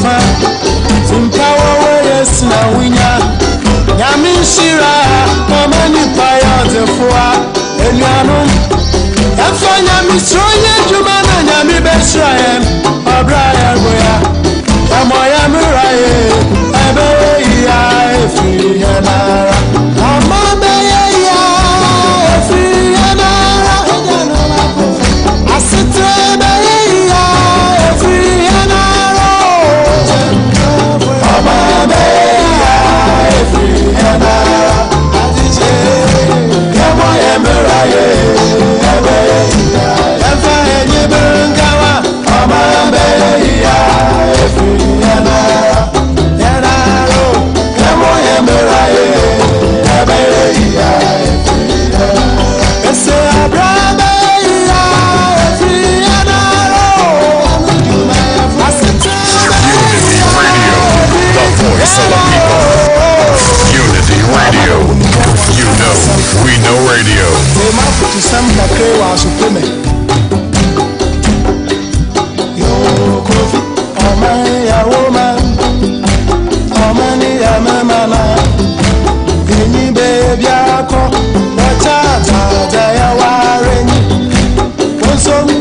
Akuma Timpawa yes na winya Yamishira Omani paya tefua Enyanu Yafanya misroye jumana Nyami besrayen Abraya goya Yamoya muraye Ebe ya efi yanara Amabe ya efi yanara Asitrebe ya efi yanara Amabe ya efi yanara Adije Yamoya muraye Ebe ya Efa enye bengawa Amabe ya efi yanara Yanaro Yamoya muraye Ebe ya efi yanara Ese abrabe ya efi yanara Unity Radio, the voice of the people. Unity Radio, you know, we know radio. Tema futu samba krewa supreme Yo kofi Omani ya woman Omani ya memana Vini baby ako Wachata jaya wareni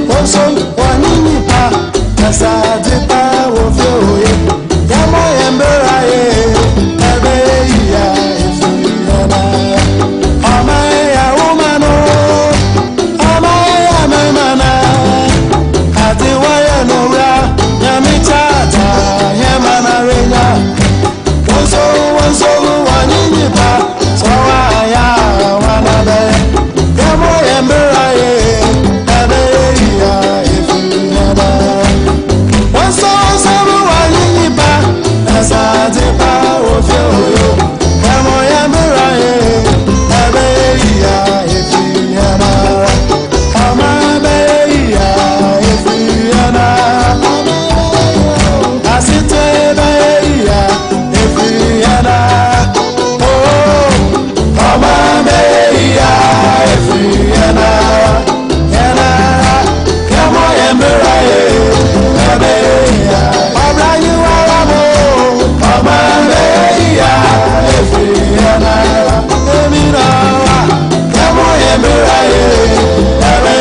Wonson wanini pa Nasa jipa wofyoye Yamo yembera ye Ebe ya ifuyana Omani ya woman Omani ya memana Ati waya nora Nyamichata Yemana renya Wonso wanini pa Sawa ya wanabe Yamo yembera ye Ebe ya ifuyana Wonso wanini pa Nasa jipa wofyoyo Yamo yembera ye Ebe ya ifuyana Amabe ya ifuyana Asitebe ya ifuyana Oh Amabe ya ifuyana Yana Yamo yembera ye Ebe ya Abrayu waramo Amabe ya ifuyana Emina Yamo yembera ye Ebe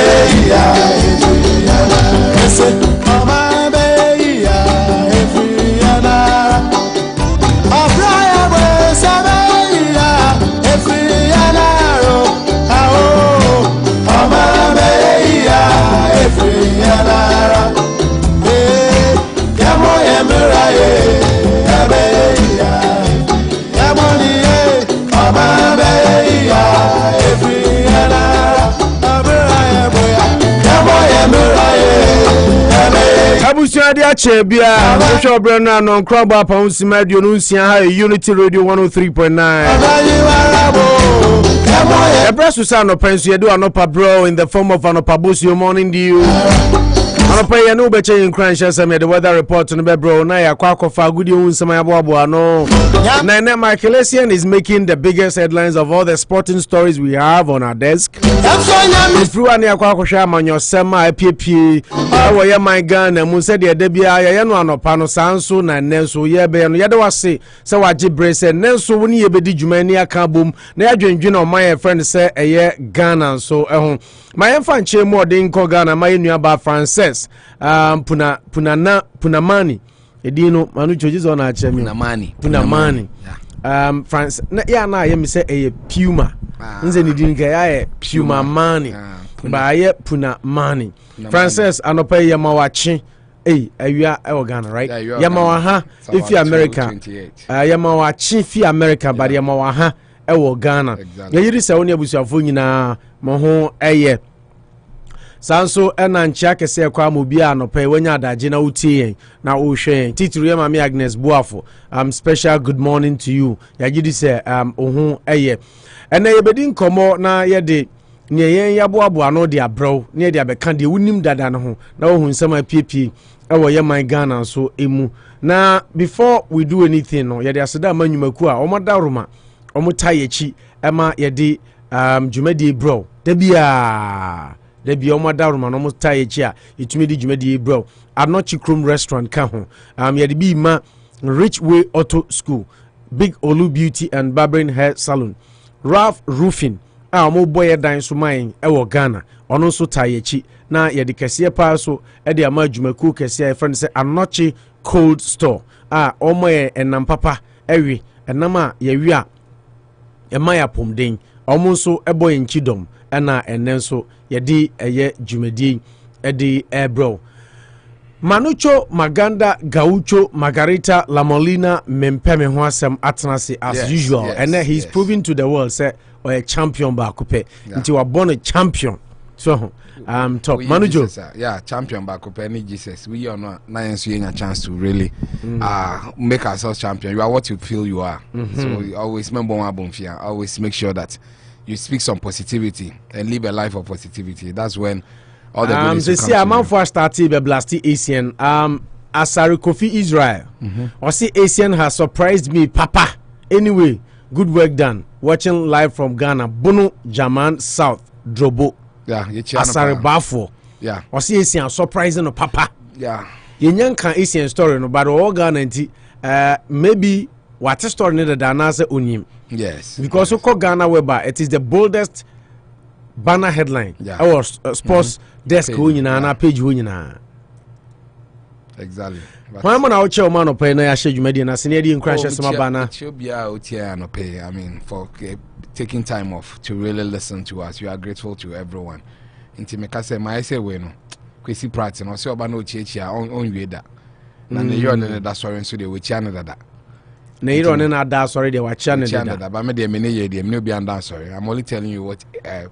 ya ifuyana Ese Amabe ya ifuyana Abraya wesabe ya ifuyana Ao Amabe ya ifuyana Yamo yembera ye Ebe ya Yamoni ye Amabe ya ifuyana Abraya boya Yamo yembera ye Ebe Abusia dia chebia Osho Brena no Nkrumah pa unsimadio no nsia ha Unity Radio 103.9 Ebrasu sa no pensu ye do Anopa bro in the form of Anopa Bosuo morning dew Anopa ye no beche Nkrumah shasam the weather report no be bro na ya kwakofa gudi unsama ya boabo no na na Michael Essien is making the biggest headlines of all the sporting stories we have on our desk. Through an yakwakohwa amanyosema apiepie awo ye my Ghana mu se de bia ye no Anopa no sanso na nenso ye be no ye de wase se waje brese nenso woni ye bedi dwumani aka bom na ya dwendwe no my friend se eye Ghana so ehun my fan che mu odin ko Ghana my nua ba Frances punamani edino manu chojizo na achemi punamani France na ya na ye mi se eye Puma nze ni din ka ya Puma mani ba ye punamani Frances Anopa ye mawachi awia e Ghana right yamawa ha if you America yamawa chi fi America but yamawa ha e Ghana ye yiri se woni abusuafo nyina mo ho eye sanso ena nchia kese kwa mobi Anopa wanya adaje na utie na wo hwe titiri ya mama Agnes Buafo special good morning to you ya gidi se ohu eye ena yebedi nkomo na ye de ne yen yaboabo ano de abro ne de abeka de wunim dada no ho na wo hu nsema piepie ewo ye man Ghana so emu na before we do anything no ye de aseda manyumaku a omoda roma omotayechi ema ye de jumadi bro da bia de bi omo da roma no mo tie chi a etumi di dwumadi bro Anochi Chrome restaurant ka ho ye de bi ma Richway Auto School, Big Olu Beauty and Barbering Hair Salon, Ralph Roofing omo boy dan so man e Ghana ono so tie chi na ye de kese pa so e de ama dwumaku kese e friend say Anochi Cold Store omo ye enam papa ewi enam a ye wi a e ma ya pomden omo so e boy nchidom na enen so ye di eye dwumadi e di bro Manucho Maganda Gaucho Margarita La Molina Mempeme ho asem atenase as usual and he's proving to the world say or a champion ba coupe until we born a champion so top Manujo champion ba coupe any Jesus we are not nice a chance to really make ourselves champion. You are what you feel you are. So you always remember always make sure that you speak some positivity and live a life of positivity. That's when all the goodies will come to you. Man for starting the blasty Asian Asari Kofi Israel or see Asian has surprised me papa anyway good work done watching live from Ghana Bono Jaman South Drobo Asari Bafo or see Asian surprising no papa yenyan kan Asian story no but all Ghana nti maybe what story needed than answer unim because so Ghana weba it is the boldest banner headline our sports desk na page exactly why man out chair man opay na ya share dwumadi na sene di Nkrumah shesema bana bia otia no pay. I mean for taking time off to really listen to us. We are grateful to everyone. Inti meka say my say we no kwesi practice no say oba na ochiachia on we da na ne yo ne da sorry so de we chia ne dada na iro ne na da sorry de wa chia ne dada ba me de me ne ye de me no bi anda sorry. I'm only telling you what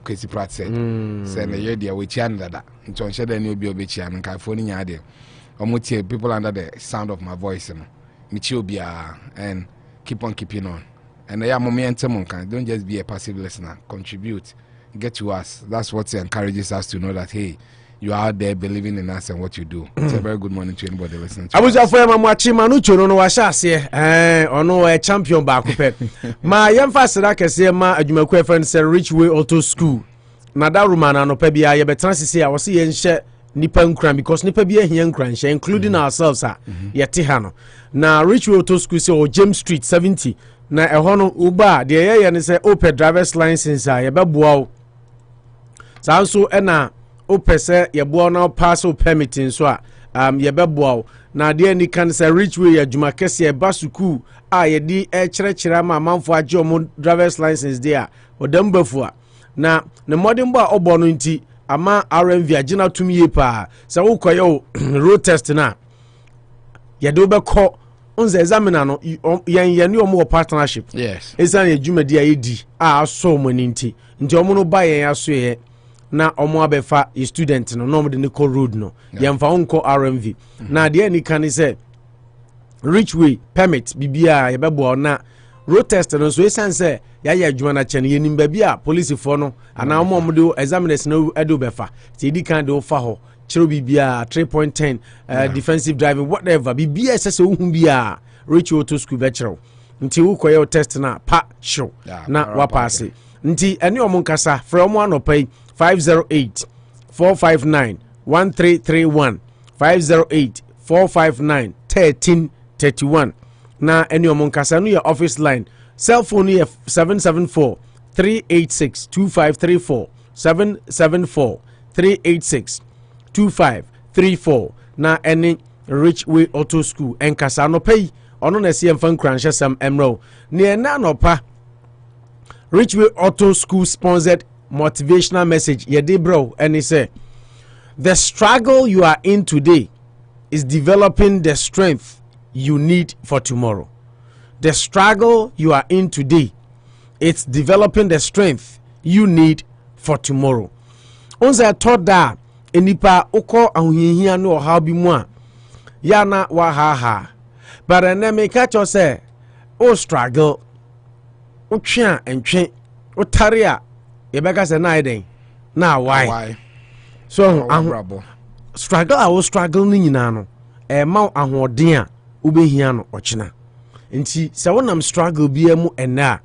kwesi practice said. Say ne ye de we chia ne dada nti on shede ne obi obechia no kai fo ni nya de omutie people under the sound of my voice no michi obia and keep on keeping on. And yeah, momentum can don't just be a passive listener. Contribute, get to us. That's what encourages us to know that hey, you are out there believing in us and what you do. It's a very good morning to anybody listening to us. I was afraid I'm watching Manucho no washase ono a champion back up. My young faster I can say ma adwumaku friend say Richway Auto School. Na da room na no pa bia ye betan sisi a wo se ye nhye nipa Nkrumah because nipa bia hia Nkrumah including ourselves yete ha no. Na Richway Auto School say o James Street 70 na ehono uba de ye ne say open driver's license a ye beboa o sanso na opese ye boa na pass o permitting so a ye beboa o na de ni kan say Richway ya dwuma kese e basuku a ye di kyerɛkyerɛ ma manfo agye o driver's license there odam bafu a na ne modern ba obo no nti ama RMV agina tumi ye pa say wo koye o road test na ye de obekɔ on the examiner no yan omo partnership esan ye dwumadi ayedi aso moninti nti omo no ba yan aso ye na omo abefa e student no no de ne call road no yemfa onko RMV na de ani kan say Richway permit bibia ye bebo na road test no so esan say ya adwuma na chene yenim ba bia police for no ana omo de examiners no edo befa ti di kan de ofa ho chiro bibia 3.10 defensive driving whatever bibia sese ohun bia Richway Auto School bechero nti wo koye test na pa show na wa pass nti ene omo nkasa from one opay 508 459 1331 508 459 1331 na ene omo nkasa no your office line cell phone here 774 386 2534 774 386 2534 na any Richway Auto School enkasa no pay ono na sie mfa Nkrumah sam emro ne na no pa Richway Auto School sponsored motivational message ye dey bro and he say the struggle you are in today is developing the strength you need for tomorrow. The struggle you are in today, it's developing the strength you need for tomorrow. Once thought that enipa uko ahuhia no how bi mu a ya na wa ha but na me catch you say o struggle o twa entwe o tare a ye beka say na iden na why so struggle a o struggle ni nyina no e ma ahoden a ubehia no ochina nti se wonam struggle bi amu ena a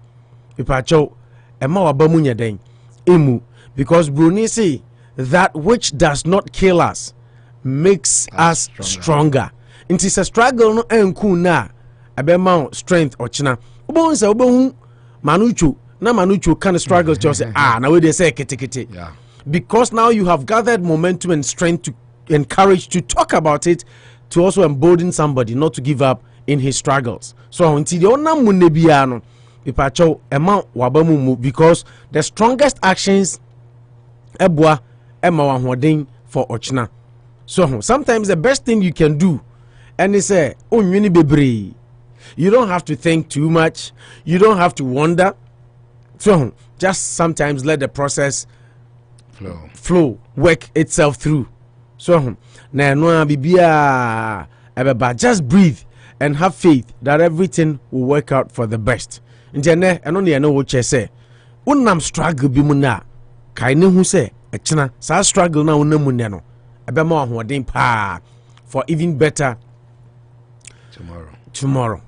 pepa chow e ma waba mu nyeden emu because broni say that which does not kill us makes us stronger. It is a struggle no enku na abema strength ochina. Obon say obon manuchu na manuchu kind of struggle just say na we dey say kete. Yeah. Because now you have gathered momentum and strength to encourage to talk about it, to also embolden somebody not to give up in his struggles. So until the ona munne bia no ipacho ema wabamu, because the strongest actions ebwa ema wahoden for ochina. So sometimes the best thing you can do and say onwini bebre. You don't have to think too much. You don't have to wonder. So just sometimes let the process flow work itself through. So na no bibia ebeba, just breathe and have faith that everything will work out for the best. Njene eno ne no wo che say unam struggle bi mu na kai ne hu say echina sa struggle na unamu ne no ebema ahoden pa for even better tomorrow.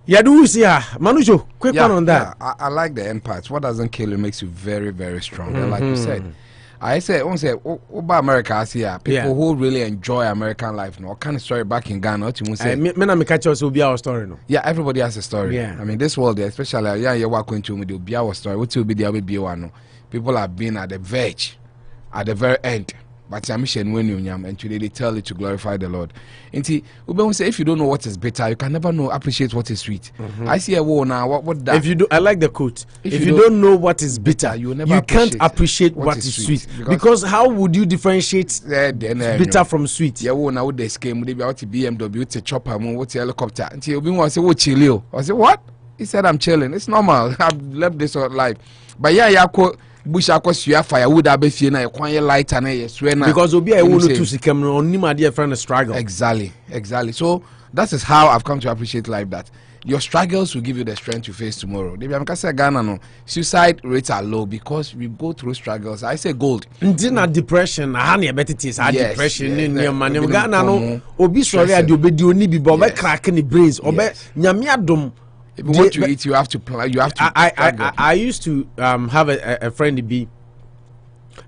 Yeah, do you see Manujo, quick one on that. Yeah, I like the end parts. What doesn't kill you makes you very, very strong. And like you said, I say, about America, I see people who really enjoy American life. No, what kind of story back in Ghana? What you want to say? Me catch us will be our story. No. Yeah, everybody has a story. Yeah. I mean, this world, especially you walk into me, will be our story. What will be there will be one. People have been at the verge, at the very end. But and today they tell you to glorify the Lord. And see, we say if you don't know what is bitter, you can never know appreciate what is sweet. I see a war now. What that? If you do, I like the quote. If you don't know what is bitter, you never can't appreciate what is sweet. Because how would you differentiate bitter from sweet? Yeah, well now they scheme. They be out to BMW, it's a chopper, what's a helicopter. And you want to say what chill? I say what? He said I'm chilling. It's normal. I've lived this life. But yeah, bush akosua firewood abefie na ekwan lighter na yeswe na because obi a wonu to sikem no onima dey friend struggle. Exactly. So that is how I've come to appreciate life, that your struggles will give you the strength to face tomorrow. They be say Ghana no suicide rates are low because we go through struggles. I say gold. Ndina depression na ha na ebetitis depression ni man Ghana no obi sorry ade obedi oni bi bo be crack ni brains obe nyame adom. If you want to eat, you have to plan. You have to. I used to have a friend be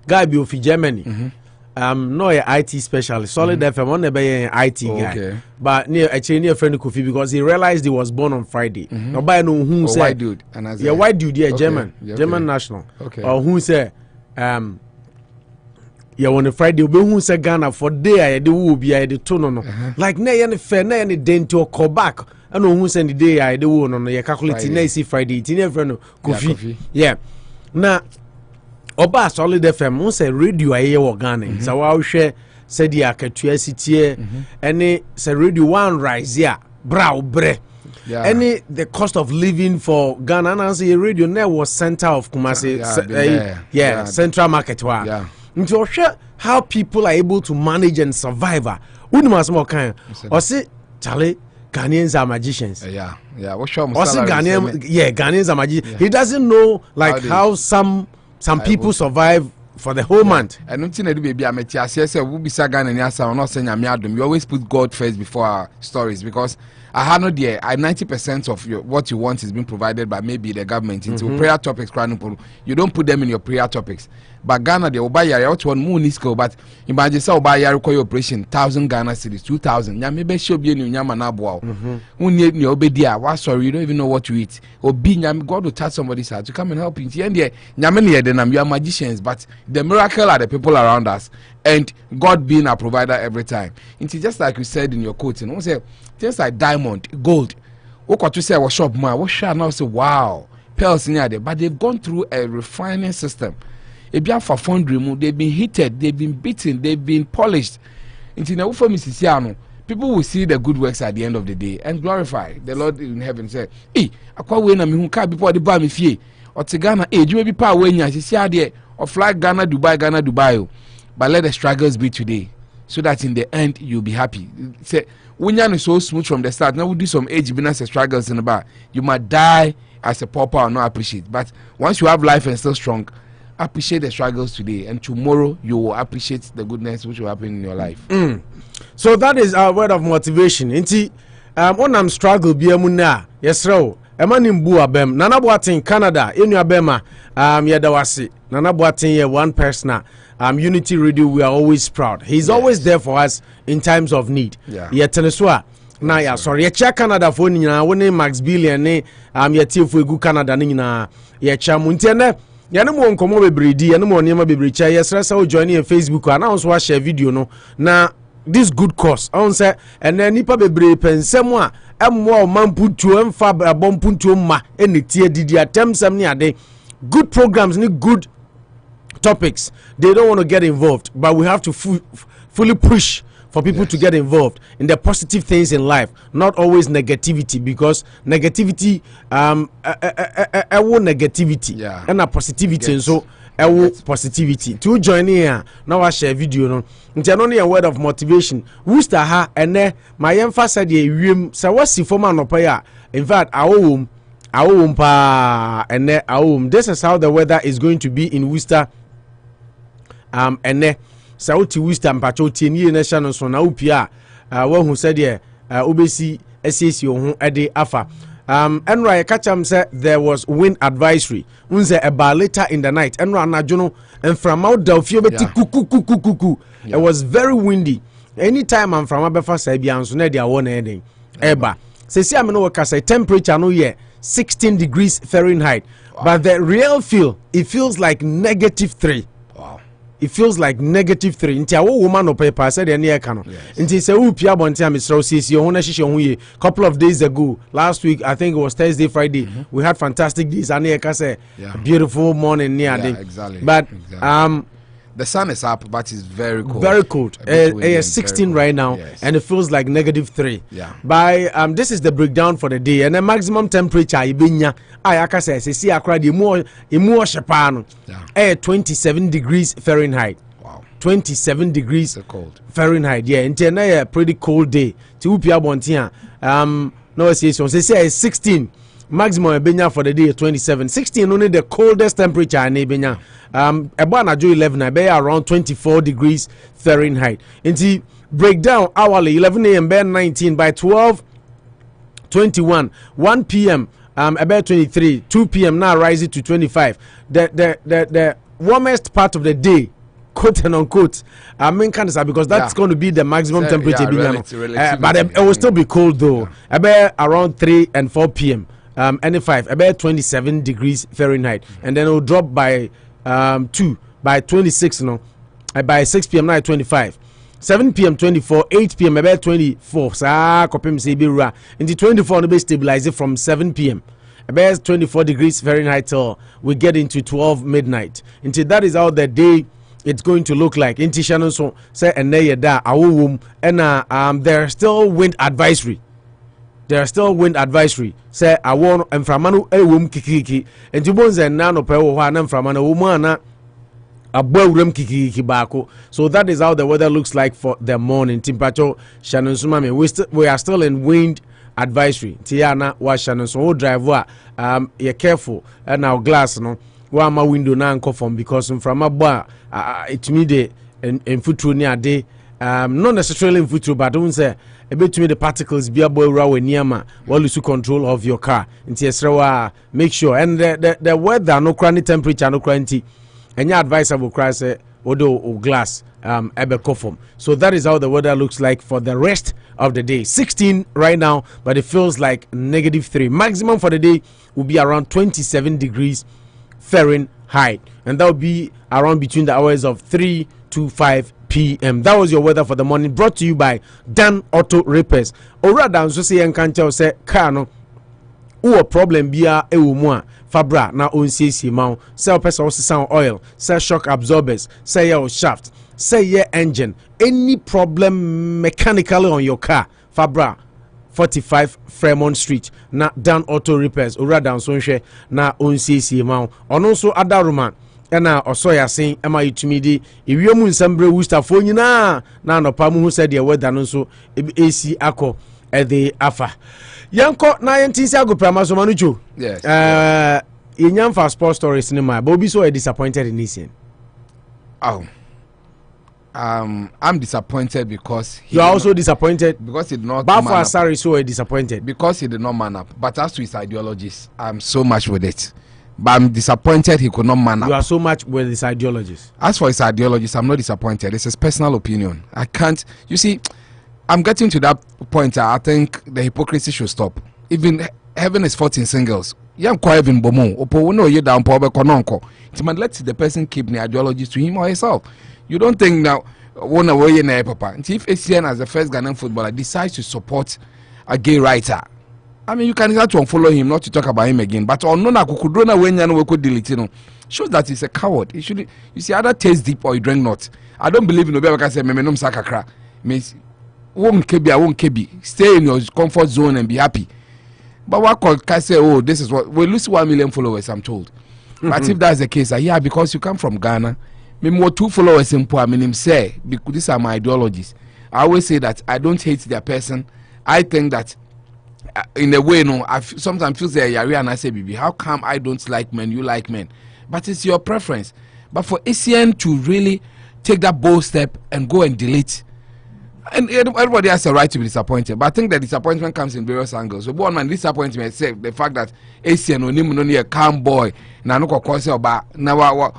guy be of Germany. No a IT specialist. Solid FM on the IT guy. Okay. But actually near friend Kofi because he realized he was born on Friday. Nobody know who said white dude. Yeah, white dude. Yeah, okay. German. Yeah, okay. German national. Okay. Or who said yeah, on a Friday, we who say Ghana for day, the will be the tone no. Like na any fair, na any dent or call back. I know who send the day I the one on the calculate na see Friday. It's never no coffee. Yeah. Now, Oba Solid FM, who say radio I hear Ghana. So I will share said the Akatua city. Any say radio one rise here, brow bre. Yeah. Any the cost of living for Ghana and say radio now was center of Kumasi. Central market. Yeah. Into how people are able to manage and survive. Unmas more kind. Or say, Charlie, Ghanaians are magicians. Yeah. What's your Ghanaians are magicians. He doesn't know like how some people survive for the whole month. I don't think baby I met you. We'll be Ghana and Yasa. Not saying you always put God first before our stories because I have no idea. 90% of what you want is being provided by maybe the government into prayer topics. You don't put them in your prayer topics. But Ghana, they will buy your one moon is go. But imagine so buy your operation 1,000 Ghana cedis, 2,000. Yeah, maybe should be in Yamanabwa. Who need your obedia? Why sorry, you don't even know what to eat. Or be God will touch somebody's heart to come and help you. And then you are magicians, but the miracle are the people around us, and God being our provider every time. It's just like you said in your quote, and say just like diamond, gold. What to say was shop man? What shall now say? Wow, pearls in there, but they've gone through a refining system. They've been heated, they've been beaten, they've been polished. People will see the good works at the end of the day and glorify the Lord in heaven. Say, hey, akwa we na me hu ka before the ba me fie. O te Ghana, you be pa we nya sisi ade or fly Ghana Dubai. But let the struggles be today, so that in the end you'll be happy. Say, when you're so smooth from the start, now we do some age business struggles in the bar. You might die as a pauper or not appreciate. But once you have life and still strong, appreciate the struggles today, and tomorrow you will appreciate the goodness which will happen in your life. So that is our word of motivation. Inti, on struggle be amuna. Yes, bro. Emanim bu abem. Nana Boatin Canada. Enu abema. Yedawasi. Nana Boatin ye one person. Unity Radio. We are always proud. He's always there for us in times of need. Yeah. Yeteneswa. Na ya sorry. Yecha Canada for ni na. Wone Max Billion ne. Yeti for egu Canada ni na. Yecha muntiene. Yanu mo nkomo bebre di. Yanu mo niema bebre cha. Yesra sa o join in Facebook. Ana onso wa share video no. Na this good cause. I say and then nipa bebre pensemo a emmo mamputu emfa bompuntu ma enitie didi atemsam ni ade. Good programs need good topics. They don't want to get involved, but we have to fully push for people to get involved in the positive things in life, not always negativity, because negativity negativity and a positivity and so positivity. To join here now I share video no. It's only a word of motivation. Worcester ha and my emphasis the so what's the former Anopa. In fact, our pa and this is how the weather is going to be in Worcester. And Sauti Worcester mpacho tieni na sha no so na upia wa hu said ye obesi assess your ade afa. Enra I catch him say there was wind advisory. Unze about later in the night. Enra anajono and from out Delphia beti kuku. It was very windy. Anytime I'm from Abefa say bia so na dia won eden. Eba. Say see am no work say temperature no here 16 degrees Fahrenheit. Wow. But the real feel, it feels like -3. Wow. It feels like -3. Inti awo woman no paper said any eka no. Inti se u pia bonti am Israel sisi ho na hihye ho ye. Couple of days ago, last week I think it was Thursday, Friday, we had fantastic days. Ani eka say beautiful morning near day. Exactly. But the sun is up, but it's very cold. Very cold. It's 16 right now, and it feels like -3. Yeah. By this is the breakdown for the day, and the maximum temperature ibenya. Ayaka says, "See, akra di more shepano." 27 degrees Fahrenheit. Wow. 27 degrees cold. Fahrenheit. Yeah, and a pretty cold day. Tiupia bontia. No say 16. Maximum ibenya for the day 27. 16 only the coldest temperature in ibenya. About 11 I be around 24 degrees Fahrenheit. Inti breakdown hourly 11 a.m. by 19 by 12 21 1 p.m. About 23 2 p.m. now rising to 25. The warmest part of the day, quote and unquote, because that's going to be the maximum temperature. But it will still be cold though. About around 3 and 4 p.m. And 5 about 27 degrees Fahrenheit, and then it will drop by 2 by 26 no, by 6 p.m. now 25, 7 p.m. 24, 8 p.m. about 24. Sa kopim se biura into 24 no be stabilize it from 7 p.m. about 24 degrees Fahrenheit till we get into 12 midnight. Into that is how the day it's going to look like. Into Shannon so say and da awum and there's still wind advisory. There are still wind advisory. Say I want and from manu kiki and to bones and nano pewana from an woman a bow kiki bako. So that is how the weather looks like for the morning. Temperature Shannon Sumami. We are still in wind advisory. Tiana was Shannon so driver you're careful and our glass no one my window now and from because from a bar it me the in foot near day not necessarily in foot but don't say a bit to me the particles be a boy raw near while you control of your car into make sure and the weather no cranny temperature no cranny and your advisable cry say odo or glass so that is how the weather looks like for the rest of the day. 16 right now, but it feels like -3. Maximum for the day will be around 27 degrees Fahrenheit, and that will be around between the hours of 3 to 5 p.m. That was your weather for the morning, brought to you by Dan Auto Repairs. Ora dan so say enkancha say car no o problem bia e wo mu a fabra na onsiesie ma say person o sound oil, say shock absorbers, say your shaft, say your engine, any problem mechanically on your car, fabra 45 Fremont Street na Dan Auto Repairs. Ora dan so hwe na onsiesie ma ono so adaruma ena osoya sen ema yitumi di ewiemu nsambre Worcester fo nyina na Anopa mu hu said the weather no so AC akọ ede afa yanko na yentisi agoprama so manucho. Yes. Yenyam for sports stories ni ma but obi so disappointed in this. I'm disappointed because you are also disappointed because he did not. Bafo Asare so disappointed because he did not man up. But as to his ideologies, I'm so much with it. But I'm disappointed he could not man up. You are so much with his ideologies. As for his ideologies, I'm not disappointed. It's his personal opinion. I can't. You see, I'm getting to that point. I think the hypocrisy should stop. Even having his 14 singles. Young Kwevin Bomo, Oppo, no, you down, Pobe Kononko. Let the person keep the ideologies to him or herself. You don't think now, one away in a papa. If ACN as the first Ghanaian footballer decides to support a gay writer, I mean, you can start to unfollow him, not to talk about him again. But on Nona Kukudrona when you could delete, shows that he's a coward. He should, you see, either taste deep or you drink not. I don't believe in the Bible. Say, "Memenum sakakra." Means, won't kebi. Stay in your comfort zone and be happy. But what can say? Oh, this is what we lose 1 million followers. I'm told. But if that's the case, yeah, because you come from Ghana, me more 2 followers in poor. Meaning say, because these are my ideologies. I always say that I don't hate their person. I think that. In a way, no, I sometimes feel say and I say, "Baby, how come I don't like men? You like men?" But it's your preference. But for ACN to really take that bold step and go and delete, and everybody has a right to be disappointed. But I think the disappointment comes in various angles. So, one man disappointment say the fact that ACN only a calm boy. Now, no cause about now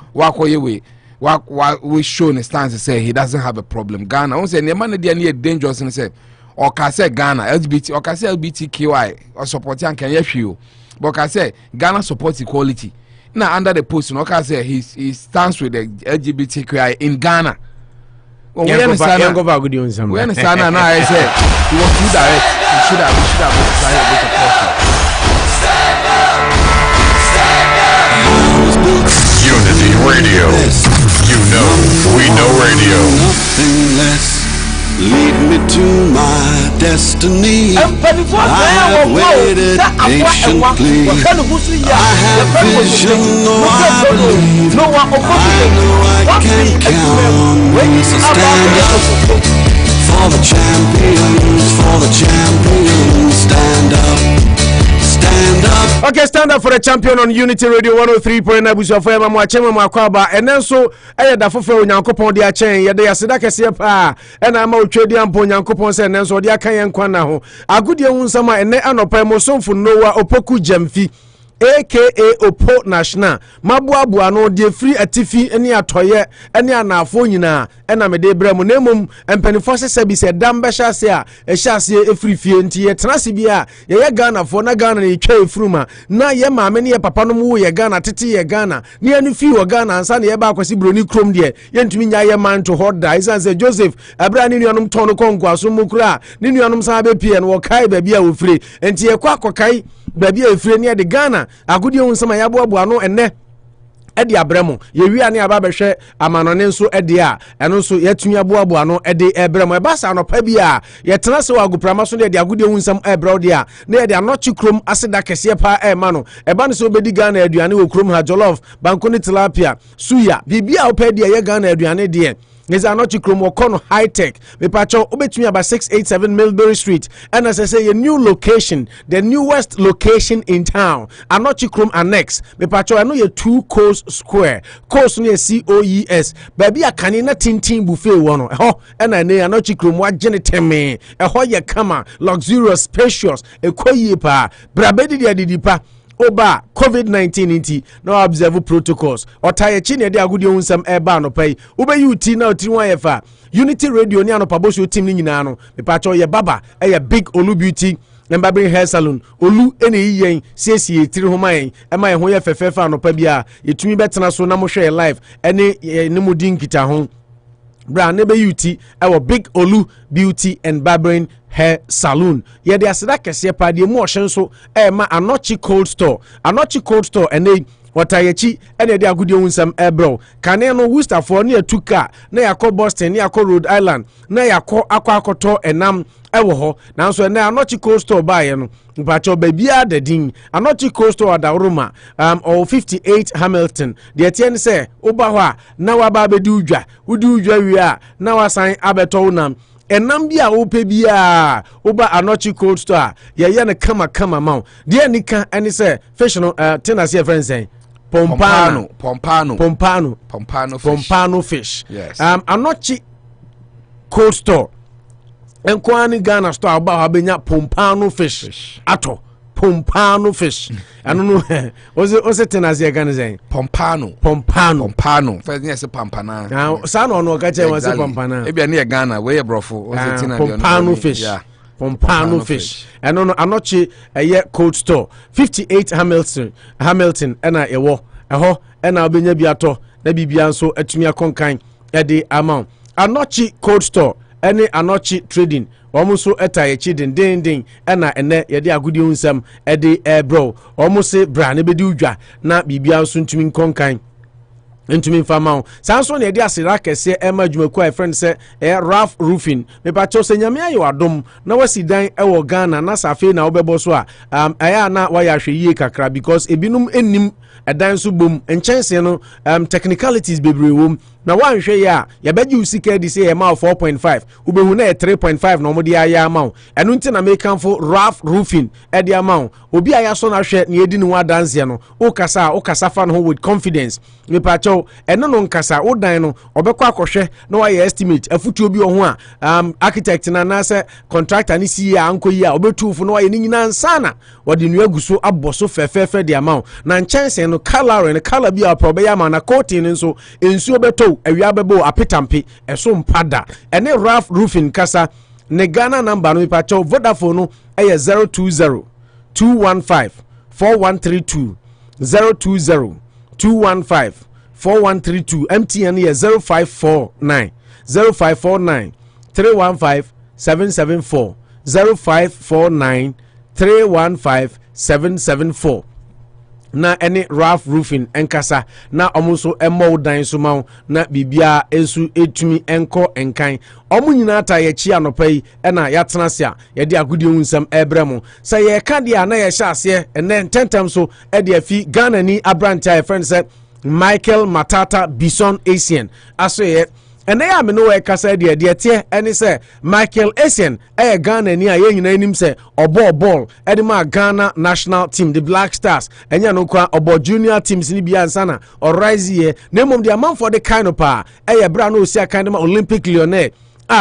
we show in the stance to say he doesn't have a problem. Ghana, I say the man near dangerous and say. Or can say Ghana LGBT or can say LGBTQI or support and can you but can say Ghana supports equality. Now under the post, no can say he stands with the LGBTQI in Ghana. Well, we understand now. We understand now. I say he was too direct. We should have decided a bit of caution. Unity Radio. You know, we know radio. Nothing less. Lead me to my destiny. I have waited patiently. I have vision, no I believe. I know I can count. So stand up for the champions, stand up. Stand up. Okay, stand up for the champion on Unity Radio 103.9 Bosuo for Mama Chema Makwaba. And then so I da fofo Nyankopon de achen ye de yaseda kese pa e na ma otwedi ampo Nyankopon se nen so de akan ye nkwa na ho agudie hu nsama ene Anopa mo somfo Noah Opoku Jamfi aka Oppo National mabuabu no de free atifi eni atoye eni anafo nyina ena mede bremu nemum empanifo sebi se damba hyase a ehyase efrifie nti ye tenase bia ye Ghana fo na Ghana ne twa efruma na ye maame ne ye papa no mu ye Ghana tete ye Ghana ne anu fi wo Ghana ansa ne ye ba akwasi broni krom de ye ntumi nya ye man to hoda isanse Joseph abra ne nuanom ton no konkwaso mukura ne nuanom sa be pie no wo kai ba bia wo fire nti ye kwa akokai baby efire ne de Ghana agudie hu nsama ya boaboa no enne edi abremo ye wi ane aba behwe amanone nso edi a eno nso yatumi aboaboa no edi ebremo ebasa Anopa bia ye tena se wa aguprama so de agudie hu nsam ebro de a na de anochi krom aseda kese pa ema no eba ne so obedi Ghana aduane wo krom ha jollof banko ne tilapia suya bibia opedi ye Ghana aduane de is anochi krom okono high tech me pacho obetumi aba 687 Millbury Street and as I say a new location, the newest location in town, anochi krom annex me pacho I know you 2 Coast Square coast near COES baby a kanina tintin buffet wono ho and I know anochi krom wa geneteme e ho ye kama luxurious spacious e koyi pa brabedi dia didipa oba COVID-19 inti no observe protocols otaye chi ne de agudie unsam eba Anopa yi ube uti na otiri wan yefa Unity Radio ni Anopa Bosuo team ni nyina no me pacho ye baba ye big Olu beauty and Barbering hair salon Olu ene yen siesie tiri homa yen ema ye ho ye fefefa Anopa bia yetumi betena so na mo hwe live ene ne mudi nkita ho bra ne be uti ewo big Olu beauty and Barbering hair salon ye de aseda kese pa de mu ohyen so ma anochi cold store ene watayechi ene de agudie unsam ebro kane no Worcester for ne atuka na yakọ Boston ne yakọ Rhode Island na yakọ Akoto enam ewo ho nanso ene anochi cold store bae no mpacho babia dadin anochi cold store adawroma or 58 Hamilton de tien se oba ho a na waba abedi udwa wudi udwa wi a na wasan abeto unam enam bia ope bia oba anochi cold store ye ne kama ma de nika ene se fish no tenase ye friend say Pompano fish. Yes. Anochi cold store enkwani Ghana store aba abenya pompano fish ato pompano fish anu no ose tenase Ghana say pompano first yes pampana now sa no no ka che was pampana e bia na Ghana we brofo ose tina pompano fish pompano fish anu no anochi eye cold store 58 Hamilton ena ewo eho ena obenya bi ato na bibia nso atumi akonkan e de amount anochi cold store ene anochi trading omuso etayechi den ena ene yede agudi unsam ede bro omuso bra ne bedi udwa na bibia nso ntumi nkonkan ntumi mfamao sanso ne yede asira kese ema dwumaku a friend se Ralph Roofing me pa cho se nyame ayo adom na wasidan ewo Ghana na safe na obebo so a aya na waya hweyie kakra because ebinum enim edan so bom enchense no technicalities bebre wom na wanhwe ya yabeji usika di say ma 4.5 ubehu na 3.5 na omodi aya amount enu nti na make for Ralph Roofing e di amount obi aya so na hwe na edi ni wa dance no ukasa fa no with confidence me pa cho eno no nkasa udan no obekọ akohwe na wa estimate afutu obi ho a architect na say contractor ni si ya anko yi a obetufu na wa ni nyina nsana wodi nu aguso aboso fefefe di amount na nchense no color bi a probe ya ma na coating nso ensuo beto awia bebo apetampe eso mpada ene Ralph Roofing kasa ne Ghana number no pa cho Vodafone no eye 020 215 4132 020 215 4132 MTN ye 0549 315 774 0549 315 774 na any Ralph Roofing enkasa na omuso emo dan so ma na bibia ensu etumi enko enkan omu nyina ta ye chi anopai na ya tenase a ye de agudi hunsam ebremu sa ye ka de na ye hya ase ene tentem so e de afi Ghana ni abranta friend say Michael Matata Bison Asian aso ye ene ya me no we kasa de tie ene say Michael Asian Ghana ni a ye nyina nim say obo ball ede ma Ghana national team the Black Stars enya no kwa obo junior teams ni bia ansana or rise ye nemom the amount for the kind of power bra no osia kind of Olympic Lionel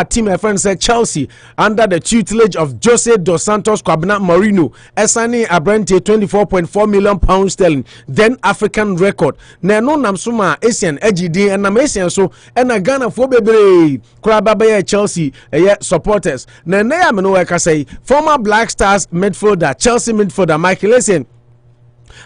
team my friend said Chelsea under the tutelage of Jose dos Santos Kwabena Marino esani abrante 24.4 million pounds sterling then African record na no namsuma Asian EGD and Asian so and Ghana for bebre krababa Chelsea supporters na ya me no work say former Black Stars midfielder Chelsea midfielder Michael Essien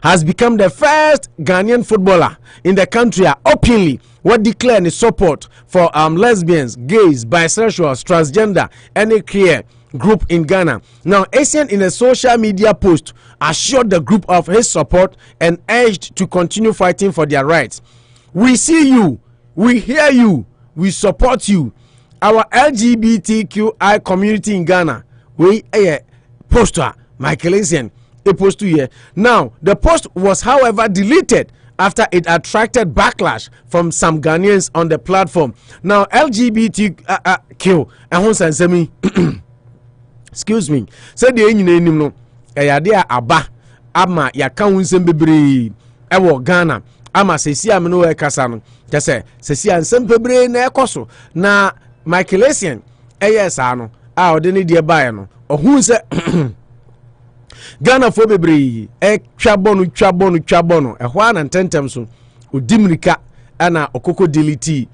has become the first Ghanaian footballer in the country openly what declare his support for lesbians, gays, bisexuals, transgender, any queer group in Ghana. Now, Asian in a social media post assured the group of his support and urged to continue fighting for their rights. We see you, we hear you, we support you. Our LGBTQI community in Ghana, we poster Michael Asian. A post to here. Now, the post was, however, deleted after it attracted backlash from some Ghanaians on the platform. Now, LGBTQ, excuse me, said the name no, aba, ama yaka unsem bebre, ewo Ghana, ama sesi amino kasano, just sesi ansem bebre na ekoso, na Michael Essien, sano, odeni die bayano, or who say, Ghana for bebre twabonu ehwa na tentem so odimrika ana okoko delete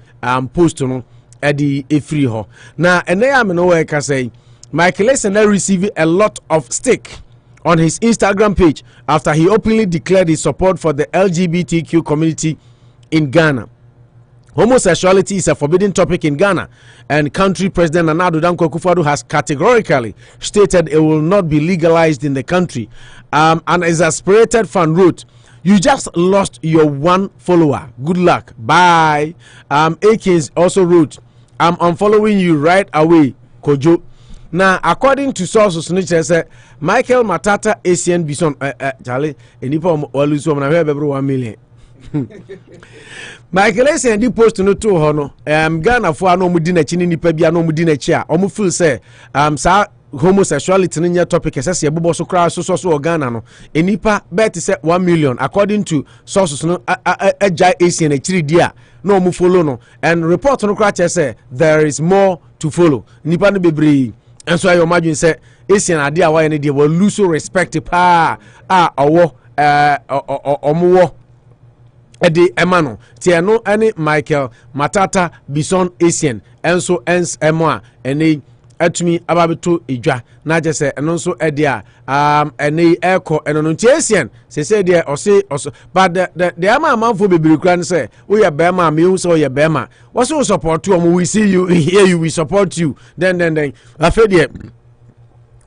post no edi efri ho na ene ya me no we ka say Michael Essien received a lot of stick on his Instagram page after he openly declared his support for the LGBTQ community in Ghana. Homosexuality is a forbidden topic in Ghana, and country president Akufo-Addo has categorically stated it will not be legalized in the country. An exasperated fan wrote, "You just lost your one follower. Good luck. Bye." Akins also wrote, "I'm unfollowing you right away, Kojo." Now, according to sources, said Michael Matata Asian Bison, Charlie, and if I'm always 1 million. Michael Essien di post no to ho no Ghana fo ano mudi na chi ni nipa bia no mudi na chi a omo feel say sa homosexuality in your topic says your bobo so crash so organa enipa bet is 1 million according to sources no agile Asian actually dia no mu follow no and report no crash say there is more to follow nipa no bebre and so I imagine say Asian idea why any dey will lose respect pa owo omo edi emano tie no any Michael Matata Bison Asian enso ens emo eni atumi ababeto edwa na je se eno nso ede eni eko eno no Asian se de ose but the ama for bebiri kra ne se wo ye bema me hu se wo ye bema wo so support you we see you here you we support you then afede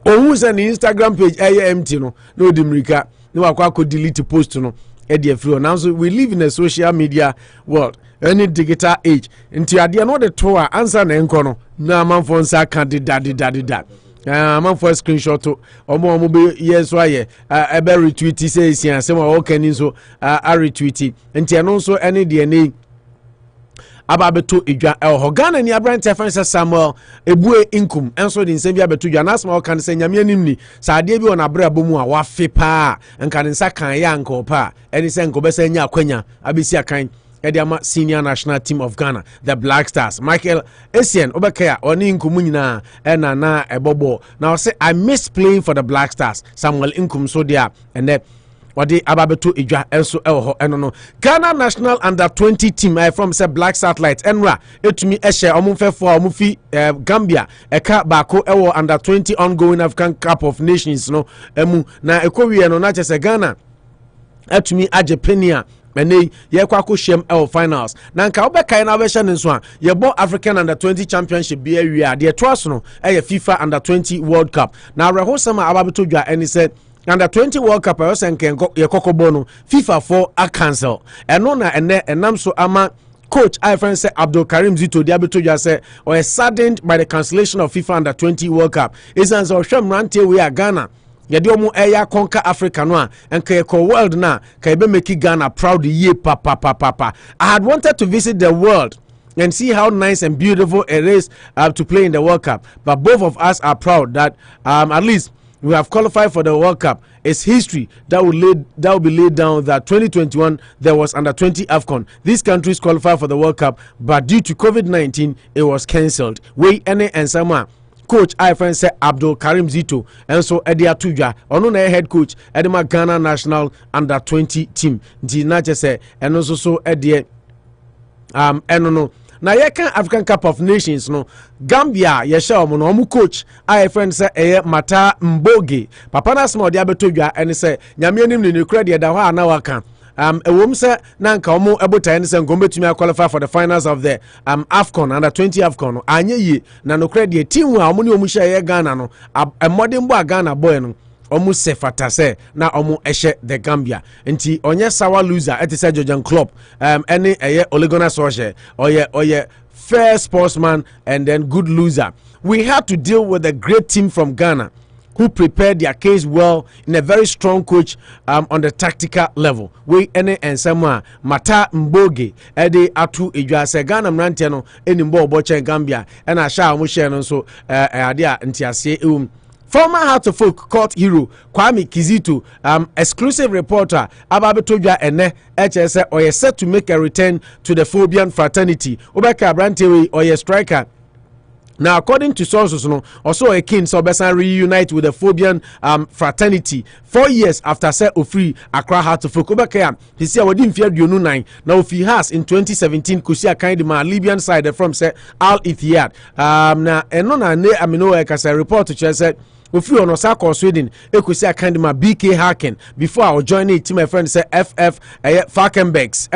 ohun se ni Instagram page empty no no dimrika no akwa delete post no e free now so we live in a social media world any digital age nti ade no the tour answer na enko no na man for nsa kan da man for screenshot to omo be yes why e be retweet say sia say o kan so a retweet nti no so any de ne ababeto edwa ho Ghana ni abrante fansa Samuel ebue inkum enso de nsem bia beto dwa na asma o kan se nyame anim ni sa ade bi ona bra bomu a wafe pa nka ne nsa kan ya nka pa eni se nko besa nya akwanya abesi akan Ediama senior national team of Ghana, the Black Stars. Michael Essien Obekaya oni inkum nyina na ebobo. Now say I miss playing for the Black Stars. Samuel inkum so dia and then wadi ababeto edwa enso elho eno Ghana national under 20 team from say Black Satellite enra etumi ehye omufefo omufi Gambia eka bako ewo under 20 ongoing African Cup of Nations no emu na ekowie no na chese Ghana etumi ajepenia mene ye kwako shem finals na nka obeka na obehye nso a ye bo African under 20 championship bi awia de toaso no FIFA under 20 World Cup na rehosama ababeto dwa eni said under 20 World Cup I was ye kokobo no FIFA 4 a cancel eno na enam so ama coach I friend say Abdul Karim Zito diabeto just say or saddened by the cancellation of FIFA under 20 World Cup is an so hwam rante we are Ghana yedi omu eya conquer Africa no and ka world na ka be make Ghana proud ye papa I had wanted to visit the world and see how nice and beautiful it is to play in the World Cup, but both of us are proud that at least we have qualified for the World Cup. It's history that will be laid down that 2021 there was under 20 AFCON. These countries qualified for the World Cup, but due to COVID-19 it was cancelled. We ene and sama coach I friend say Abdul Karim Zito and so Edia Tuja ono na head coach Edema Ghana national under 20 team. Nti na say and also so Edia eno na yekan African Cup of Nations no Gambia yesha omo no omu coach I friend say Mata Mboge papa na small dia betodwa ene say nyame anim ne credit da ho na waka ewom say na nka omo ebota ene say ngombetumi qualify for the finals of the AFCON under 20 AFCON no anye yi na no credit team a omo ne omu share Ghana no modern boy Ghana boy no omu se fatase na omu ehye the Gambia nti onye sawa loser etise Georgian club any oligona soje oye fair sportsman and then good loser. We had to deal with a great team from Ghana who prepared their case well in a very strong coach on the tactical level. We ene and someone Mata Mboge ede atu edwa se Ghana mrantie no enimbo oboche Gambia and asha omu share no so adia ntiase former Heart of Folk court hero Kwame Kizito, exclusive reporter Ababetojwa ene HSA or set to make a return to the Phobian fraternity. Obeka Brantewe or striker. Now, according to sources, no, also a king so Besan reunite with the Phobian fraternity 4 years after set Ofri Accra Heart of Folk. Obeka, he said, "We didn't fear you no nine." Now, if he has in 2017, Kusia kind of my Libyan side from say Al Etihad. Now, and no, I know, as a report to said. If you on Osaka Sweden, you could see a kind of my BK Haken before I join it to my friend say FF Falkenbergs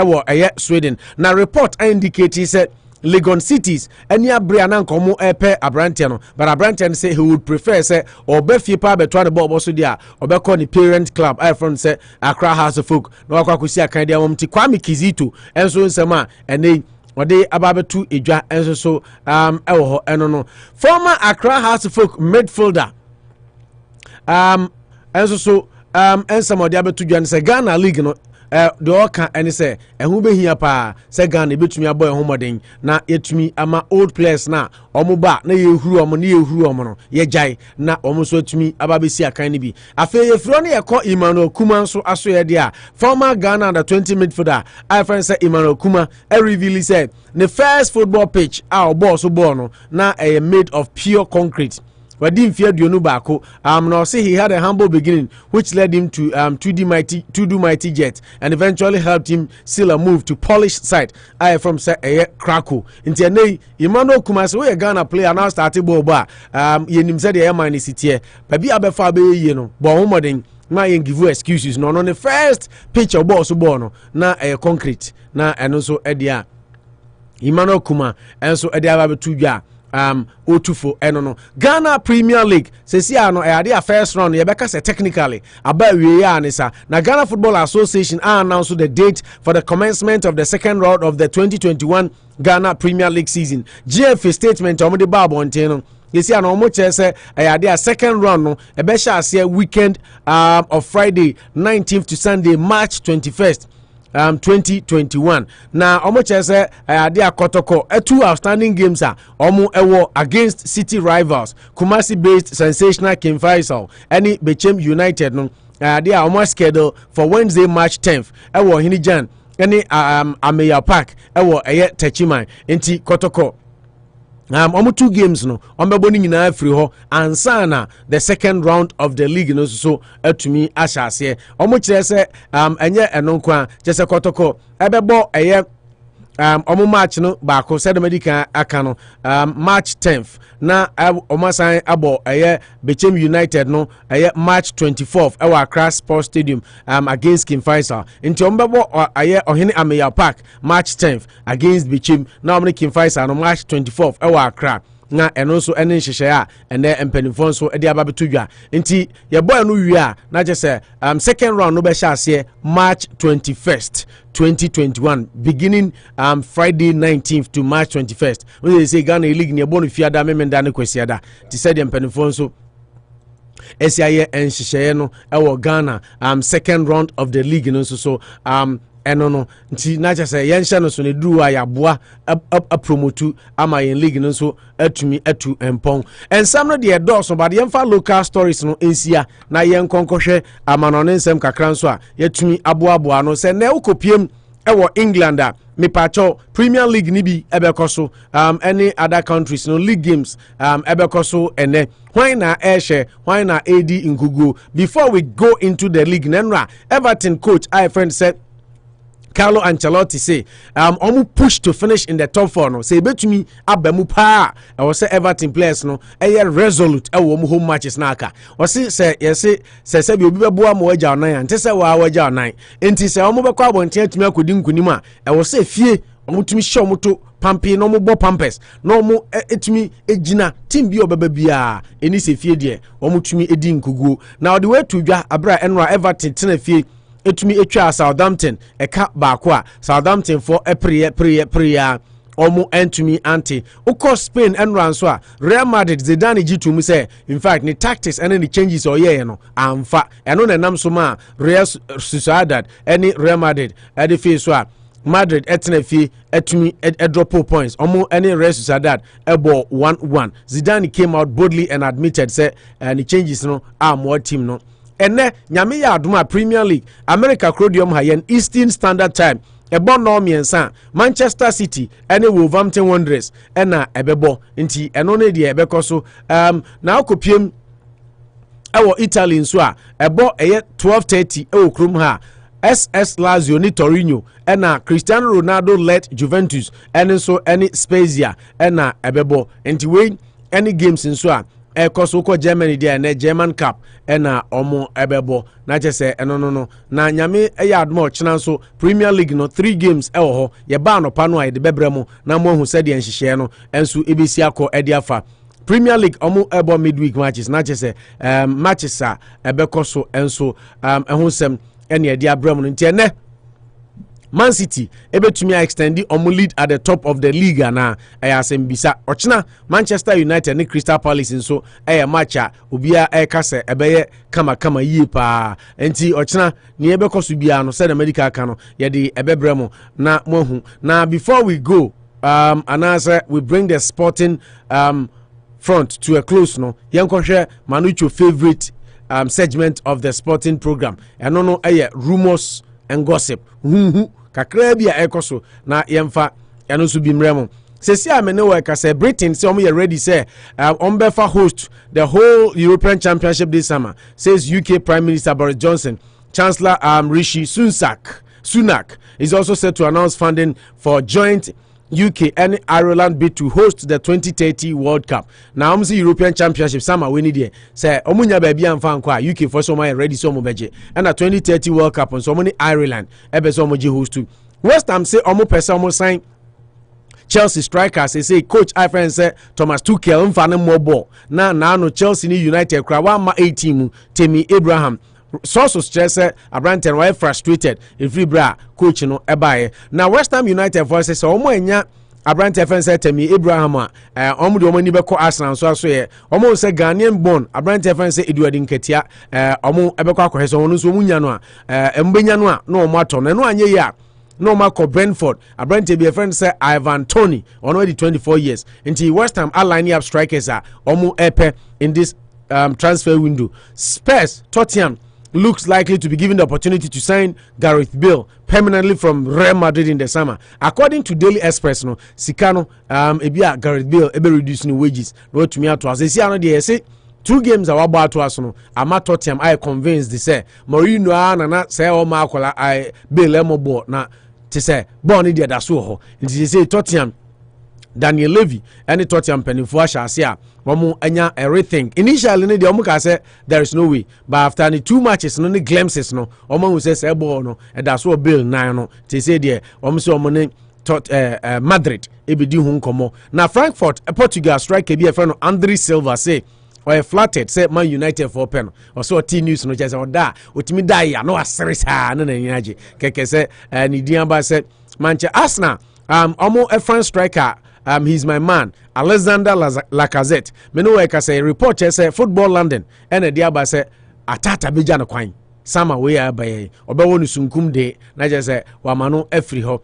Sweden. Now report I indicate he said Legon cities and ya Brianan Komo Epe Abrantiano, but Abrantian say he would prefer say or Befi Pabe try the Bob Osudia or Becon the parent club. I from say Accra House of Folk, no Akusia kind of Kwame Kizito and so Sama and they Wade Ababetu Ija and so Elho and no former Accra House of Folk midfielder. And so and some of the other two Ghana League no the oka any say who be here pa say Ghana betumi aboy homoden na yetumi ama old players na omuba na yehuru omo na yehuru omo no ye jai na omo so atumi ababesi akan ni bi afa yefro na yekọ Emmanuel Kuma nso aso ye dia former Ghana under 20 midfielder I friend say Emmanuel Kuma reveal said the first football pitch our ball so ball no na made of pure concrete. Wadim fear Dionu Bako. Now say he had a humble beginning, which led him to do mighty jet, and eventually helped him seal a move to polished side. I from say Krakow. Into nay, Emmanuel Kumasi, we a Ghana player now started ball bar. Yenim said the Yamani city. Baby Abefa be Bawumia. Na yen give you excuses. No, the first pitch of ball so ball na concrete. Na and also Edia Emmanuel Kuma and so Edia Babetuja. O2 no Ghana Premier League sesi ano their first round yebeka say technically about we anisa na Ghana Football Association announced the date for the commencement of the second round of the 2021 Ghana Premier League season. GFA statement omde babo nteno yesi ano mo che say their second round no ebesha ase weekend of Friday 19th to Sunday March 21st 2021 na omo chese ade Akoto two outstanding games omo ewo against city rivals Kumasi based sensational King Faisal any Bechem United no ade omo schedule for Wednesday March 10th ewo Hinijan any Ameya Park ewo eye Techiman enti Kotoko omo two games no ombebo ni nyina afiri ho ansana the second round of the league no so atumi ahyase omo kire se enye enonkwa chese Kotoko ebebo eye omo match no baako said medical aka no March 10th na omo san abo eye Bechem United no eye March 24th ewa Accra Sports Stadium against King Faisal nti ombebo eye Ohene Ameya Park March 10th against Bechem na omo King Faisal no March 24th ewa Accra na eno so ene nhyehyɛ a ene empanifo so e de aba betodwa nti ye boy no wi na je say second round no be hyase March 21st 2021 beginning Friday 19th to March 21st we say Ghana League ne bo no fiada memenda ne kwasiada ti say de empanifo so SIA nhyehyɛ no e Ghana second round of the league no so eno no nti na cha say yen hye no so ne duru a yaboa a promote ama yen league no so atumi atu empon ensam no de do so but yen fa local stories no ensia na yen konkohwe amano ne nsem kakran so a yatumi aboaboa no se na ukopiem ewo England a mepacho Premier League ni bi ebekoso any other countries no league games ebekoso ene why na ehye why na AD Nkugu. Before we go into the league nenra Everton coach I friend said Carlo Ancelotti say omu push to finish in the top 4 no say betumi abamu pa I was say Everton players no resolute omu home matches na aka was say yes say bi obi bebo am waja onan ante say wa waja onan enti say omu bekọ abonten atumi akodi nkunim a I was say fie omu tumi hye omu to pampi no mu bo pampers no mu etumi ejina team bi obeba bia eni se fie de omu tumi edi nkugu now the way to dwa abra enra Everton tena fie etumi etwa Southampton eka baako a Southampton for priya omo entumi anti ukọ Spain enran so a Real Madrid Zidane jitu say in fact ni tactics and the changes oye no amfa eno na nam so ma Real Sociedad any Real Madrid e face so a Madrid etena fie etumi drop points omo any Real Sociedad ebo 1-1 Zidane came out boldly and admitted say the changes no are more team no ene nyame ya adoma Premier League America Crodium Hayen Eastern Standard Time ebo no Mensa Manchester City ene Wolverhampton Wanderers ena ebebo nti eno ne de ebekoso na akopiem ewo Italy nso a ebo eye 12:30 ewo Nkrumah SS Lazio ni Torino ena Cristiano Ronaldo led Juventus ene so any Spezia ena ebebo nti we any games nso a ekoso ko Germany dia na German Cup ena omo ebebo na chese eno no na nyame eya admo chena so Premier League no 3 games ewo ho ye ba no pa no ay de bebremo na mo hu se de nhyehyɛ no enso ebesi akọ ede afa Premier League omo ebo midweek matches na chese matches a ebekoso enso ehusem ene ede abramo no ntie ne Man City ebetumi extend omu lead at the top of the league na asembisa ochina Manchester United ne Crystal Palace nso match a obia kase ebeye kama yie pa enti ochina ne ebekoso bia no say the medical ka no ye de ebebremo na mohu na before we go anasa we bring the sporting front to a close no yenkohwe Manucho favorite segment of the sporting program eno no rumors and gossip kakra bia ekoso na yemfa eno so bi mremo sesi amene work say Britain say omo ready say befa host the whole European Championship this summer, says UK Prime Minister Boris Johnson. Chancellor Rishi Sunak is also set to announce funding for joint UK and Ireland bid to host the 2030 World Cup. Now, I'm the European Championship summer we need say omunya baby and fan kwa UK for some ready so beje and the 2030 World Cup on so many Ireland ebe so moji host to West Ham say omo person omo sign Chelsea strikers say coach I friend say Thomas Tuchel mfa more ball na no Chelsea ni United kra wa ma 18 Temi Abraham so stress Abranten why frustrated if bra coach no ebaye na West Ham United voices omo enya Abranten friend say Temi Abraham omo de omo ni be ko Arsenal so ye omo say Ghanaian born Abranten friend say Edward Nketia omo ebe ko akọ so no so munya no mbenya no na omo ato na no anye ya no Marco Brentford Abrante be a friend say Ivan Toney already 24 years into West Ham are lining up strikers omo epe in this transfer window. Spurs Tottenham looks likely to be given the opportunity to sign Gareth Bale permanently from Real Madrid in the summer. According to Daily Express, no Sikano ebia Gareth Bale ebe reducing wages no to me out as they say 2 games are about to us no ama Tottenham I convinced they say Mourinho na say o ma akola I Bale mo ball na te say ball ni da so ho nti say Tottenham Daniel Levy and Tottenham penifo ahase a omo anya everything initially ne de omo ka say there is no way but after the 2 matches no ne glimpses no omo who say ball no e da so Bale 9 no te say there omo say omo ne Madrid ebedi hu nkomo na Frankfurt Portugal striker bi e friend Andre Silva say or flattered say Man United for pen or so T news no just on that utimi die ya no asere na nyaje keke say ni diamba say Manchester Arsenal omo a French striker he's my man Alexander Lacazette me no work say report say Football London and diaba say atata beja no kwan sama we abaye obewo nu sunkum de na je say wa mano afri ho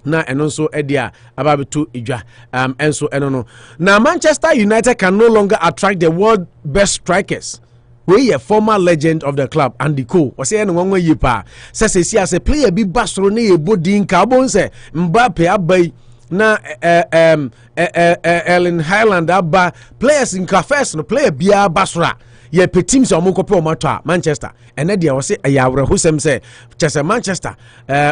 na eno so edia ababeto edwa enso eno no na Manchester United can no longer attract the world best strikers we a former legend of the club Andy Cole o say eno nwanwa yipa say as a player bi basro na ye bodin ka bon say Mbappe abai na Erling Haaland aba players in cafes no player bia basra ye petim se omokope omato Manchester ene de o se ayawre ho sem se chese Manchester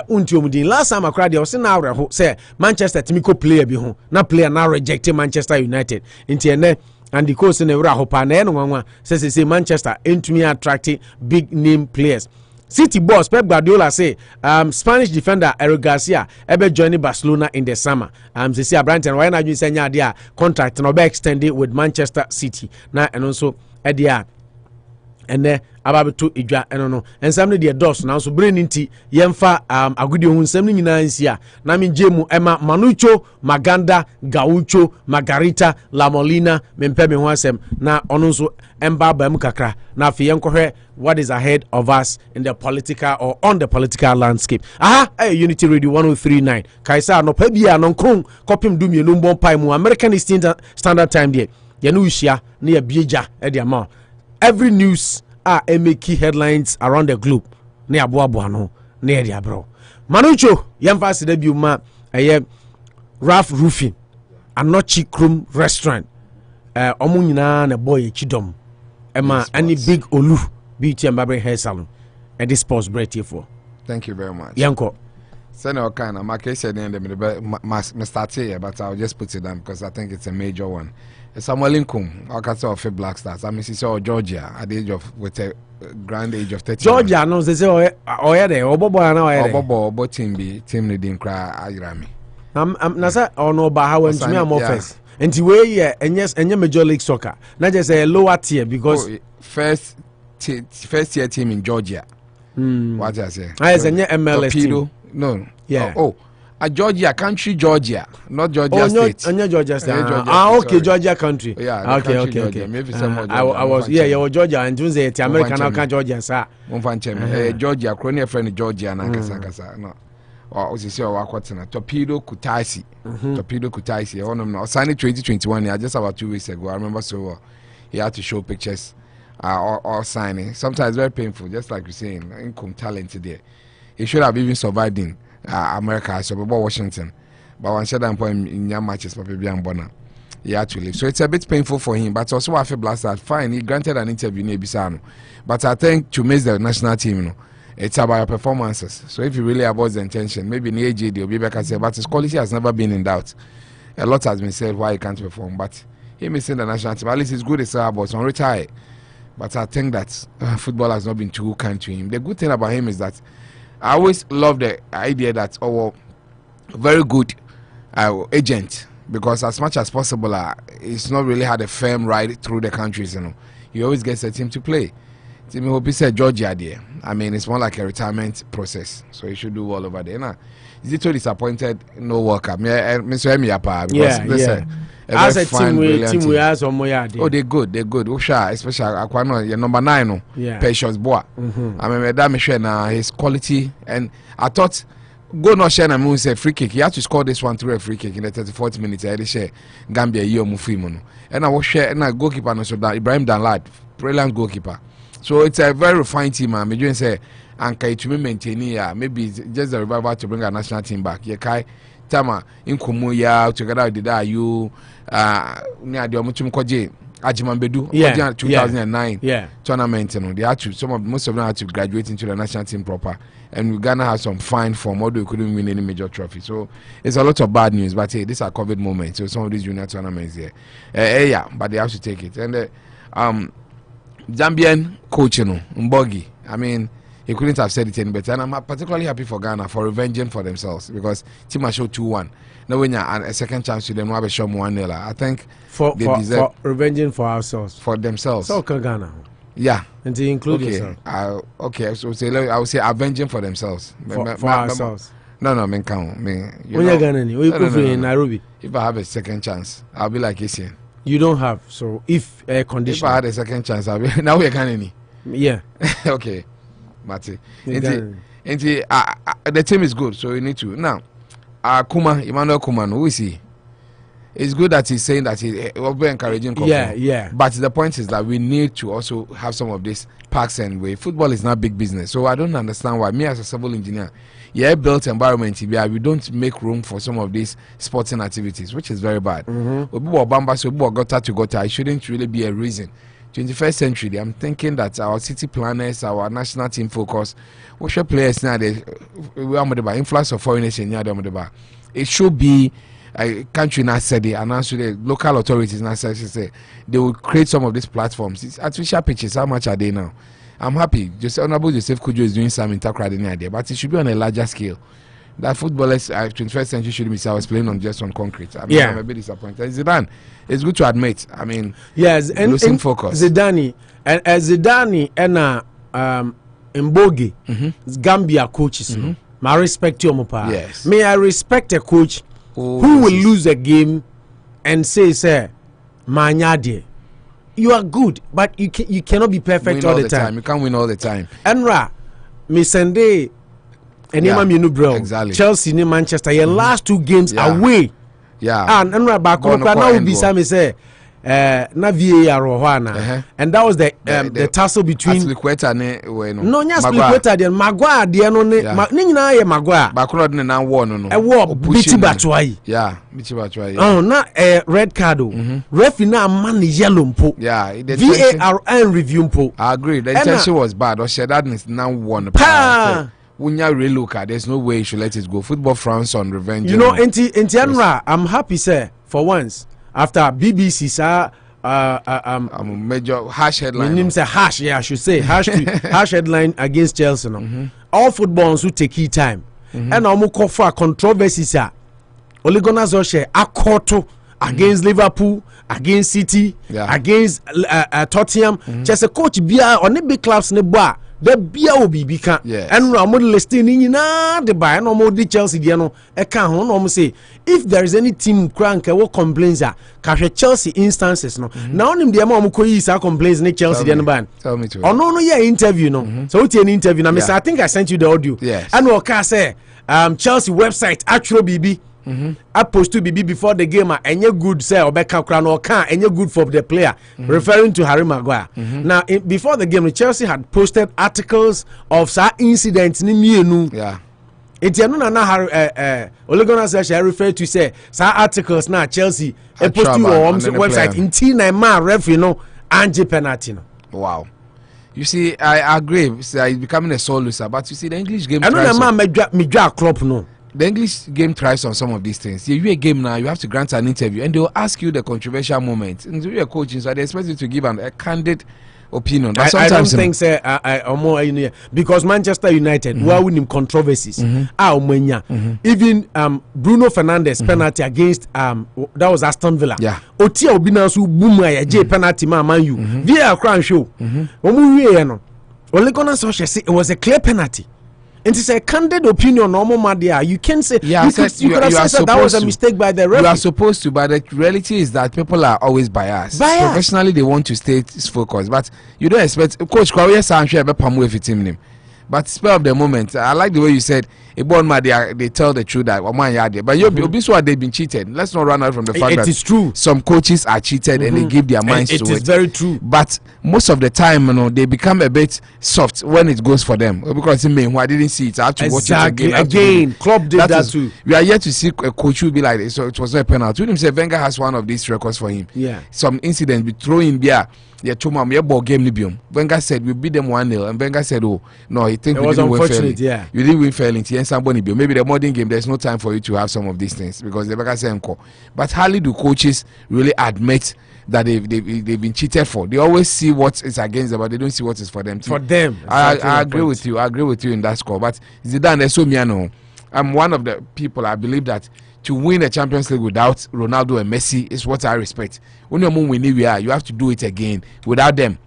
unti omudin last time akra de o se na awre ho se Manchester timiko player bi ho na player na reject Manchester United inti ene and the course ne wra ho pa na eno nwanwa se Manchester entumi attract big name players. City boss Pep Guardiola say Spanish defender Eric Garcia ebe join Barcelona in the summer. Say Abranten why na you say nya dia contract no be extended with Manchester City. Na and also edia ene ababeto edwa eno no ensam ne de dos na so brain nti yemfa agudi ohun nsam ne nyina nsia na me jemu ema Manucho Maganda Gaucho Margarita La Molina mempe me ho asem na ono so emba bam kakra na afi yenkohwe what is ahead of us in the political or on the political landscape. Unity Radio 1039 kaisa Anopa bia no nkron kopim du mienu mbon pai mu American Standard Time de ye no hia na ye bieja e de ama every news make key headlines around the globe ne aboabo no ne area bro Manucho yemfa se debut ma Ralph Roofing Anochi Krum restaurant omo nyina na boy chidom ema any big olu beauty and barber hair salon and this sports break here for thank you very much yanko send all kind of my case at the end of the start here but I'll just put it down because I think it's a major one. Samuel Nkrumah, I can say of Black Stars. I mean, she saw Georgia at the age of with a grand age of 30. Georgia, no, they say, oh yeah, there, Bobo, Bobo, team didn't cry. Irami. Nasa or no, but how when I'm first. And the way, and yes, and your Major League Soccer, not just a lower tier because first tier team in Georgia. What I say? I say, MLS team. No. Yeah. Georgia country, Georgia, not Georgia State. Georgia State. Okay, sorry. Georgia country. Yeah. Okay. Maybe I was Georgia and Tuesday American Georgia sir. Georgia, crony friend Georgia na kasa. No. Or say Torpedo Kutaisi. Torpedo Kutaisi. I signed it 2021. Just about 2 weeks ago. I remember so well. He had to show pictures or signing. Sometimes very painful, just like you're saying. Income talent there. He should have even survived in America, so about Washington. But one certain point in young matches, Papa Biambona, he had to leave. So it's a bit painful for him, but also I feel blessed that fine. He granted an interview in Bisano. But I think to miss the national team, it's about your performances. So if you really have the intention, maybe in the AJ, you'll be back and say, but his quality has never been in doubt. A lot has been said why he can't perform, but he missing the national team. At least it's good as but on retire. But I think that football has not been too kind to him. The good thing about him is that I always love the idea that very good agent, because as much as possible, it's not really had a firm ride through the countries. He always gets a team to play. Team hope he said Georgia there. I mean, it's more like a retirement process, so he should do well over there. Nah, is it so disappointed? No World Cup. As a team, we have some more. Oh, they're good. Especially Aquano, number 9. Patience Boa. I mean, that his quality, and I thought go not share and say free kick. He had to score this one through a free kick in the 34th minute. I had to share Gambia Mufimono, and I was share and a goalkeeper no so that Ibrahim Danlad, brilliant goalkeeper. So it's a very refined team. I'm just say and to me maintain maybe just the revival to bring our national team back. Kai Tama Nkrumah together with the you near the Omutum Koje Ajimambedu 2009 tournament. They had to most of them had to graduate into the national team proper, and Ghana has some fine form, although we couldn't win any major trophy. So it's a lot of bad news. But hey, these are COVID moments. So some of these junior tournaments here, but they have to take it. And Zambian coach, Mbogi. I mean, he couldn't have said it any better. And I'm particularly happy for Ghana for revenging for themselves, because team has showed 2-1. Now when you a second chance to them, have a show 1-0. I think they deserve for revenging for ourselves, for themselves. So can Ghana. Yeah, and to include yourself. So I would say avenging for themselves. For ourselves. No, when you're Ghana, in Nairobi. If I have a second chance, I'll be like Asian. You don't have. So if a condition, if I had a second chance, I'll be now we're Ghana. Yeah. Okay, Mati. The team is good, so you need to now. Emmanuel Kuma, who is he? It's good that he's saying that he will be encouraging. Yeah. But the point is that we need to also have some of this parks and way. Football is not big business, so I don't understand why me as a civil engineer, built environment we don't make room for some of these sporting activities, which is very bad. It shouldn't really be a reason. 21st century, I'm thinking that our city planners, our national team focus, what should players now? We are influence of foreigners in the it should be a country now said it, and also the local authorities now say they will create some of these platforms. It's artificial pitches. How much are they now? I'm happy. Just Honorable Joseph Kojo is doing some intercrading idea, but it should be on a larger scale. That footballers 21st century shouldn't be. I was playing on just on concrete. I'm a bit disappointed. Zidane, it's good to admit. I mean, yes, and losing focus. Zidane and Mbogi, Gambia coaches. I respect you, yes. May I respect a coach who will lose a game and say, Manyade, you are good, but you cannot be perfect all the time. You can't win all the time. Enra, me Sunday. Exactly. Chelsea ni Manchester. Your last 2 games away. Yeah. And back now will be some say na VAR rohana. And that was the tussle between no nya Spliqueta then Maguire there no ni nyina ye Maguire. Back no na war no. E war Biti Batshuayi. Yeah, Biti Batshuayi. Oh na red card. Referee na man yellow mpo. Yeah, VAR and review mpo. I agree. The intention was bad. Or said that is now one. When you really look at, there's no way you should let it go. Football frowns on revenge. You know, Anra, I'm happy, sir, for once. After BBC, sir, major hash headline. My name's a hash, yeah, I should say hash headline against Chelsea. No? All footballers who take key time, and I'm call for a controversy, sir. Only gonna share Akoto against Liverpool, against City, against Tottenham. Just a coach, be on the big clubs, ne boy. the bia obi bika and no mo listing ni na de buy no mo di Chelsea de no e ka ho no mo say if there is any team crank wo complaints a ka hwe Chelsea instances no na onim de ma mo ko yi sa complaints ni Chelsea de no ban tell me to no yeah interview no so what an interview na me say I think I sent you the audio and we ka say Chelsea website actual BB I post to BB before the game enye good say obeka kra no kan enye good for the player referring to Harry Maguire. Now before the game Chelsea had posted articles of sa incidents ni mienu. Etianu na Harry Olegona say she refer to say sa articles na Chelsea e post to on website inti na ma referee no anje penalty no. Wow. You see, I agree. It's becoming a sore loser, but you see, the English game. I know the man me club no. The English game thrives on some of these things. You a game now, you have to grant an interview, and they will ask you the controversial moment. And you're a coach, so they expect you to give a candid opinion. But I don't think say because Manchester United who are winning controversies. Even Bruno Fernandes penalty against that was Aston Villa. Otia Obinasu Bumaya J penalty Man U. Via crown show. Olegona Solskjaer say it was a clear penalty. And it's a candid opinion, normal Madia. You can say you could have said that was a mistake by the referee. You are supposed to, but the reality is that people are always biased. Professionally, they want to stay focused, but you don't expect Coach Kwawe Sancho ever pamu if it's him. But spur of the moment, I like the way you said a born Madia. They tell the truth that but you they've been cheated. Let's not run out from the fact that it is true. Some coaches are cheated and they give their minds to it. It is very true. But most of the time, they become a bit soft when it goes for them because I didn't see it. I have to watch it again. Klopp did that too. We are yet to see a coach who be like this. So it was not a penalty. Himself, Wenger has one of these records for him. Some incidents be throwing beer. Game Libium. Wenger said we beat them 1-0, and Wenger said, "Oh no, he think it we was didn't win fairly. You didn't win fairly." Maybe the modern game, there's no time for you to have some of these things because the Wenger said, "But hardly do coaches really admit that they've been cheated for. They always see what is against them, but they don't see what is for them. For them, I agree with you. I agree with you in that score. But Zidane, I'm one of the people. I believe that." To win a Champions League without Ronaldo and Messi is what I respect. When you're winning, you have to do it again without them.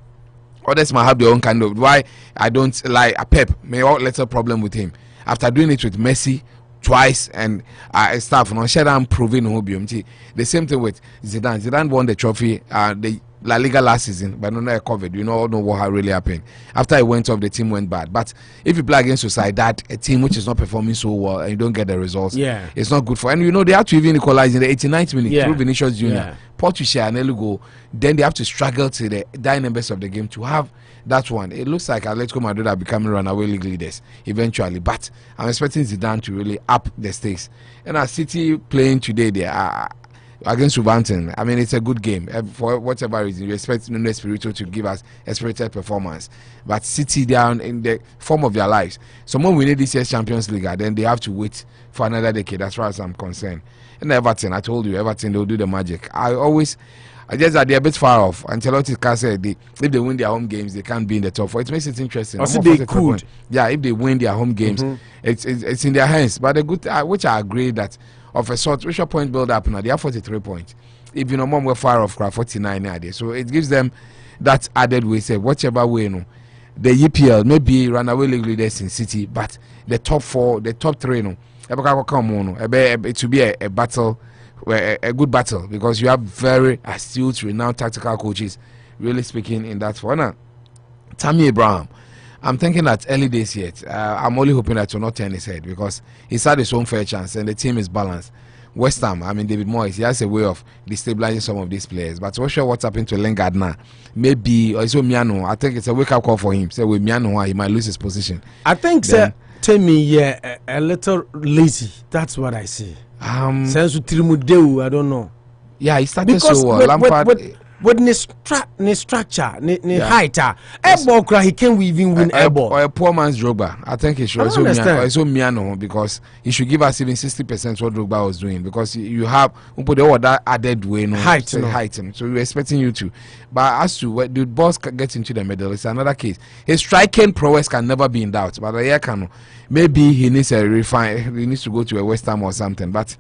Others might have their own kind of why I don't like a Pep. May all little problem with him after doing it with Messi twice and stuff. I'm proving the same thing with Zidane. Zidane won the trophy. The La Liga last season, but not COVID. You don't know what really happened. After he went off, the team went bad. But if you play against Sociedad, a team which is not performing so well, and you don't get the results, it's not good for. And they have to even equalize in the 89th minute through Vinicius Junior. Portugal and Elugo. Then they have to struggle to the dying numbers of the game to have that one. It looks like Atletico Madrid are becoming runaway league leaders eventually. But I'm expecting Zidane to really up the stakes. And our City playing today, they are. Against Southampton, I mean, it's a good game. For whatever reason, you expect Nuno Espirito to give us a spirited performance. But City down in the form of their lives. Someone winning this year's Champions League, then they have to wait for another decade, as far as I'm concerned. And Everton, I told you, Everton, they'll do the magic. I guess that they're a bit far off. Ancelotti can say if they win their home games, they can't be in the top four. It makes it interesting. Also, they could. Yeah, if they win their home games, it's in their hands. But the good, which I agree that. Of a sort, which point build up now, they have 43 points. If mom were far off, 49 now. So it gives them that added way. Say whichever way, the EPL maybe runaway league leaders in City, but the top four, the top three, it will be a battle, a good battle because you have very astute, renowned tactical coaches. Really speaking in that one. Tammy Abraham. I'm thinking that early days yet. I'm only hoping that will not turn his head because he's had his own fair chance and the team is balanced. West Ham, David Moyes, he has a way of destabilizing some of these players. But not sure what's happened to Lingard now. Maybe also Miano. I think it's a wake-up call for him. So with Miano, he might lose his position. I think, sir, Timmy, a little lazy. That's what I see. Sense Trimudeu, I don't know. Yeah, he started because so well. Lampard. With the structure, the height, airball, he can't even win airball. Or a poor man's Drogba. I think he should also Miano because he should give us even 60% what Drogba was doing because you have that added way, height. So we're expecting you to. But as to where the boss gets into the middle, it's another case. His striking prowess can never be in doubt. But maybe he needs a refine. He needs to go to a West Ham or something. But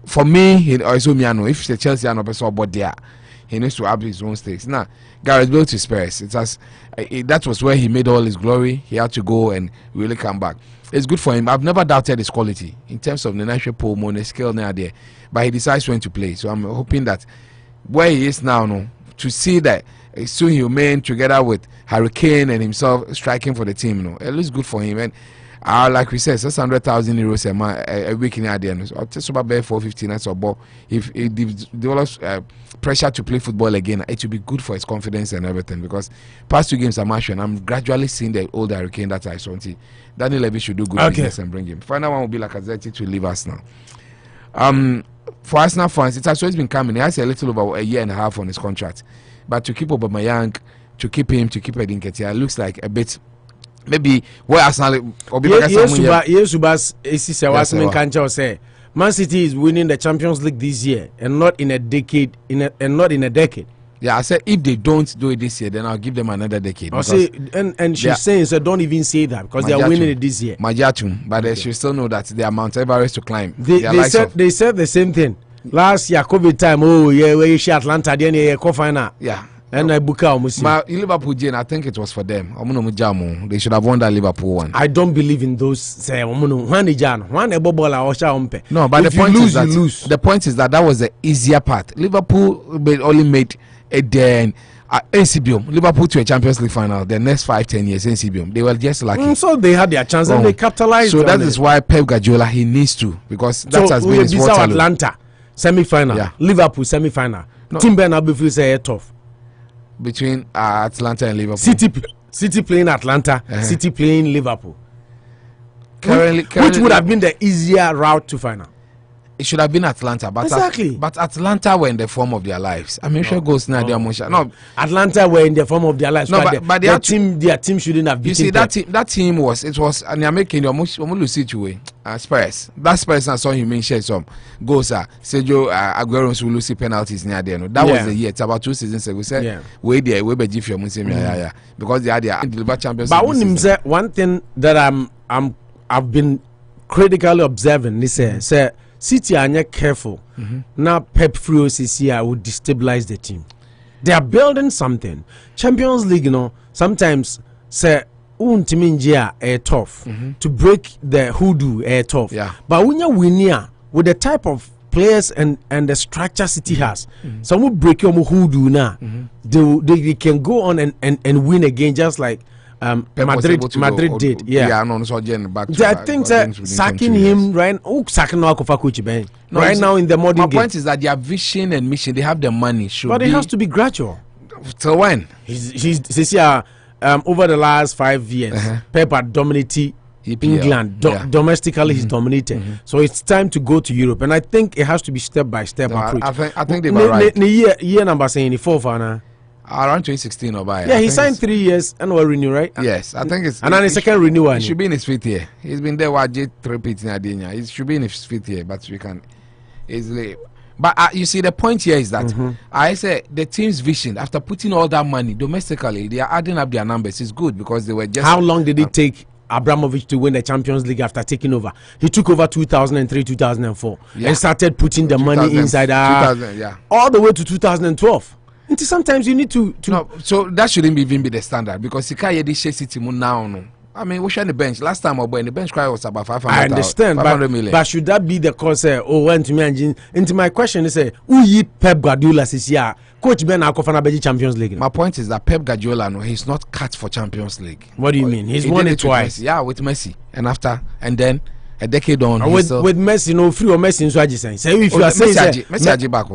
for me, he also Miano. If the Chelsea are not so about there, he needs to up his own stakes. Now, Gareth Bale to Spurs, that was where he made all his glory. He had to go and really come back. It's good for him. I've never doubted his quality in terms of the national pool, the skill now there. But he decides when to play. So I'm hoping that where he is now, to see that soon he'll remain together with Hurricane and himself striking for the team. It looks good for him. And like we said, 600,000 euros a week in the so I'll just about 450 nights or ball. If it develops pressure to play football again, it will be good for his confidence and everything. Because past 2 games I'm mentioned, I'm gradually seeing the old Hurricane that I saw. Daniel Levy should do good business and bring him. Final one will be like Lacazette to leave Arsenal. For Arsenal fans, it has always been coming. He has a little over a year and a half on his contract, but to keep Aubameyang, to keep Edin Ketia, it looks like a bit. Maybe where Arsenal Man City is winning the Champions League this year and not in a decade. Yeah, I said if they don't do it this year, then I'll give them another decade. And she's saying so. Don't even say that because they are winning it this year. But they should still know that they are Mount Everest to climb. They said the same thing last year COVID time. Oh yeah, where you see Atlanta, then you go final. Yeah. And I book out. But Liverpool, Jane, I think it was for them. They should have won that Liverpool one. I don't believe in those. Say, no, but the point is that you lose. The point is that was the easier part. Liverpool only made it then. NCBM, Liverpool to a Champions League final. The next 5-10 years, NCBM, they were just lucky. So they had their chance and they capitalized. So that is why Pep Guardiola he needs to, because that has been his Waterloo. Atlanta semi-final, Liverpool semi-final. Timber now be say tough. Between Atlanta and Liverpool. City playing Atlanta, City playing Liverpool. Currently, which would have been the easier route to final? It should have been Atlanta, but exactly. But Atlanta were in the form of their lives. I mean, sure goes now their emotion. No, Atlanta were in the form of their lives. No, but their team shouldn't have. You see that team was and they're making almost situation. Spurs. That Spurs I saw him in share some goals. Sergio Aguero's will lose penalties near the end. That was the year. It's about 2 seasons ago. We said we be give you because they had their deliver champions. But one thing that I've been critically observing this say City are not careful. Now Pep Frios would destabilize the team. They are building something. Champions League, sometimes say tough to break the hoodoo tough. Yeah. But when you win with the type of players and the structure City has, some will break your hoodoo now. They can go on and win again, just like Madrid did. I think sacking him right now in the modern game. My point is that their vision and mission, they have the money. But it has to be gradual. Till when? He's over the last 5 years, Pep had dominated England. Domestically, he's dominated. So it's time to go to Europe. And I think it has to be step-by-step approach. I think they were right. Year number saying 4 for now. Around 2016 or by. Yeah, he signed 3 years and will renew, right? Yes, I think it's. And then the second renewal. He should be in his 5th year. He's been there with J3 He should be in his 5th year, but we can easily. But you see, the point here is that I say the team's vision, after putting all that money domestically, they are adding up their numbers. It's good because they were just. How long did it take Abramovich to win the Champions League after taking over? He took over 2003, 2004 and started putting the money inside all the way to 2012. Sometimes you need to no, so that shouldn't even be the standard because you can't really share City now. No. I mean, we share the bench. Last time, the bench cry was about 500. I understand, 500 million. But should that be the cause? Into my question is, who ye Pep Guardiola this year? Coach Ben Akofana Beji Champions League. My point is that Pep Guardiola, he's not cut for Champions League. What do you mean? He's won it twice. With Messi, and then a decade on with Messi, free or Messi so if you are saying Messi back,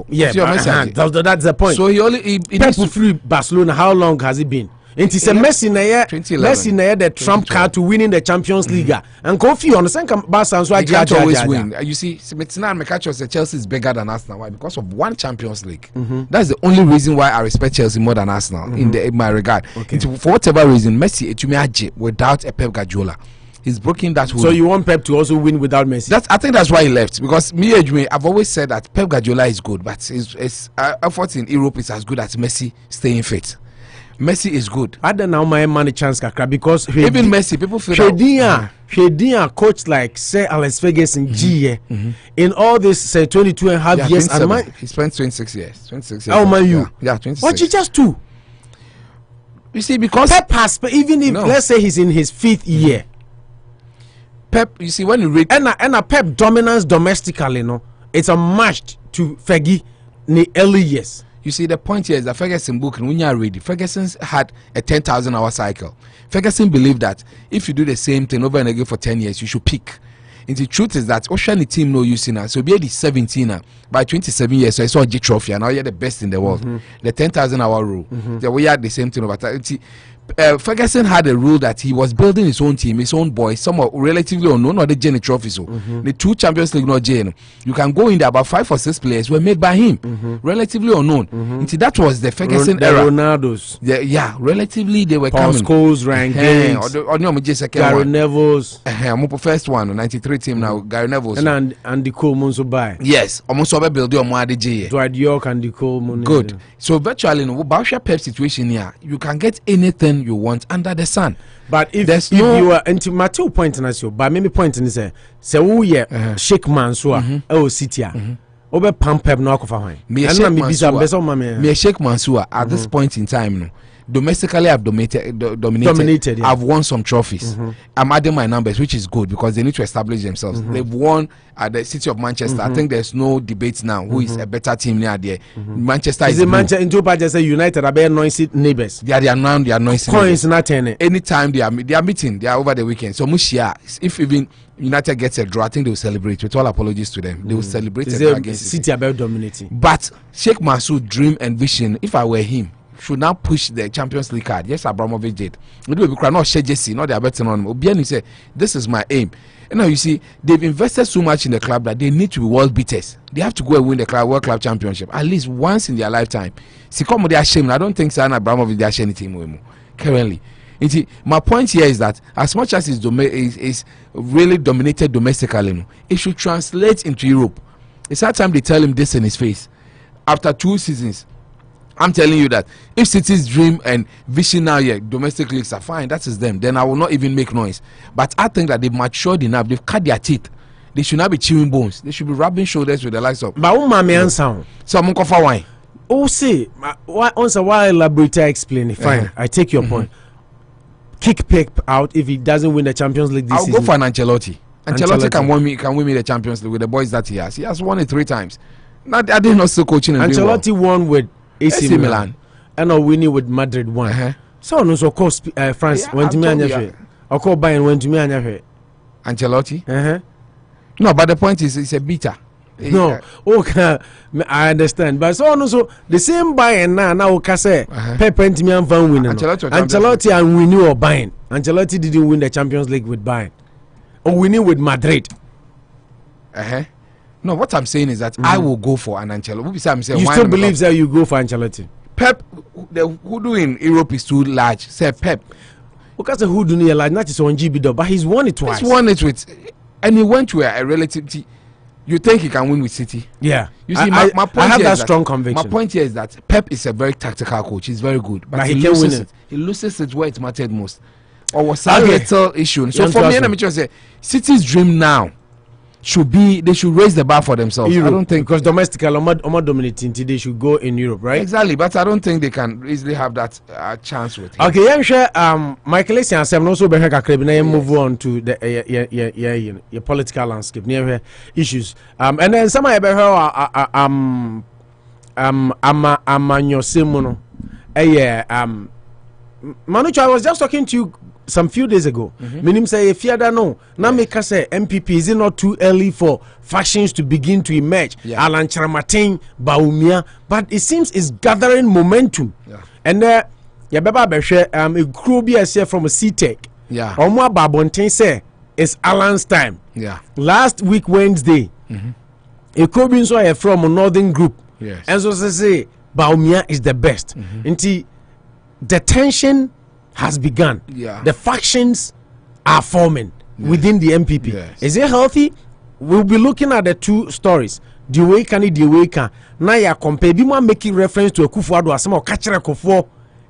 that's the point. So he Pep free Barcelona. How long has it been? It is a Messi na the trump card to winning the Champions League. And Kofi on the same Barca so can't always win. You see, Chelsea is bigger than Arsenal. Why? Because of one Champions League. That's the only reason why I respect Chelsea more than Arsenal in my regard. For whatever reason, Messi without a Pep Guardiola. He's breaking that rule. So you want Pep to also win without Messi? I think that's why he left. Because I've always said that Pep Guardiola is good, but his effort in Europe is as good as Messi staying fit. Messi is good. I don't know my money chance kakra because even Messi, people feel she did a coach like say Alex Ferguson G in all this say 22.5 years and he spent 26 years. 26 years. Oh man, you. Yeah, 26. What you just do? You see, because Pep has, even if let's say he's in his 5th year. Pep, you see, when you read and a Pep dominance domestically, no, it's a match to Fergie in the early years. You see, the point here is that Ferguson book, when you are ready, Ferguson had a 10,000 hour cycle. Ferguson believed that if you do the same thing over and again for 10 years, you should peak. And the truth is that Ocean team no use now. So be the 17 by 27 years, so I saw G trophy, and now you're the best in the world. The 10,000 hour rule. We had the same thing over time. Ferguson had a rule that he was building his own team, his own boys, some are relatively unknown, or the Jenny trophies. The 2 Champions League, not Jane. You can go in there, about 5 or 6 players were made by him, relatively unknown. That was the Ferguson era. Ronaldo's. Yeah, relatively they were Paul coming. Scholes, Ryan Giggs, Gary Neville's. First one, 93 team now, Gary Neville's. And the Koomson so buy. Yes, almost over building on Mwade J. Dwight York and the Coleman. Good. So virtually, no, about your Pep situation here, you can get anything you want under the sun. But if you are into my 2 points, but maybe point in say we shake man so City over pump Pep no Akufo-Addo. Me Sheikh Mansour at this point in time, no. Domestically, I've dominated. Yeah. I've won some trophies. I'm adding my numbers, which is good because they need to establish themselves. They've won at the City of Manchester. I think there's no debate now who is a better team near there. Manchester is Manchester into Manchester United are very noisy neighbors. They are noisy. Coins not turning. Anytime they are meeting, they are over the weekend. So Mushia, if even United gets a draw, I think they will celebrate. With all apologies to them, they will celebrate against City about dominating. But Sheikh Mansour's dream and vision, if I were him, should now push the Champions League card. Yes, Abramovich did. It will be not share Jesse, not they're betting on him. Obiani said, "This is my aim." And now you see, they've invested so much in the club that they need to be world beaters. They have to go and win the World Club Championship at least once in their lifetime. See, come they are ashamed. I don't think Sana Abramovich they are ashamed anything currently. My point here is that as much as it's really dominated domestically, it should translate into Europe. It's that time they tell him this in his face. After 2 seasons, I'm telling you that if City's dream and vision now, domestic leagues are fine, that is them, then I will not even make noise. But I think that they've matured enough, they've cut their teeth. They should not be chewing bones. They should be rubbing shoulders with the likes of. But so I'm going for wine. Oh, see, why elaborate explain it? Fine, I take your point. Kick Pep out if he doesn't win the Champions League this season. I'll go for an Ancelotti. Ancelotti can win me the Champions League with the boys that he has. He has won it 3 times. I did not still coaching. Ancelotti won with AC Milan and winning with Madrid 1. So no, so course France went to me and I call Bayern went to me and Ancelotti. No, but the point is it's a beater. No, okay, I understand. But so also the same Bayern now okay say Pep and me and Van winning. Ancelotti and we knew or Bayern. Ancelotti didn't win the Champions League with Bayern or winning with Madrid. No, what I'm saying is that I will go for an Ancelotti. You still believe that you go for Ancelotti? Pep, the hoodoo in Europe is too large. Say Pep. Because the hoodoo near large, not just 1 GB, but he's won it twice. He's won it with, and he went to a relativity. You think he can win with City? Yeah. You see, my point I have that strong conviction. My point here is that Pep is a very tactical coach. He's very good, but he can win it. He loses it where it mattered most, or was a little issue. So for me, let me just say, City's dream now should be they should raise the bar for themselves. Europe, I don't think because domestically, Omar dominating today should go in Europe, right? Exactly, but I don't think they can easily have that chance with him. Okay, yeah, sure. Michael Essien said also be here. Move on to the your political landscape near issues. And then some I be Manucho, I was just talking to you some few days ago. Meaning say if you don't know, now make us say MPP is it not too early for factions to begin to emerge? Alan Charamatin, Bawumia, but it seems it's gathering momentum. And yeah, Baba Beshe a crew be from a CITEG. Yeah. Omwa Babontin say it's Alan's time. Yeah. Last week Wednesday, a crew so from a northern group. Yes. And so they say Bawumia is the best. Until the tension has begun. Yeah. The factions are forming within the MPP. Yes. Is it healthy? We'll be looking at the 2 stories. The way can it, the way can. Now you compare. Bima making reference to Akufo-Addo as some catcher Akufo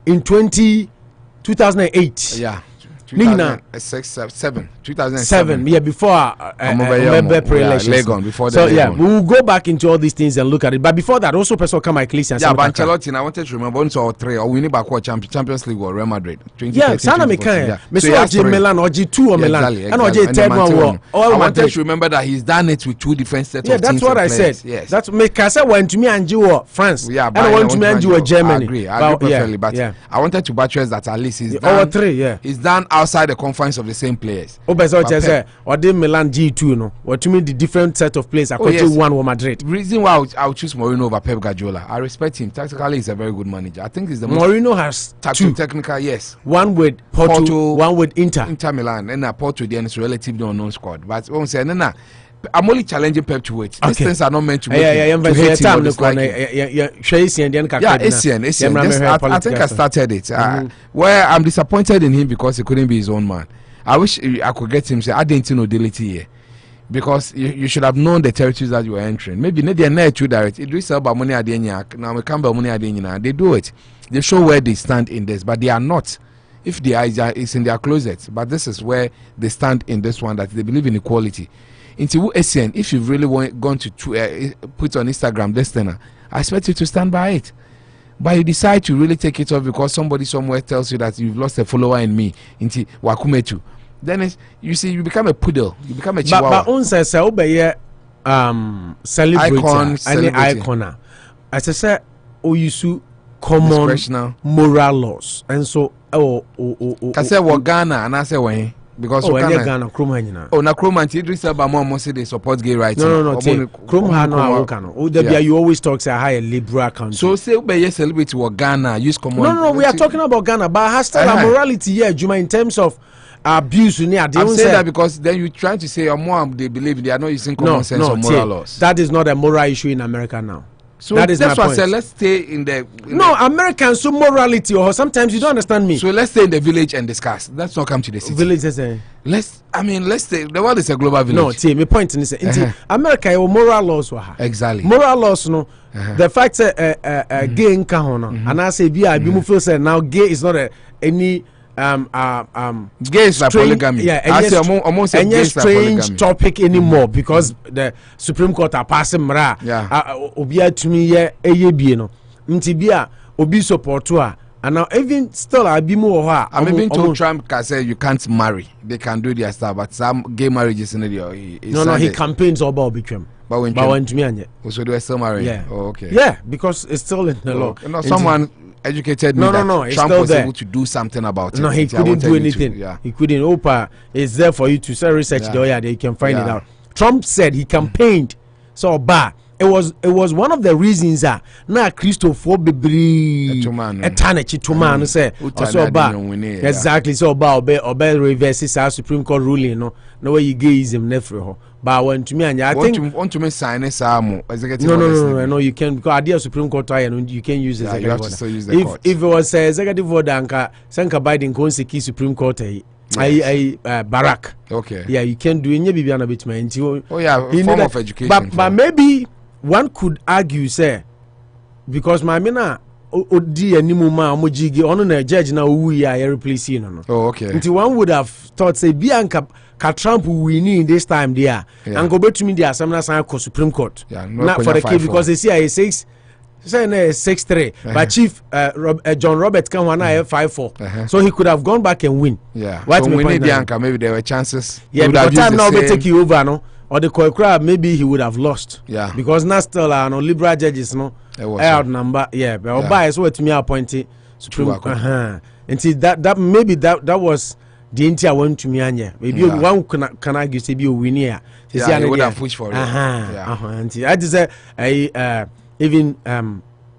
in 2008. Yeah. 2007. Yeah, before pre-election. Before so yeah, we will go back into all these things and look at it. But before that, also person come Ecclesia. Yeah, but Ancelotti, I wanted to remember once or three, or we need back Champions League or Real Madrid. Yeah, Sana Mekan. So OG Milan, OG2 or Milan, and OG 10 war. I wanted to remember that he's done it with two different sets of teams. Yeah, that's what I said. Yes, that's Mekasa went to me and you France. Yeah, and I went to me and you Germany. I agree perfectly, but I wanted to buttress that at least he's done. Three, yeah. He's done outside the confines of the same players. Or the Milan G2, no. Or to me the different set of players. Akoto one or Madrid. Reason why I would choose Mourinho over Pep Guardiola. I respect him. Tactically, he's a very good manager. I think he's the most. Mourinho has two. Technical, yes. One with Porto, one with Inter Milan, and Porto. Then it's relatively unknown squad. But I'm saying, I'm only challenging Pep to wait. These things are not meant to make him to hate him or dislike him. I think I started it. Where I'm disappointed in him because he couldn't be his own man. I wish I could get him say, I didn't know delity here. Because you should have known the territories that you were entering. Maybe they are not too direct. It is about money now we can't money they do it. They show where they stand in this, but they are not. If they are, it's in their closet. But this is where they stand in this one, that they believe in equality. Into SN, if you've really gone to put on Instagram this thing, I expect you to stand by it. But you decide to really take it off because somebody somewhere tells you that you've lost a follower in me. Into Wakumetu. Then you see, you become a poodle. You become a chihuahua. But on says celebrate any icon. As I said, you common moral laws, and so I say what Ghana and I say when. Because Ghana, Nkrumah. Nkrumah, Idris Elba Mom say they support gay rights. No. Nkrumah no Okano. You always talk say a liberal country. So say we celebrate what Ghana use common. No. We are talking about Ghana, but has still a morality here, Juma, in terms of abuse. I'm saying that because then you trying to say your mom they believe they are not using common sense or moral laws. That is not a moral issue in America now. So that's why I said let's stay in the Americans so morality or sometimes you don't understand me. So let's stay in the village and discuss. Let's not come to the city. Villages. Let's stay. The world is a global village. No, my point is America your moral laws were exactly. Moral laws no. The fact that gay in Kahona and I say be feel say now gay is not any gay is like polygamy. Yeah, any strange topic anymore because the Supreme Court are passing mra. Obia to me ye no. Ntibia obi support to her. And now even still I be more I'm even told Trump can say you can't marry. They can do their stuff, but some gay marriages in the No, he campaigns about become. But when to me so they are still married. Yeah. Oh, okay. Yeah, because it's still in the law. No, someone educated me that Trump was able to do something about it. No, he couldn't do anything. He couldn't. Opa is there for you to say research there. You can find it out. Trump said he campaigned. So it was one of the reasons that na Christopher Bibri etanachi to man say so exactly so obey reverses our Supreme Court ruling no way you gayism nefre but when to me and I think want to me sign executive no you can because idea Supreme Court you can use executive you have to still use the court. If it was executive order anka sanka Biden kon seki Supreme Court Barack. Okay. Yeah, you can do any bibia na betuma. Oh yeah, form of education. But maybe one could argue say because my mina odi animu ma omojigi ono na judge na owu ya replace no. Oh okay. Until one would have thought say bianca ka Trump winning this time there and go between the assembly sign Supreme Court. Yeah, not for the case because they see I 6-3 but Chief John Roberts can one 5-4 so he could have gone back and win. Yeah. What so winning Bianca maybe there were chances. Yeah, because time now they take you over no or the crowd maybe he would have lost. Yeah. Because now still no liberal judges no outnumber but bias what me appointed Supreme Court. And see that maybe that was the entire one to me anya maybe one can argue say be a winner. Yeah, he would have pushed for it. And see I just say even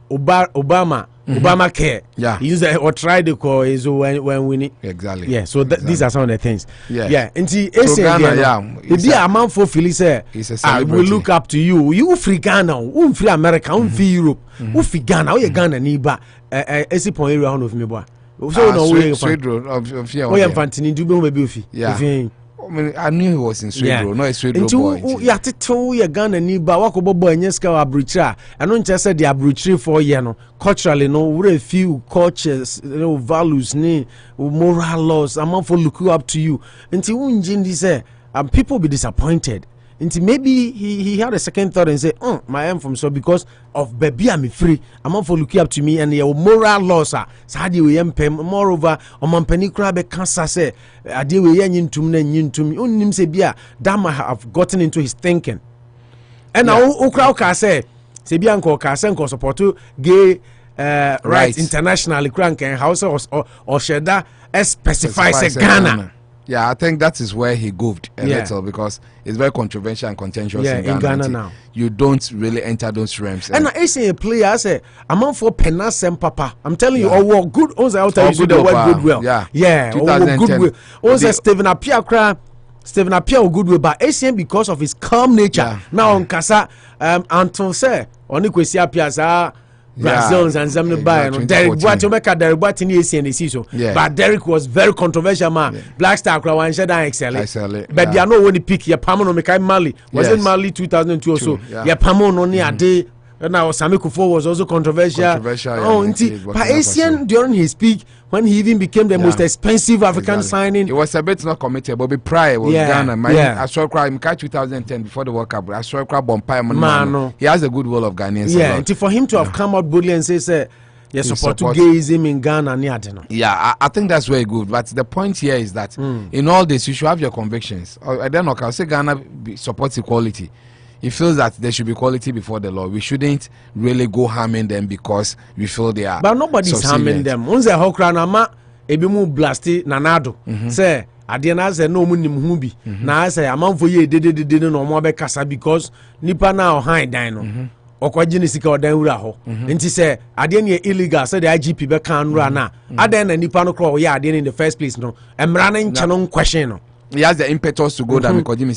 Obama care. Yeah. He used or tried to call is when winning. Exactly. Yeah. So these are some of the things. Yeah. And see, so Ghana, if a man for Philly say, I will look up to you. You free Ghana, you free America, you free Europe, you free Ghana, you Ghana niba. Esi point area of me boy. So no way. Straight road of oh yeah, Fantini do be ofi. Yeah. I knew he was in Sweden, not a Sweden boy. You have to tell your gun and you back boy and yes, abrutra. I don't just say the abrutra for you culturally, no, very few cultures, values, moral laws. I'm for look up to you. Until Unjindi say, people be disappointed. Until maybe he had a second thought and say, my am from so because of baby I'm free. I'm not for looking up to me and your moral laws are sadi we moreover on penny crab cancer say I deal with yin to me unim say bia that might have gotten into his thinking. And now Ukraine can say Sebianko can support to gay rights internationally crank and house or sheda specifies Ghana. Yeah, I think that is where he goofed a little because it's very controversial and contentious in Ghana now. You don't really enter those realms. And I say a player, I say, I'm on for Penasem Papa. I'm telling you, oh, good. Also, I'll tell you the word goodwill. Yeah, goodwill. Also, Stephen Appiah goodwill, but ACM because of his calm nature. Now on Kasa, until say, only kwesi Appiah Brazils and some buy Derek Boat in the season. But Derek was very controversial man. Black Star Crow and Shadan excel. But they are not when he pick your Pamon Mekai Mali. Was in Mali 2002 or so. Yeah, Pamon only a day. Now Sami Kufo was also controversial. But Asian during his peak, when he even became the most expensive African signing, it was a bit not committed, but prior was Ghana. I saw crime 2010 before the World Cup. I saw crime Bompire. He has a good will of Ghanaians. Yeah, and for him to have come out boldly and say, yes, support to gayism in Ghana. Yeah, I think that's very good. But the point here is that in all this, you should have your convictions. I don't know. I'll say Ghana supports equality. He feels that there should be equality before the law. We shouldn't really go harming them because we feel they are. But nobody's harming them. Unze hokrana ma ebimu blasti nanado. Say adiana say no munim hu bi. Na say amanfo ye de no mo be kasa because nipa na o han dan no. Okwaji ni sika odan wura ho. Nti say ade na illegal say the IGP be kan wura na. Adan na nipa no kro ye ade in the first place no. Emra na nche no question no. He has the impetus to go down because Jimmy.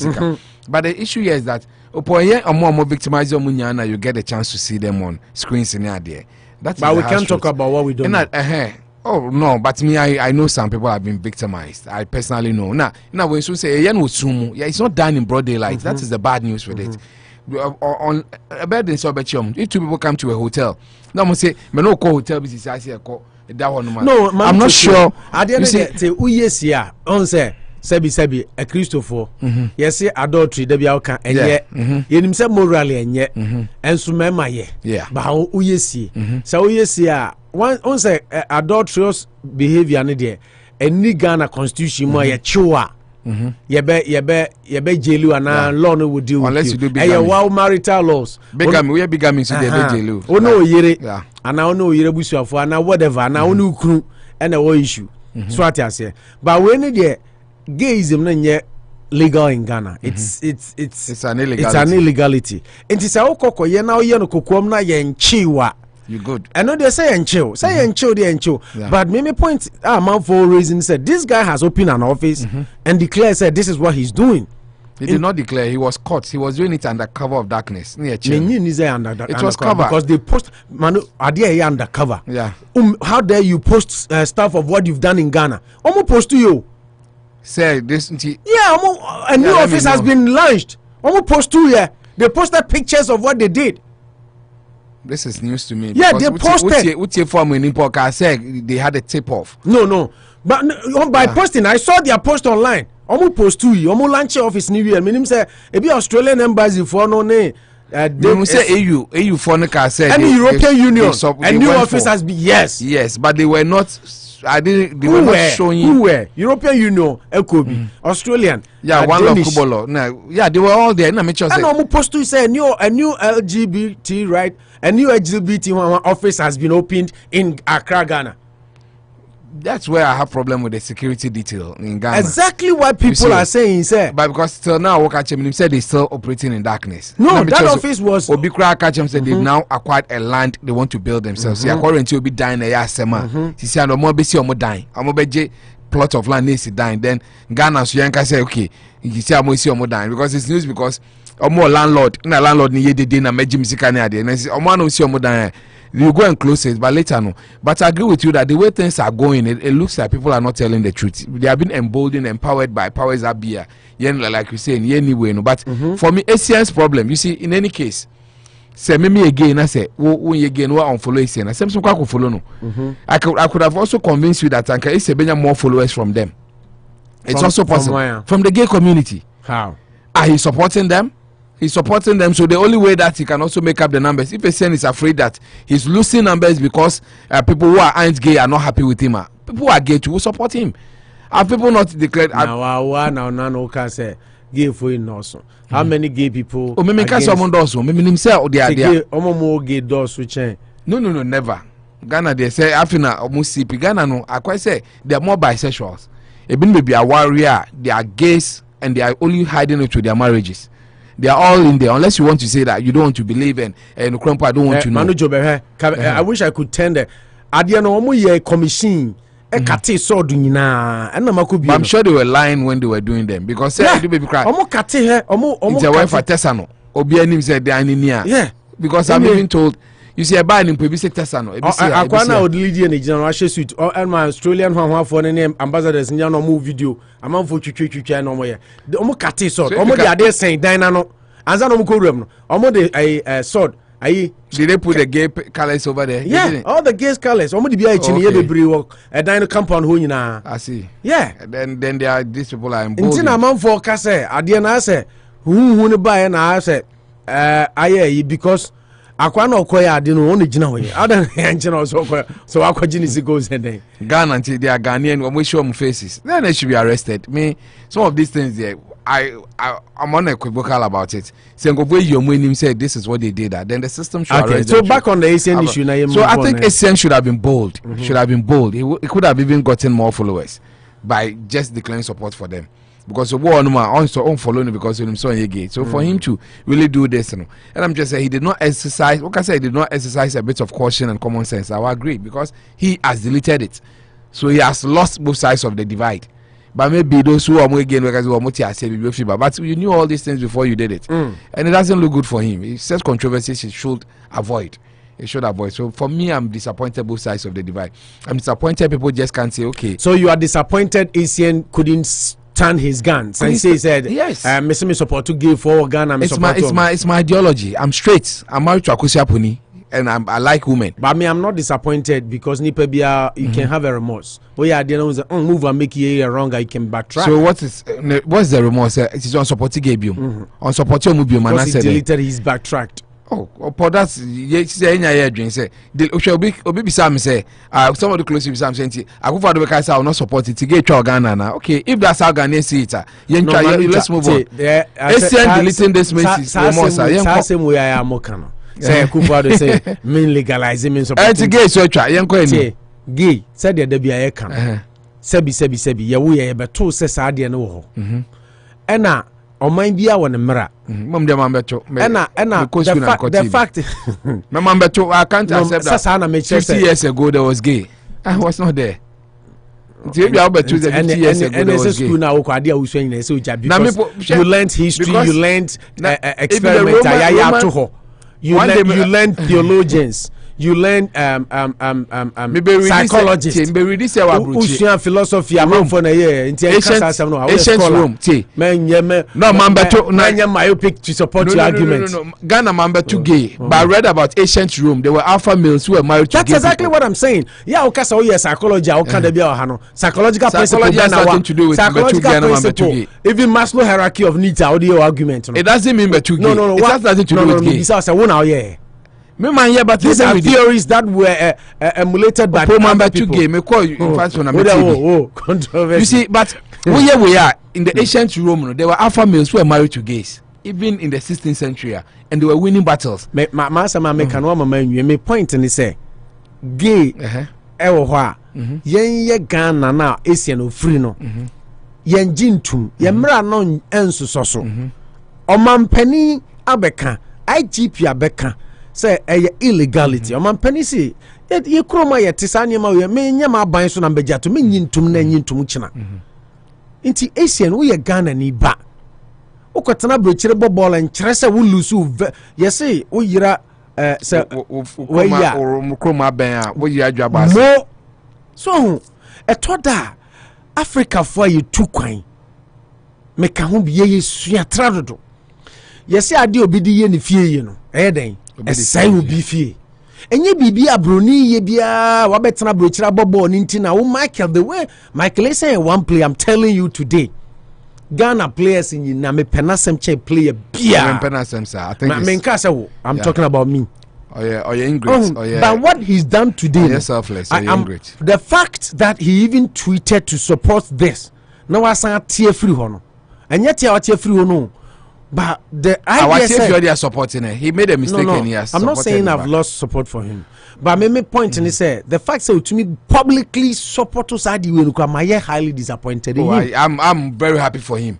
But the issue here is that more victimized you get a chance to see them on screens in there. But we can't talk about what we don't know. Oh no, but me, I know some people have been victimized. I personally know. Now when you say it's not done in broad daylight. That is the bad news with it. On a bed in Sobetium, if two people come to a hotel, now we say, no hotel business. I say, no, I'm not sure. I didn't say, yes, yeah, on say. Sebi a Christopher. Yes, adultery there be outcome and yet you say morally and yet and so mema ye. Yeah. But how you see? So you see one say adulterous behavior ni there. Any Ghana constitution more ye chua. Ye be jailu and law no would deal unless with you do bigamy. And wow marital laws. Bigamy, we are bigamy so they be jailu. Oh no yere. And now no yere busu for and whatever. Now no crew and a issue. So what I say. But when there gayism na legal in Ghana. It's an illegality. It's an illegality. And it's a okoko ye na ye no kokom na ye nchiwa. You good. I know they say enchill. Say enchill, they enchill. But maybe point man for reason said this guy has opened an office and declared said this is what he's doing. He did not declare. He was caught. He was doing it under cover of darkness. It was cover because they post. Manu, are they undercover? Yeah. How dare you post stuff of what you've done in Ghana? Post to you. Say this. A new office has been launched. Post to you. They posted pictures of what they did. This is news to me. Yeah, they posted. They had a tip off. No. But by posting, I saw their post online. Post to you. Launch office New Year. Meaning say, be Australian embassy for no name. They say AU for no said. And the European Union. A new office has been yes, but they were not. They were not showing. Who were European Union, Ekobi, Australian. Yeah, one of Kubolo. No, yeah, they were all there. And post to say a new LGBT right, a new LGBT office has been opened in Accra, Ghana. That's where I have problem with the security detail in Ghana. Exactly what people are saying, sir. But because till now, Wakachem said they're still operating in darkness. No, that office was. Obikra Kachem said they've now acquired a land they want to build themselves. See, according to Obi dying a yasema. She said, "No more basi omo dying. Omo beje plot of land needs to dying." Then Ghana so yanka say, "Okay, you see omo si omo dying because it's news because omo landlord na landlord ni yedede na magim sika ne ade na omo no si omo dan you go and close it, but later no. But I agree with you that the way things are going, it looks like people are not telling the truth. They have been emboldened, empowered by powers that be. Like you say, anyway. No. But for me, ACN's problem, you see, in any case, say me again, I say, when again, what unfollow ACN? I say, some can follow no. I could have also convinced you that Anka is a more followers from them. It's also possible from the gay community. How are he supporting them? He's supporting them, so the only way that he can also make up the numbers. If ACN is afraid that he's losing numbers because people who aren't gay are not happy with him, people who are gay too will support him. Have people not declared? Now, can say gay for him also. How many gay people? Oh, maybe can someone does so. Maybe himself they are there. More gay does which No, never. Ghana they say Afrina almost CP. Ghana no. I quite say they are more bisexuals. Even maybe a warrior, they are gays and they are only hiding it to their marriages. They are all in there, unless you want to say that you don't want to believe and Nkrumah don't want to know. I wish I could tend the commission. I'm sure they were lying when they were doing them because baby cry. It's a wife for Tessano. Obianim said they are in here. Yeah, because I'm even told. You see a buy in Pebisi Tessano. Akwana would lead in a general suit or my Australian one for the name ambassadors in your move video. I'm on for Chuchu no more. The Omokati sword. Omodi are there saying Dinano. Anzano Mukurum. Omodi a sword. Did they put the gay colors over there? Yeah, all the gay colors. Omodi be a chini every walk a dino compound who I see. Yeah. Then they are these people are emboldened. Intina man for Kase. Adiana say who buy and I said aye because Akwana Okoya didn't want to know. I don't know so Akwa goes and then Ghana until they are Ghanaian when we show them faces. Then they should be arrested. Me, some of these things there, I'm unequivocal about it. Saying said this is what they did. Then the system should arrest them. So back on the ACN issue now. So I think ACN should have been bold. Should have been bold. It could have even gotten more followers by just declaring support for them. Because the war on following because of him so gay. So for him to really do this, and I'm just saying he did not exercise. Like I said, he did not exercise a bit of caution and common sense. I will agree because he has deleted it, so he has lost both sides of the divide. But maybe those who are more again because but you knew all these things before you did it, and it doesn't look good for him. It's such controversies he should avoid. It should avoid. So for me, I'm disappointed both sides of the divide. I'm disappointed people just can't say okay. So you are disappointed ACN couldn't turn his guns and he said yes, me support to give for Ghana. It's my ideology. I'm straight. I'm married to Akosia Puni and I like women. But I'm not disappointed because Nipa Bia you can have a remorse. Oh yeah, the move and make you wrong, you can backtrack. So what's the remorse? It is on supporting Gabium. On supporting Mubium and I said he deleted his backtracked. Oh, that's say any drink say obi Sam say some of the close Sam say Akufo-Addo say I will not support it to get Ghana now. Okay, if that's how Ghana see it, let's move on. ACN deleting this message remorse same way I am mokano. Say Akufo-Addo say mean legalizing mean support. Gay so twa yenko gay said the be aye kan. Sebi ye wo ye beto say sa de no ho. Ena oman bia won mra mom de man beto the fact my man beto I can't accept that 50 years ago there was gay. I was not there. You learned history, you learned experiment, you learned theologians, you learn psychologists, philosophy, ancient Rome. No, myopic to support your argument. Ghana member too gay, but I read about ancient Rome. There were alpha males who were married to gay. That's exactly what I'm saying. Yeah, psychology, psychological principle. Psychology has nothing to do with principle. Even Maslow hierarchy of needs audio argument. It doesn't mean but too gay. No, it has nothing to do with gay. But these are theories that were emulated by people. You see, but where we are in the ancient Rome, there were alpha males who were married to gays, even in the 16th century, and they were winning battles. My point in say, gay, yen Ghana now, Asian of free no, yen jintum, yemra non ensusoso, oman penny abeka, IGP abeka. Say illegality. Man penisi ye Nkrumah ye tisani ma we me nyama ban so na beja to me nyintum na nyintum china. Inti ACN we ye Ghana ni ba. ukotena brochire ball and chrese wo lose yesi wo yira se we ya Nkrumah ben wo yira adwabase mo so etoda Africa for you two kwan meka ho biye yesua tradodo yesi ade obidi ye ne fie ye no den esai obi fie enye bibi abroni ye bia wabetena brochira ball ninti na wo Michael the way Michael is saying one play I'm telling you today Ghana players in na me penasem che player bia penasem sir I think I'm talking about me. Oh yeah ingrate. But what he's done today, selfless. The fact that he even tweeted to support this. Now I say tear free hono. And yet tear free hono. But the idea said they are supporting it. He made a mistake and he has I'm not saying I've lost support for him. But my point in say the fact that to me publicly support us I am highly disappointed in him. I'm very happy for him.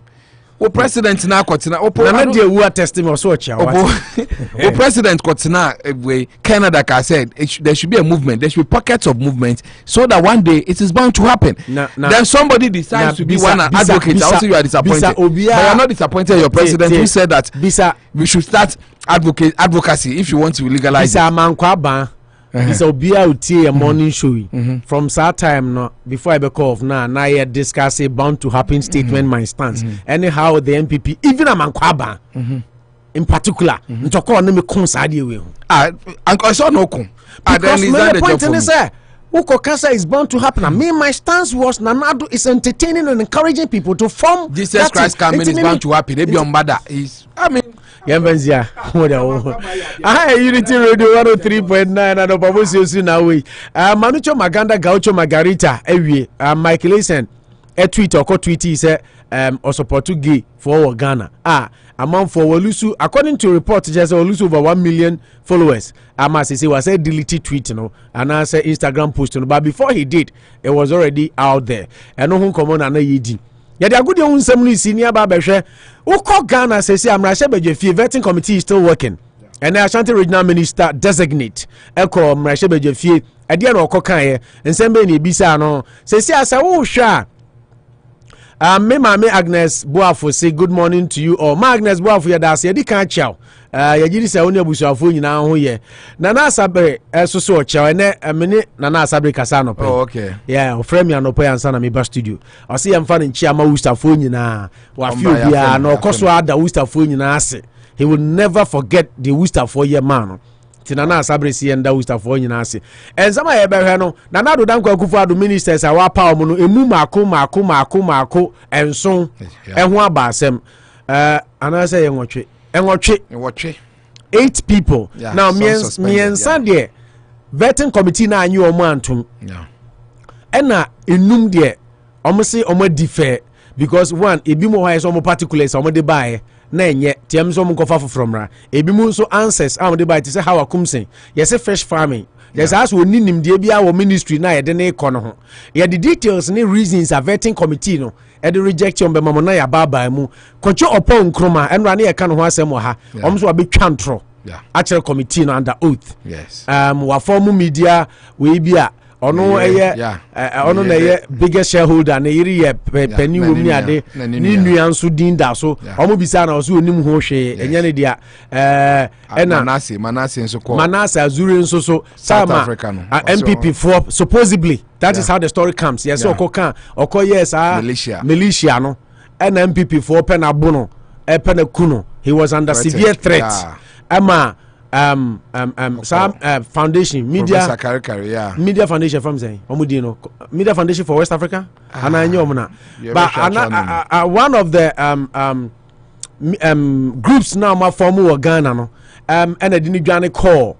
O president na kotina na dey who are testing us watch o president kotina way Canada ka said there should be a movement, there should be pockets of movement so that one day it is bound to happen. Then somebody decides to be one advocate. Also you are disappointed, but you are not disappointed your president who said that we should start advocacy if you want to legalize it. It's Obia utie a morning show from that time no before I be call off now I discuss a bound to happen statement my stance anyhow the MPP even a mankwaba in particular ntoko na me kon saade we I saw no kon because the point is Uko Kasa is bound to happen. I mean, my stance was Nanado is entertaining and encouraging people to form. Jesus Christ coming is bound to happen. They be on bada. Yambenzia. Unity Radio 103.9 and Bosuo now we. Manucho Maganda Gaucho Margarita. Ewie. Michael Listen. A tweet or tweet he said or support to gay for Ghana. Among for Olusu, according to report, just Olusu over 1 million followers. I must say was a deleted tweet, and I said Instagram post, but before he did, it was already out there. And no one come on and yedi. Yet a good young somebody senior Babeshe, who called Ghana says, I'm Rashabeje, vetting committee is still working. And the Ashanti Regional Minister designate Echo Rashabeje, a dear or Kokaye, and Sembeni Bisano, says, yes, oh, sure. Me Agnes Boafo say good morning to you all. Agnes Boafo ya das ye di kan chaw. Ya gidi say oni abusuafo nyina ho ye. Nana Asabre so chaw ene mene Nana Asabre kasa no pe. Oh okay. Yeah, frame ya no pe ansa na me ba studio. O say yamfa ne nchi ama ustafo nyina. Wa fi obia na okoso ada ustafo nyina ase. He will never forget the ustafo ye man. Tinana Asabre si enda ustafo nyina ase. Enzama ye behwe no Nana do danko Akufo-Addo ministers a wa pa omo no emu mako enso eho abasem ana say enwotwe 8 people now miensa de vetting committee na anyu omo antum ena enum de omo say omo defer because one ebi mo high so omo particulars omo de buy na enye tiam so omo kofa from ra ebi mu so answers omo de buy to say Hawa Koomson yes fresh farming. There's also a nim de bia wo ministry na yede na iko no ho. Ye the details ni reasons a vetting committee no e the rejection be mamo na ya baba mu. Kojo Oppong Nkrumah enra na ye ka no ho asem wo ha. Omso abetwa ntro. Actual committee no under oath. Yes. Wa form media we bia ono ono na ye biggest shareholder na yiri ye penny wo mi ade ni nua nso din da so omo bisa na so onim ho hwe enya ne dia Manase nso ko Manase Azuri nso so sama MPP for supposedly that is how the story comes yes okoka yes militia no and MPP for penabono pena kuno he was under severe threat foundation media foundation from saying media foundation for West Africa and I know but one of the groups now my former Ghana no and I didn't join a call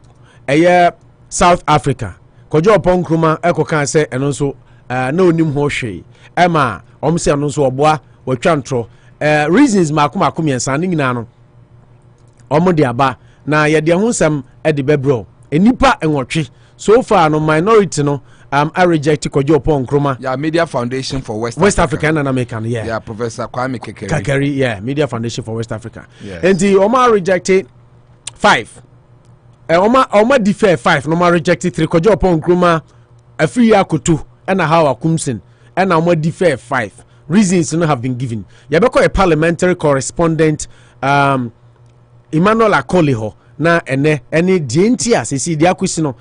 South Africa Kojo Oppong Nkrumah eko kan say and also no nim ho hwe ema say no so oboa watwantro reasons makuma miensa ni nyina no de aba na ye de ho sam e de bebro enipa enwotwe so far no minority no I reject Kojo Oppong Nkrumah Media Foundation for West Africa and American Professor Kwame Kekeri Media Foundation for West Africa and the Oma rejected 5 Oma defer 5 no rejected 3 Kojo Oppong Nkrumah Afriyie Akoto and Hawa Koomson and Oma defer 5 reasons have been given. Yabeko a parliamentary correspondent Emmanuel Akoleho na any DNTS see the question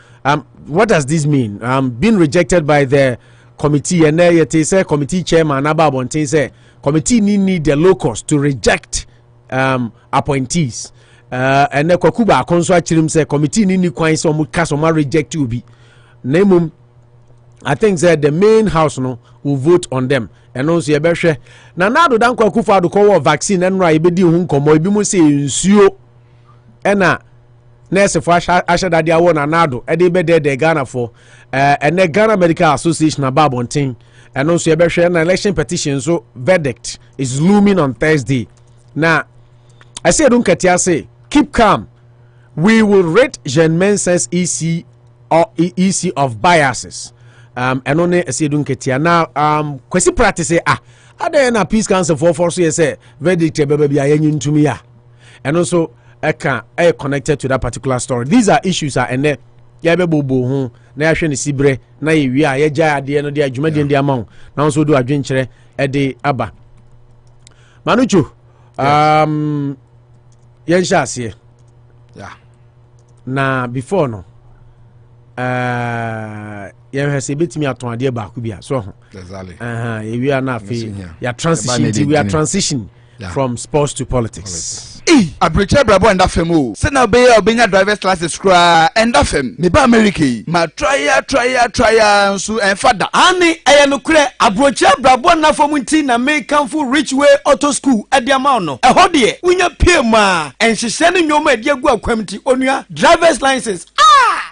what does this mean? Being rejected by the committee and yet say committee chairman Ababontin say committee need the locals to reject appointees. And the Kokuba Konso Chirim say committee need kwan so mu cast or reject you be. Name I think that the main house no will vote on them. And also yebehwe na nado dan Akufo-Addo ko vaccine and right be di hu nkomo ebi mo say nsuo ena nurse for ashada dia won nado e dey be there Ghana for and the Ghana Medical Association ababontin and also yebehwe na election petition so verdict is looming on Thursday. Now I say don't ketia say keep calm, we will rate Jean Mensa's EC or EC of biases. And only say don't ketia now kwesi practice say ada na peace council for so say verdict be ayen to me and also connected to that particular story. These are issues and ya be bobo ho na ya hwe ne sibre na ye wi a ye gya ade no de adwuma de ndi amon na so do adwenkyere e de aba manucho yen sha ase na before no yen hese betimi aton ade ba ku bia so exactly ye wi na afi ya transition we are transition from sports to politics. Abreche brabo and afem o. Se na be obenya driver's license kra and afem. Me ba America ma try so en fada. Ani eye no kure abroche brabo na afem nti na me kanfo Richway Auto School adiama no. E ho de unya pie ma en hyehyɛ ne nyoma adi agu akwamti onua driver's license.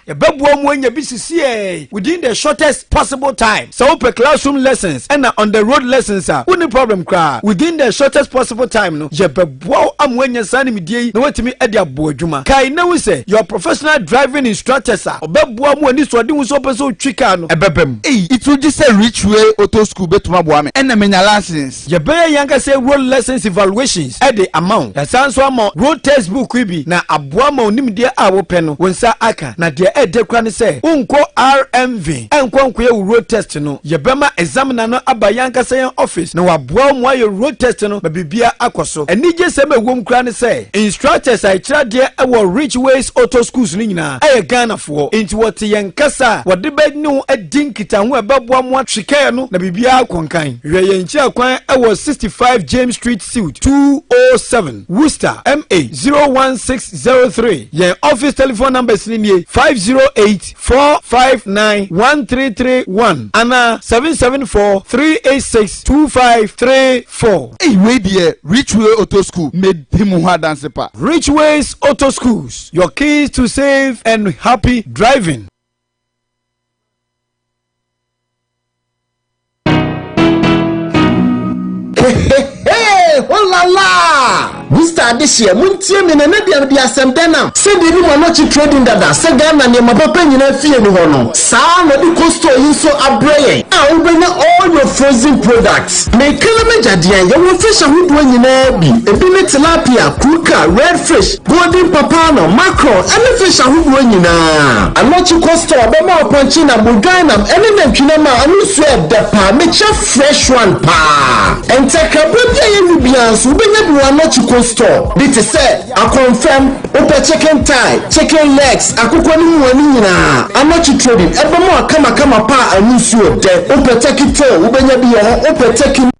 Ebebuo mu anya bisisi within the shortest possible time. So per classroom lessons and on the road lessons uni problem kra within the shortest possible time no. Jebebuo amwanya sani midie na wetimi ade abo adwuma. Kai na we say your professional driving instructors obebuo mu ani so de wo so peso twika no. Ebebem. It will just say Richway Auto School betuma boa me. And menya license. Jebe yanka say road lessons evaluations at the amount. Ya sanso amount road textbook bi na aboa ma onimdie a wo pe no. Wonsa aka na de edekwa ne say unko RMV enkonko ye road test no yebema examiner no abayanka say office na waboa mu aye road test no babibia akoso enije se mewom kra ne say instructors I kira de e wo Richways Auto Schools ni nyina aye Ghana fo enti wote yenkasa wode bednu edinkita ho ebeboa mu atweka no na bibia akonkan hwe yenchi akwan e wo 65 James Street Suite 207 Worcester MA 01603 yen office telephone numbers ni 508-459-1331 and 774-386-2534. We dear Richway Auto School made him who dance pa. Richways Auto Schools, your keys to safe and happy driving. Oh la la! Mr. this year, Muntie me na media di asem denam. Se de ni mo chi trading dada. Se Ghana ne mapapa nyina fie ni ho no. Saa no di costo yin so abreye. A ubenya all your frozen products. Me kala meja dia ye wo fish ahodo nyina bi. Ebi ne tilapia, kruka, red fish, golden papano, mackerel, and fish ahodo nyina. Anochi costo obema opanchi na buganam. Ene na twina ma anu so e depa. Me cha fresh one pa. Enteka bia ye ni bianso ubenya bi anochi store. This is said, I confirm open chicken thigh, chicken legs, akukwa ni mwani nyina. I'm not trading. Ebe mo kama pa anusu de. Open take it to ubenya bi ho open take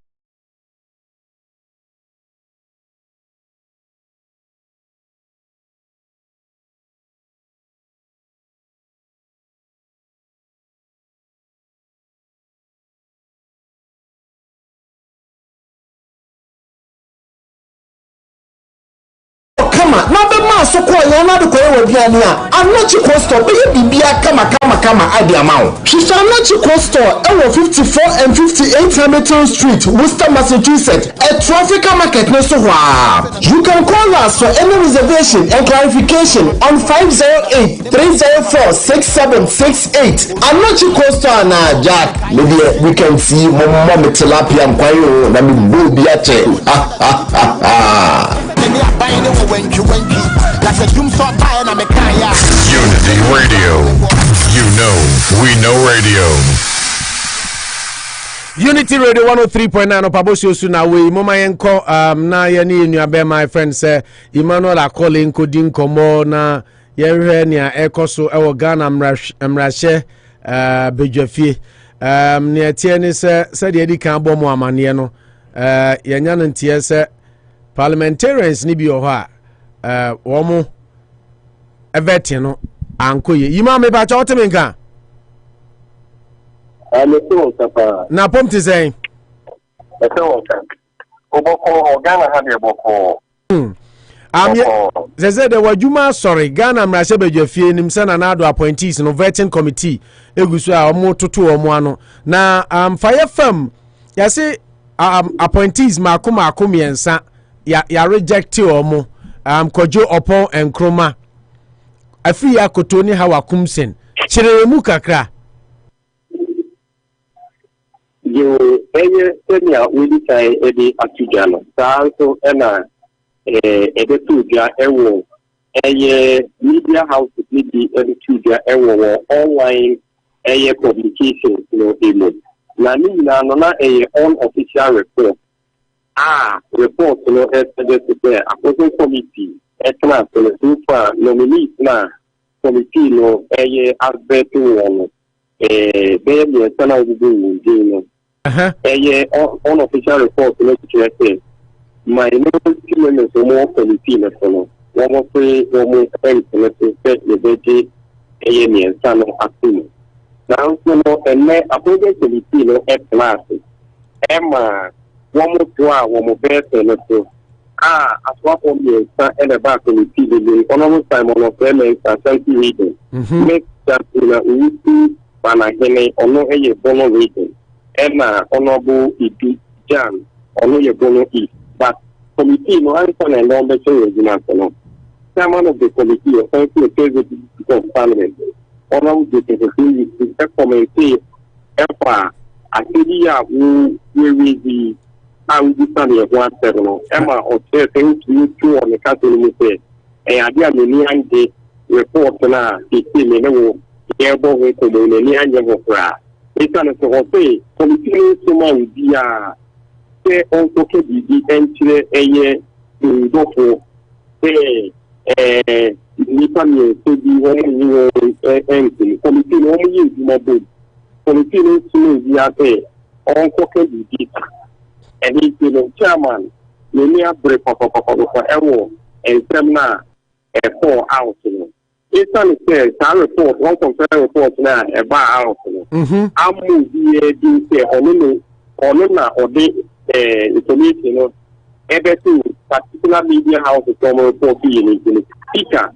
so ko ya na de ko e biani a anochi costo be bibia kama adi amount shisha anochi costo e wo 54 and 58 Hamilton Street, Worcester, Massachusetts a traffic market no so wa. You can call us for any reservation and clarification on 508-304-6768. Anochi costo na Jack maybe we can see mama tilapia nkwayo na mbu biache Unity Radio. You know, we know radio. City Radio 103.9 Bosuo su na we mama yenko na ye ne nuabe my friend say Emmanuel Akole nkodi nkomo na yenhwe ne ekoso ewo Ghana mrahye bedwafie ne atie ne se de edi kan bɔ mo amane no yenya no ntie se parliamentarians ni bi o ha wo mo eveti no ankoye yima me ba cha otemenka na pomti say Ghana had a boko. Zeze de wadwuma sorry Ghana mrahye bedwafie nim se na nado appointees no vetting committee egusu a omo toto omo ano na fire firm ya say appointees makoma miensa ya reject omo Kojo Oppong Nkrumah Afriyie Akoto ni Hawa Koomson chiremu kakra You senior will say Eddie Atujano. So ena Tuja ewo media house media Tuja ewo online publication email. Na na unofficial report. Report opposing committee class super nominees na committee Alberto one baby sana do unofficial report minority members more committee na sono one say one friend na say the budget Mensa no assume now so opposing committee no class Emma one more better na so aswa for Mensa and the back committee the economic time on of Mensa santi reading make that we bana hene ono bono reading Emma honorable Ibi Jan ono bono is but committee no answer and number change no chairman of the committee of the parliament honorable the committee efa Afriyie we the understand of 17 Emma or say to on the council say idea me ande report na me no ebo we ko me ni anje ho kra ita no so say committee so man bia say on to ke bi enchire ndofo ni pamie so bi won ni committee no mo yi ma bo committee no so bia say on to ke bi and he's the chairman me break papa ewo and semna 4 out it's on the report one confirm report na e ba out amu die di say ono na ode information no ebe to particular media house to report yi ni speaker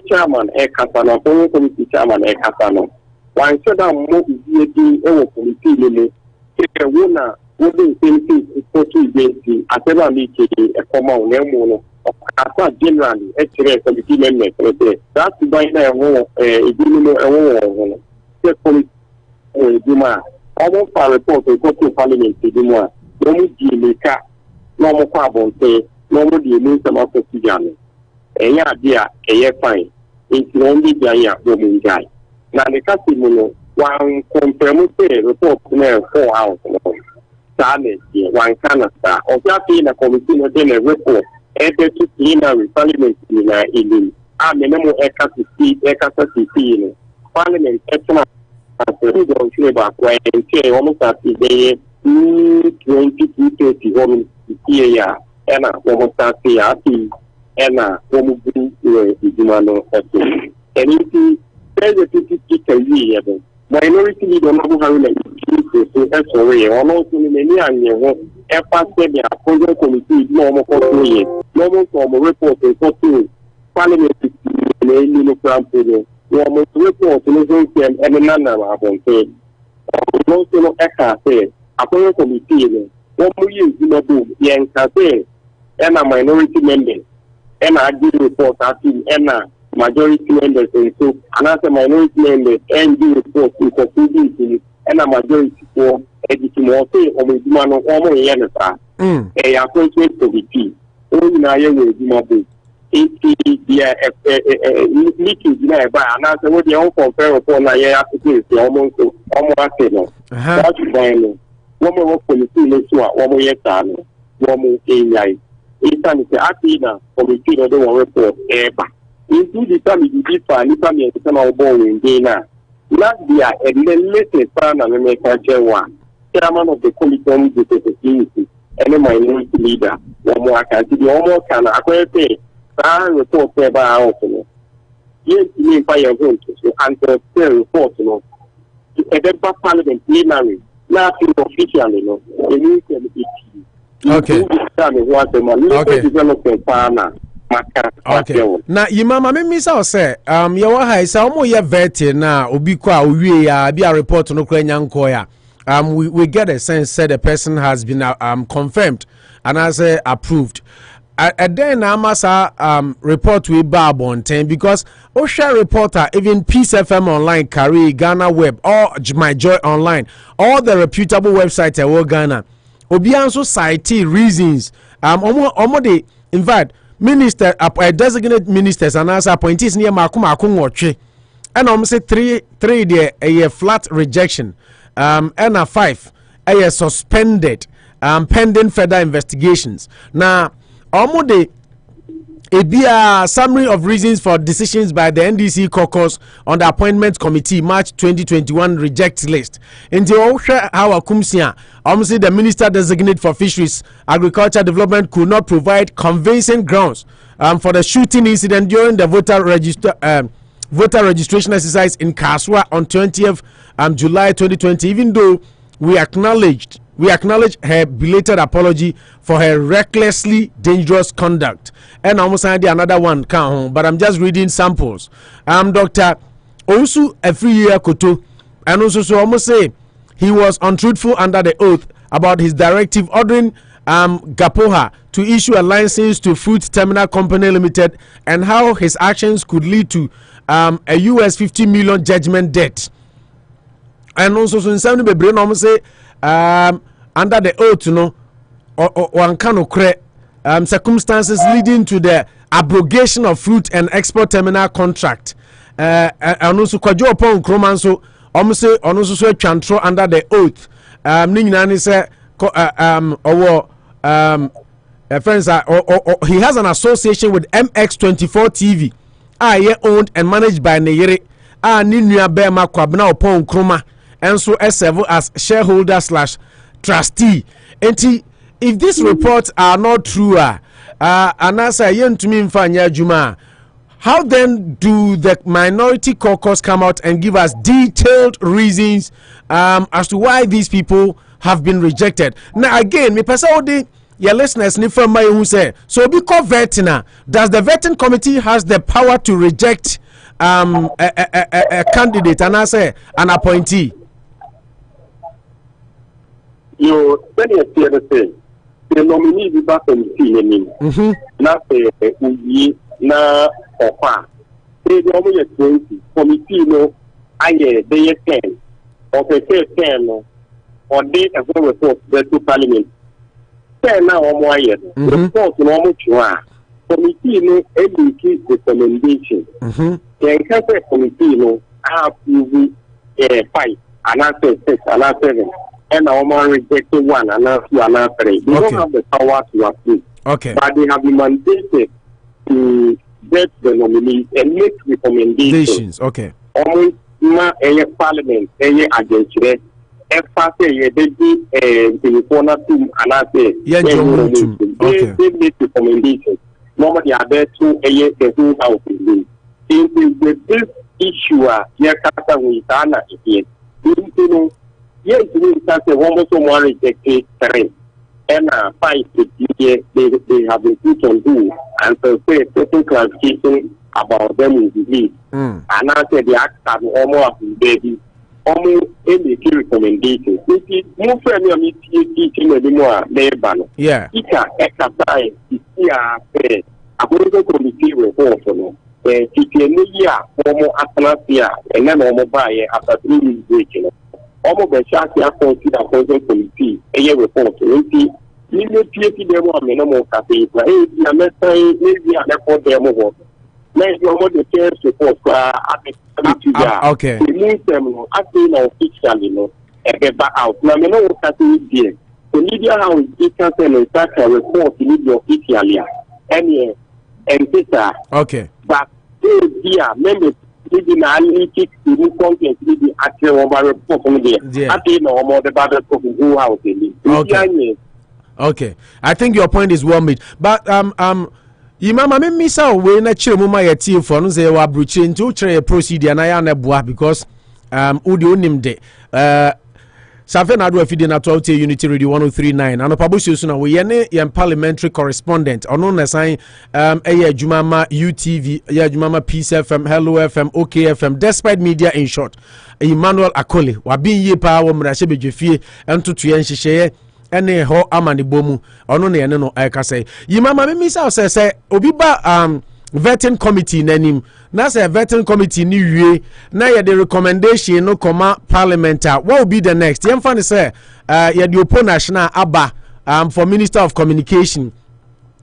chairman kasa na committee chairman kasa no wan so da mo die di ewo committee le wona wọ́n think ìfọ́tò ìgbésí àtẹ́bàmí ìkéde ẹ̀kọ́ máa ń mú un àtà generally ẹ̀kẹ́rẹ́ committee members rẹ̀ láti bá iná ẹ̀wọ̀n ìdílé ẹ̀wọ̀n ọ̀hún ṣe committee ìgbìmọ̀ ọmọ fa report ìkọ́tò parliament ìgbìmọ̀ wọ́n mú di èlé ká náà mú kọ́ àbọ̀ǹtẹ́ náà mú di èlé ìsẹ̀mọ́ tó ti jà ní ẹ̀yẹ́ àdé à ẹ̀yẹ́ fine èyí wọ́n lè jà yà wọ́n mú ń jà na ní ká sì mú un wọn kọ̀ǹpẹ̀mú pé report náà 4 out one canasta of that in a committee of the report able to clean a parliament in minimum parliament almost at the 20-30 year and almost at the and and minority leader no having a sorry on also many and a past the appointment committee normal control normal from report and parliament no problem normal report and another about say also no say appointment committee one more use no boom yan say and a minority member and I do report at and majority members and so another minority members and the report in conclusion and a majority for editing or say or man or yenata a appointment committee only na ye will be my book meeting by another what the own compare upon a year almost no that's fine wɔn wɔ committee no so a wɔn yɛ saa no wɔn enyae esan sɛ ati na committee no de wɔn report ɛɛba nti di sa mi di fa nipa mmiɛnsa na ɔbɔ wɔn den na dia ɛnɛ latest pa na mɛmɛ ka kyerɛ wɔn a chairman of the committee on security ɛne minority leader wɔn aka nti deɛ wɔn ka na akɔyɛ sɛ saa report ɛɛba ahɔ no yɛntumi mfa yɛn ho nto so until the report no ɛbɛba parliament plenary na afei officially no ɛni sɛ ɛbi ti okay okay na yimama me misa o say ye wa ha isa omo ye veti na obi ko a owie ya bi a report no kra nyanko ya we get a sense that the person has been confirmed and as approved then amasa report we ba bonten because Osha reporter even Peace FM online carry Ghana Web or My Joy online all the reputable websites in Ghana obi also cite reasons omo de in fact minister designated ministers and as appointees near makuma akunwotwe and say three there a flat rejection and a 5 a suspended pending further investigations now omo de a summary of reasons for decisions by the NDC caucus on the appointment committee March 2021 reject list. Into Hawa Koomson, obviously the minister designated for fisheries, agriculture development could not provide convincing grounds for the shooting incident during the voter registration exercise in Kaswa on 20th July 2020. Even though we acknowledge her belated apology for her recklessly dangerous conduct. And almost another one come home, but I'm just reading samples. Dr. Afriyie Akoto, and also so almost say he was untruthful under the oath about his directive ordering Gapoha to issue a license to Fruit Terminal Company Limited and how his actions could lead to a US 50 million judgment debt. And also so in some brain almost say under the oath, you know, one can create circumstances leading to the abrogation of fruit and export terminal contract. And also Kojo Oppong Nkrumah so almost say also so chantro under the oath. Ninginani say friends he has an association with MX24 TV. Owned and managed by Neyere. Ninua Bema Kwabna Oppong Nkrumah and so serve as shareholder / trustee. And if these reports are not true, and as I to me Juma, how then do the minority caucus come out and give us detailed reasons as to why these people have been rejected? Now again, me person your listeners need from my who say so because vetting, does the vetting committee has the power to reject a candidate and I say an appointee? You send a thing. The nominee be back on the na uyi na opa. They only 20 committee no aye they 10 or they 10 or they as well report to parliament. 10 now or more yet. Report no much committee no educate recommendation. The council committee no have to 5 and after 6 and after 7. And our man rejected 1 and now 2 and now 3. They don't have the power to approve. Okay. But they have been mandated to get the nominees and make recommendations. Okay. Almost a parliament, a agency, a party, a baby, telephone to and I say, they make recommendations. Normally, are there to a year who out in this issue, we here. Yes, we start a woman someone rejected 3 and 5 they have been put on do and so say certain clarification about them in the lead. And I said the act have almost baby almost any recommendations. If you move from your teaching anymore, labor. Yeah. It can exercise the CITEG. A political committee report on it. Teaching formal atmosphere and then almost buy after 3 weeks breaking. Almost a chance to consider the committee a report. You PhD demo a minimum cafe, maybe a report demo. Maybe almost the first report. Okay. The new terminal, I think officially, back out. Now, I know what here. The media house is concerned such a report in media officially. And okay. But here, members living analytics to new content the actual report from there. I think no more the battle of who house in. Okay. I think your point is well made. But Imama me misa we na chire muma ye tie for no say wa bruchi nti chire procedure na ya na boa because udi onim de Safen Ado afide na 12 Unity Radio 1039 Anopa Bosuo so na we ye ne ye parliamentary correspondent ono na san eye adwuma ma UTV ye adwuma ma Peace FM Hello FM OK FM Despite Media in short Emmanuel Akole wa bin ye pa wo mra hye bedwefie entoto ye nhyehyeye ene ho amane bomu ono na ye ne no eka say yimama me misa say obi ba vetting committee nanim na say vetting committee ni wie na ye the recommendation no koma parliament what will be the next yem fan say ye the Oppong national aba for Minister of Communication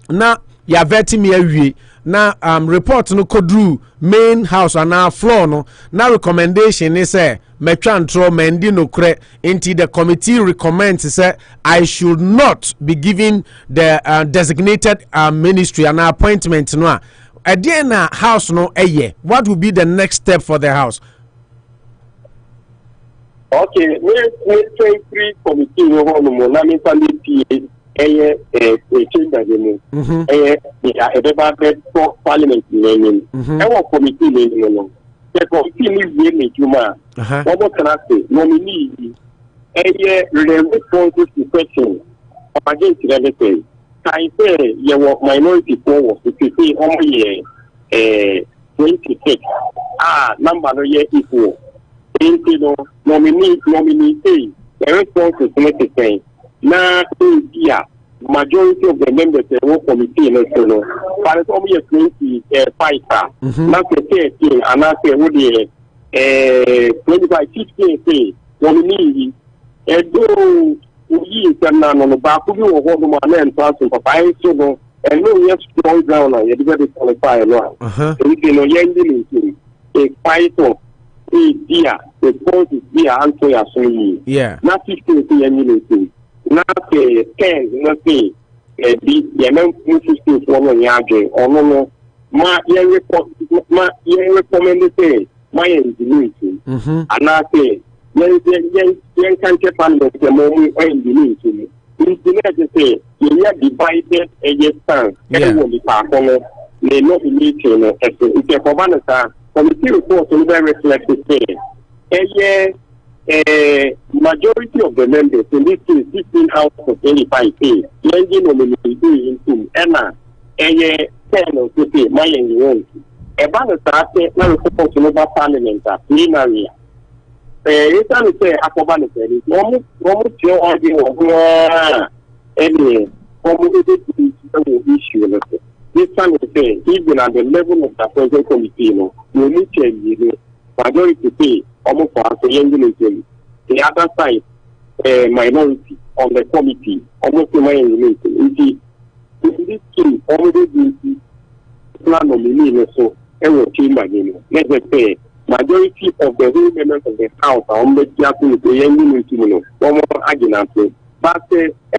na ya vetting me awie na report no kodru main house and floor no na recommendation is say metwa ntro mendi no kre into the committee recommends say I should not be given the designated ministry and appointment no again house no what will be the next step for the house? Okay, we 23 committee no no na me family chamber demo for parliament name committee name no the committee ni we juma what can I say nominee responses to question against the I say your minority forward to say only 26 number no year equal nominee say the responses to say na India majority of the members of the committee no but it's only 25 na say and I say what the 25 15 say nominee do we can no back to you or no man person for five so and no yes strong ground you get qualify no we no yending a fight of India the point is be answer ya so yeah na 15 say na say 10 na say the yemen 15 for no yaje ono no ma ye recommend say my engineering and I say yen can't find the moment when you need to. Internet say you are divided a yes stand. Everyone is part on it. They not be meeting it's a commander committee report to very reflective say a majority of the members in this case 16 out of 25 lending nominee into Emma a 10 of the my own. A banner started now report to the parliament plenary. It's time to say Akufo-Addo said it. One more argument any issue. This time to say even at the level of the present committee, no, you need to change majority say almost for us the other side minority on the committee almost minority. In this case, already plan nominee so every chamber let's say majority of the whole members of the house are on the Japanese one more argument. But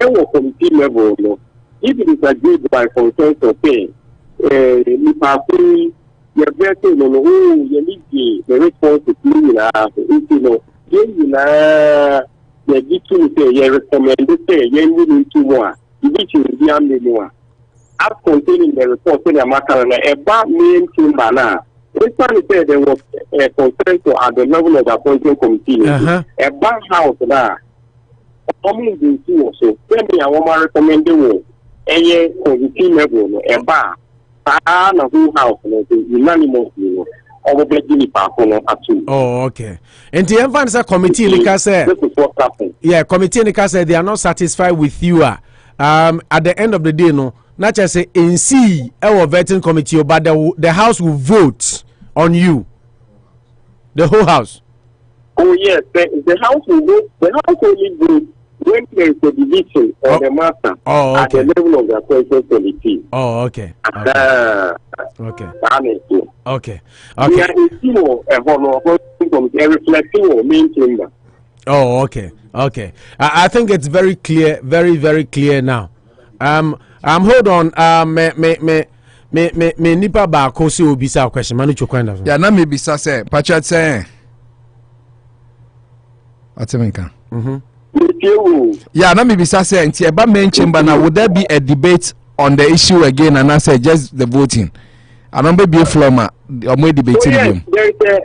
our committee level, if it is agreed by consensus, say, if I say you're better, you need the response to clean the dictum say, you recommend say, you need to more. You need to be on the more. As containing the report, say, a bad main chamber now. This time said there was a consensus at the level of the appointing committee. A bank house now. Coming in two or so. Tell me, I want to recommend the a committee level, a bar, a whole house, unanimously. Oh, okay. And the advance committee, like I said, this is what happened. Yeah, committee, like I said, they are not satisfied with you. At the end of the day, no. Not just say in C our vetting committee, but the house will vote on you. The whole house. Oh yes, the house will vote. The house only vote when there is a division of the matter at the level of the appointing committee. Oh, okay. Okay. Okay. We are in a reflecting or main chamber. Oh, okay. I think it's very clear, very, very clear now. Hold on. Me nipa ba ko se obi sa question. Manu chokwenda. Yeah, na me bisa say, Pachat say. Atemenka. Yeah, na me bisa say nti eba main chamber na would there be a debate on the issue again and I say just the voting? I don't be floor ma or more debating them. There is a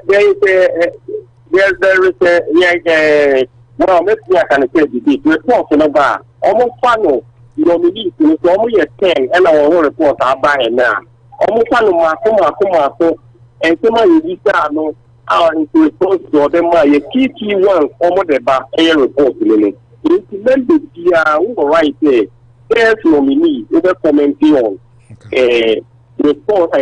well, let's see, I can say debate. Report on about almost final. Nominees, so almost 10 and our report are buying now. Almost Marco, and someone you know, our response to them, my key one, almost about air report. It's meant to be right there. There's nominee, over commenting on report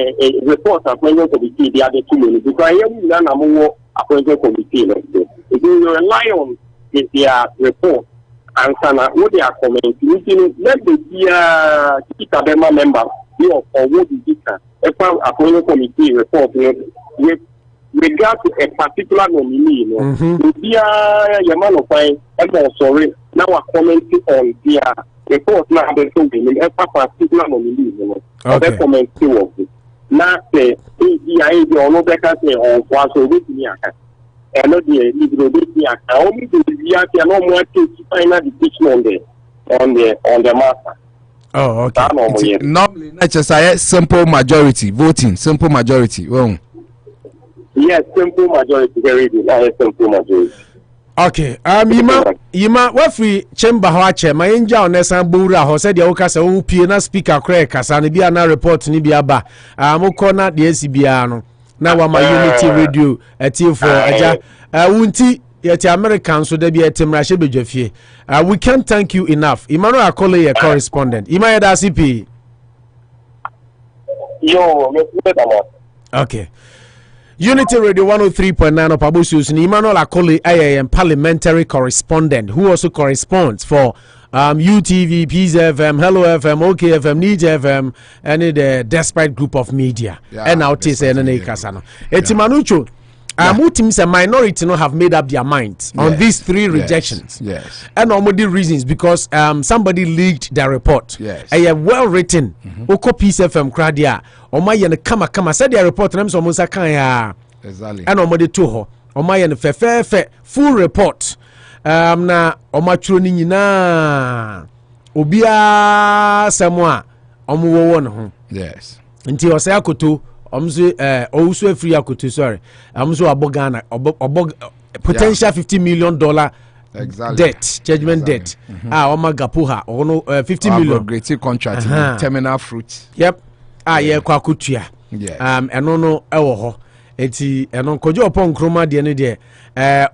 appointment committee, the other 2 minutes. Because I am none among appointment committee. If you rely on their report. And what they are commenting, let the Chitabema member be of what is it? A committee report with regard to a particular nominee. Yaman of fine, sorry, now are commenting on their report now the a particular nominee. Okay. Commenting of it. Now, say, the no better say on was with me. And not the only the no more to final decision on the matter. Oh, okay. Normally, not just a simple majority voting, simple majority. Well, yes, simple majority, very good. Simple majority. Okay. Yima, what free chamber hache, my angel on Nessa Bura, who said the Okasa, who Piana speaker, Craig, Casanibia, report, Nibiaba, Mokona, the SCBiano. Now I'm a unity radio at for wunti yet Americans so there be a temrashe bejefie. We can't thank you enough. Emmanuel Akole, a correspondent. Emmanuel CP. Okay. Unity Radio 103.9 of Bosuo. Emmanuel Akole, IAM parliamentary correspondent who also corresponds for UTV, Peace FM, Hello FM, OK FM, Need FM, and the Despite group of media. And now TSA and Kasano. Etimanucho, teams a minority no have made up their minds on these 3 rejections. Yes. And normally reasons because somebody leaked their report. Yes. A well written. Oko Peace FM Kradia. Omayan kama said their report names almost a exactly. And normally to Omayan fe full report. Na omachuro ni nyina obia samwa omuwo no ho. Yes. Nti ose Akoto omso owusu Afriyie Akoto sorry. Omso abogana obog potential $50 million exactly. debt, judgment debt. Omagapuha ono $50 million great contract terminal fruit. Yep. Ye kwa kutua. Yes. Eno no ewo ho. Enti eno Kojo Oppong Nkrumah de ne de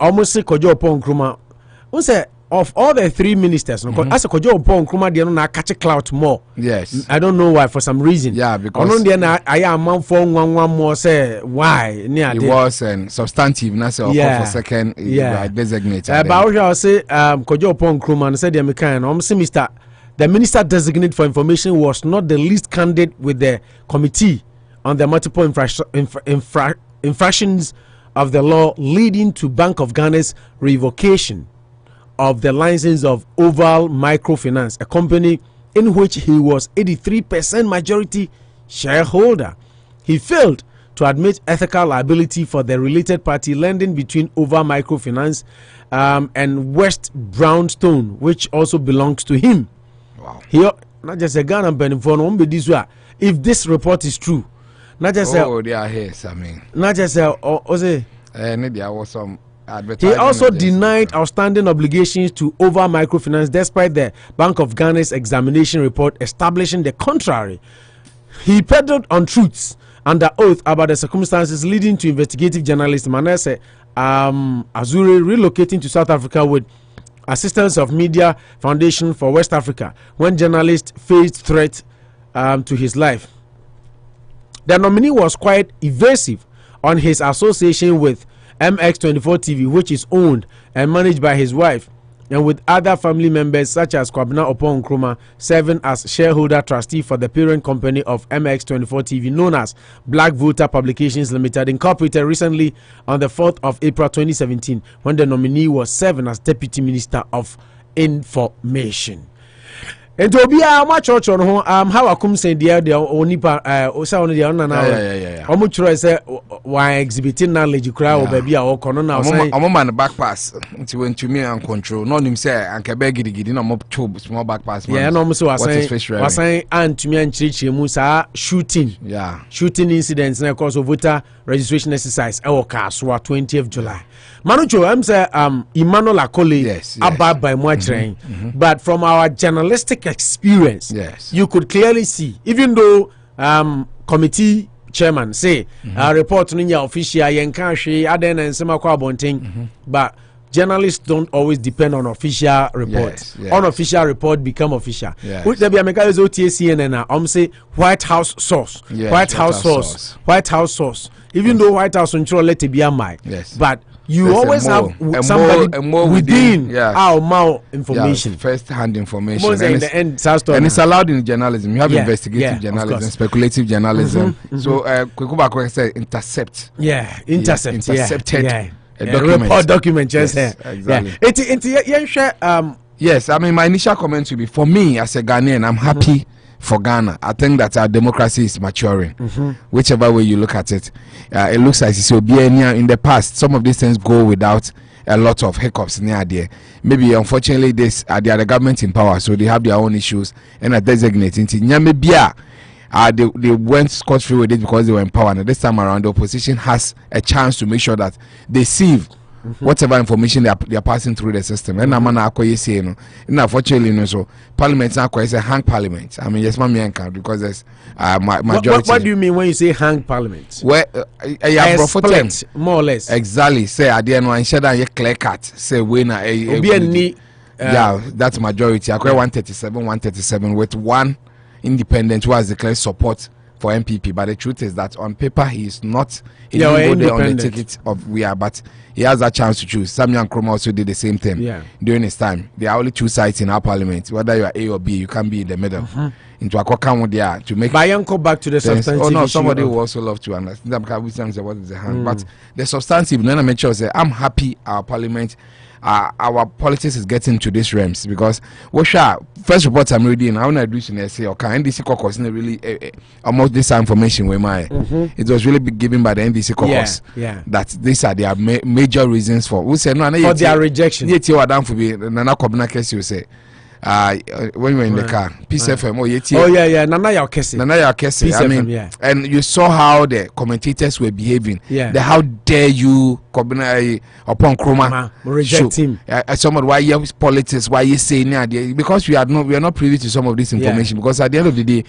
almost Kojo Oppong Nkrumah. Who say of all the 3 ministers, as a Kojo Oppong Nkrumah de no na catch clout more. Yes. I don't know why for some reason. Yeah, because on there I am man for one more say why near it was substantive na say for second designated. But I say Kojo Oppong Nkrumah said the American Mr. The minister designate for information was not the least candidate with the committee on the multiple infractions of the law leading to Bank of Ghana's revocation of the license of Oval Microfinance, a company in which he was 83% majority shareholder. He failed to admit ethical liability for the related party lending between Oval Microfinance and West Brownstone, which also belongs to him. Wow. He not just a Ghana benefit. If this report is true, not just they are here. I mean, not just there was some. He also denied outstanding obligations to Oval Microfinance despite the Bank of Ghana's examination report establishing the contrary. He peddled untruths under oath about the circumstances leading to investigative journalist Manasseh Azure relocating to South Africa with assistance of Media Foundation for West Africa when journalists faced threat to his life. The nominee was quite evasive on his association with MX24 TV, which is owned and managed by his wife, and with other family members such as Kwabena Oppong Nkrumah serving as shareholder trustee for the parent company of MX24 TV known as Black Voter Publications Limited, incorporated recently on the 4th of April 2017 when the nominee was serving as Deputy Minister of Information. And to be a much church on Hawa Koomson the Onipa Osa the Onana Omuchro say why exhibiting knowledge crowd baby or corner now say I'm on back pass until when to me and control no him say and kebegidi no more small back pass yeah no so was saying and to me and church musa shooting incidents na cause of voter registration exercise e Kaswa 20th July Manucho I'm say Emmanuel Akole about by much but from our journalistic experience you could clearly see even though committee chairman say report in your official yenka hwe aden and sema kwa bonten but journalists don't always depend on official reports. Unofficial report become official. Which there be America is CNN say White House source. White House source. Even though White House control let it be a mic. But you always have somebody within our mouth information. First-hand information. And it's allowed in journalism. You have investigative journalism, speculative journalism. So Kwekuba say intercept. Intercepted. Report document just exactly. Yes, I mean my initial comment would be for me as a Ghanaian, I'm happy for Ghana. I think that our democracy is maturing. Whichever way you look at it, it looks like it's in the past. Some of these things go without a lot of hiccups near there. Maybe unfortunately they are the government in power, so they have their own issues and are designating. They went scot-free with it because they were in power. And this time around, the opposition has a chance to make sure that they sieve whatever information they are passing through the system. And unfortunately, so Parliament is a hang Parliament. I mean, yes, because there's majority. What do you mean when you say hang Parliament? Where split, more or less. Exactly. Say at the end, one share that clear cut. Say winner. That's majority. I 137 with one independent who has declared support for MPP, but the truth is that on paper he is not. He didn't go there on the ticket of but he has a chance to choose. Nkrumah also did the same thing during his time. There are only two sides in our parliament. Whether you are A or B, you can be in the middle. Into a cockam there to make. But back to the substantive. Oh no, somebody who also love to understand. What is the hand? But the substantive. Then I make sure say I'm happy our parliament. Our politics is getting to these realms because first report I'm reading. I want to do say okay, NDC caucus really almost this information where it was really given by the NDC caucus that these are their major reasons for for their rejection. You say when you were in the car, Peace FM. Nana Kesi. I mean, and you saw how the commentators were behaving. How dare you, Oppong Nkrumah, reject him? Somebody, why you politics? Why you saying that? Because we are not privy to some of this information. Because at the end of the day,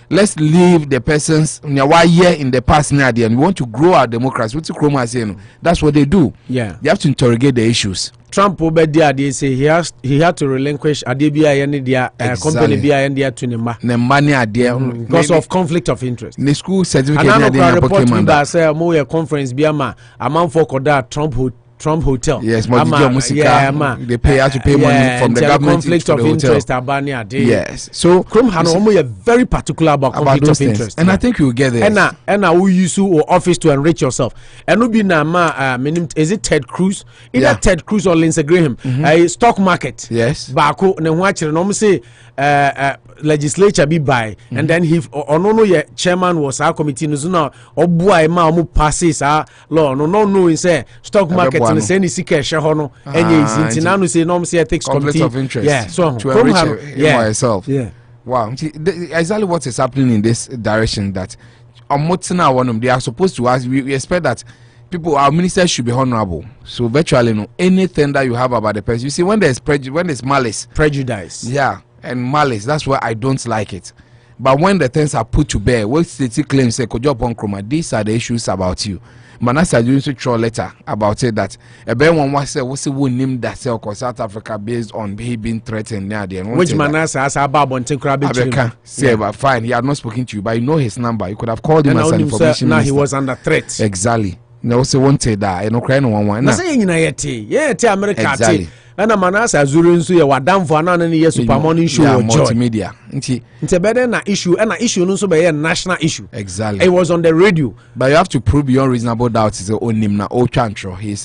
let's leave the persons why here in the past and we want to grow our democracy. What's Nkrumah saying? That's what they do. They have to interrogate the issues. Trump they say he had to relinquish Adebia and their company to Nema because of conflict of interest. The school certificate report me say more conference biama amount for Koda Trump Hotel. Yes, they pay out to pay money from the government. Conflict of interest. Yes, so Chrome are very particular about conflict of interest, and I think you will get there. And who use your office to enrich yourself. And no be na is it Ted Cruz? Either Ted Cruz or Lindsey Graham. Stock market. Yes. Bako ne watch no say legislature be by and then he no chairman was our committee no na obua ma omu passes law no say stock market and say ni sika share no enye isintina no say no say ethics committee of interest so to enrich myself. Wow, exactly what is happening in this direction that they are supposed to ask. We expect that our ministers should be honorable. So virtually anything that you have about the person, you see when there's malice, prejudice, and malice, that's why I don't like it. But when the things are put to bear, what city claims say Kojo Nkrumah, these are the issues about you. Manasa used to throw a letter about it that a bear one was what's the one name that sell South Africa based on he being threatened now. Which Manasa has about say but fine, he had not spoken to you, but you know his number. You could have called him as an information. Now he was under threat. Exactly. No, say wanted that. You know, crying one. Say America. Exactly. And a manas as Zurunsu, a wadam for an year super morning show multimedia. It's a better issue and an issue no so be a national issue. Exactly. It was on the radio. But you have to prove beyond reasonable doubt his own name na old chantro. He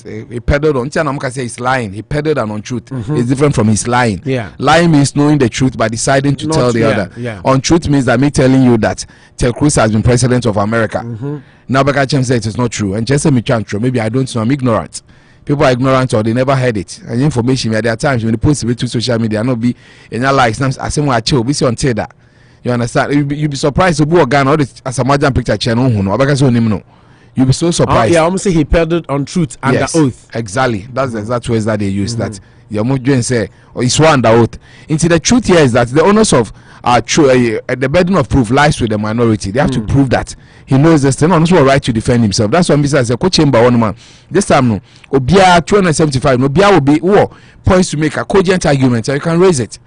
peddled on Tianamka say he's lying. He peddled an untruth. It's different from his lying. Yeah. Lying means knowing the truth by deciding to tell the other. Yeah. Untruth means that me telling you that Ted Cruz has been president of America. Now Bekachem said it is not true. And just say me chantro. Maybe I don't know, I'm ignorant. People are ignorant or they never heard it. And information at their times when they post it to social media, not be in your likes. I say more chill. Be on that. You understand? You'll be surprised to go again all this as a major picture channel. You'll be so surprised. Yeah, almost say he peddled on truth under oath. Exactly. That's the exact words that they use. That your Mujin say or he swore under oath. Into the truth here is that the owners of the burden of proof lies with the minority. They have to prove that he knows this thing. Also, a right to defend himself. That's why Mr. says, "Coach chamber one man." This time, no, Obia 275. No, Obia will be points to make a cogent argument, and you can raise it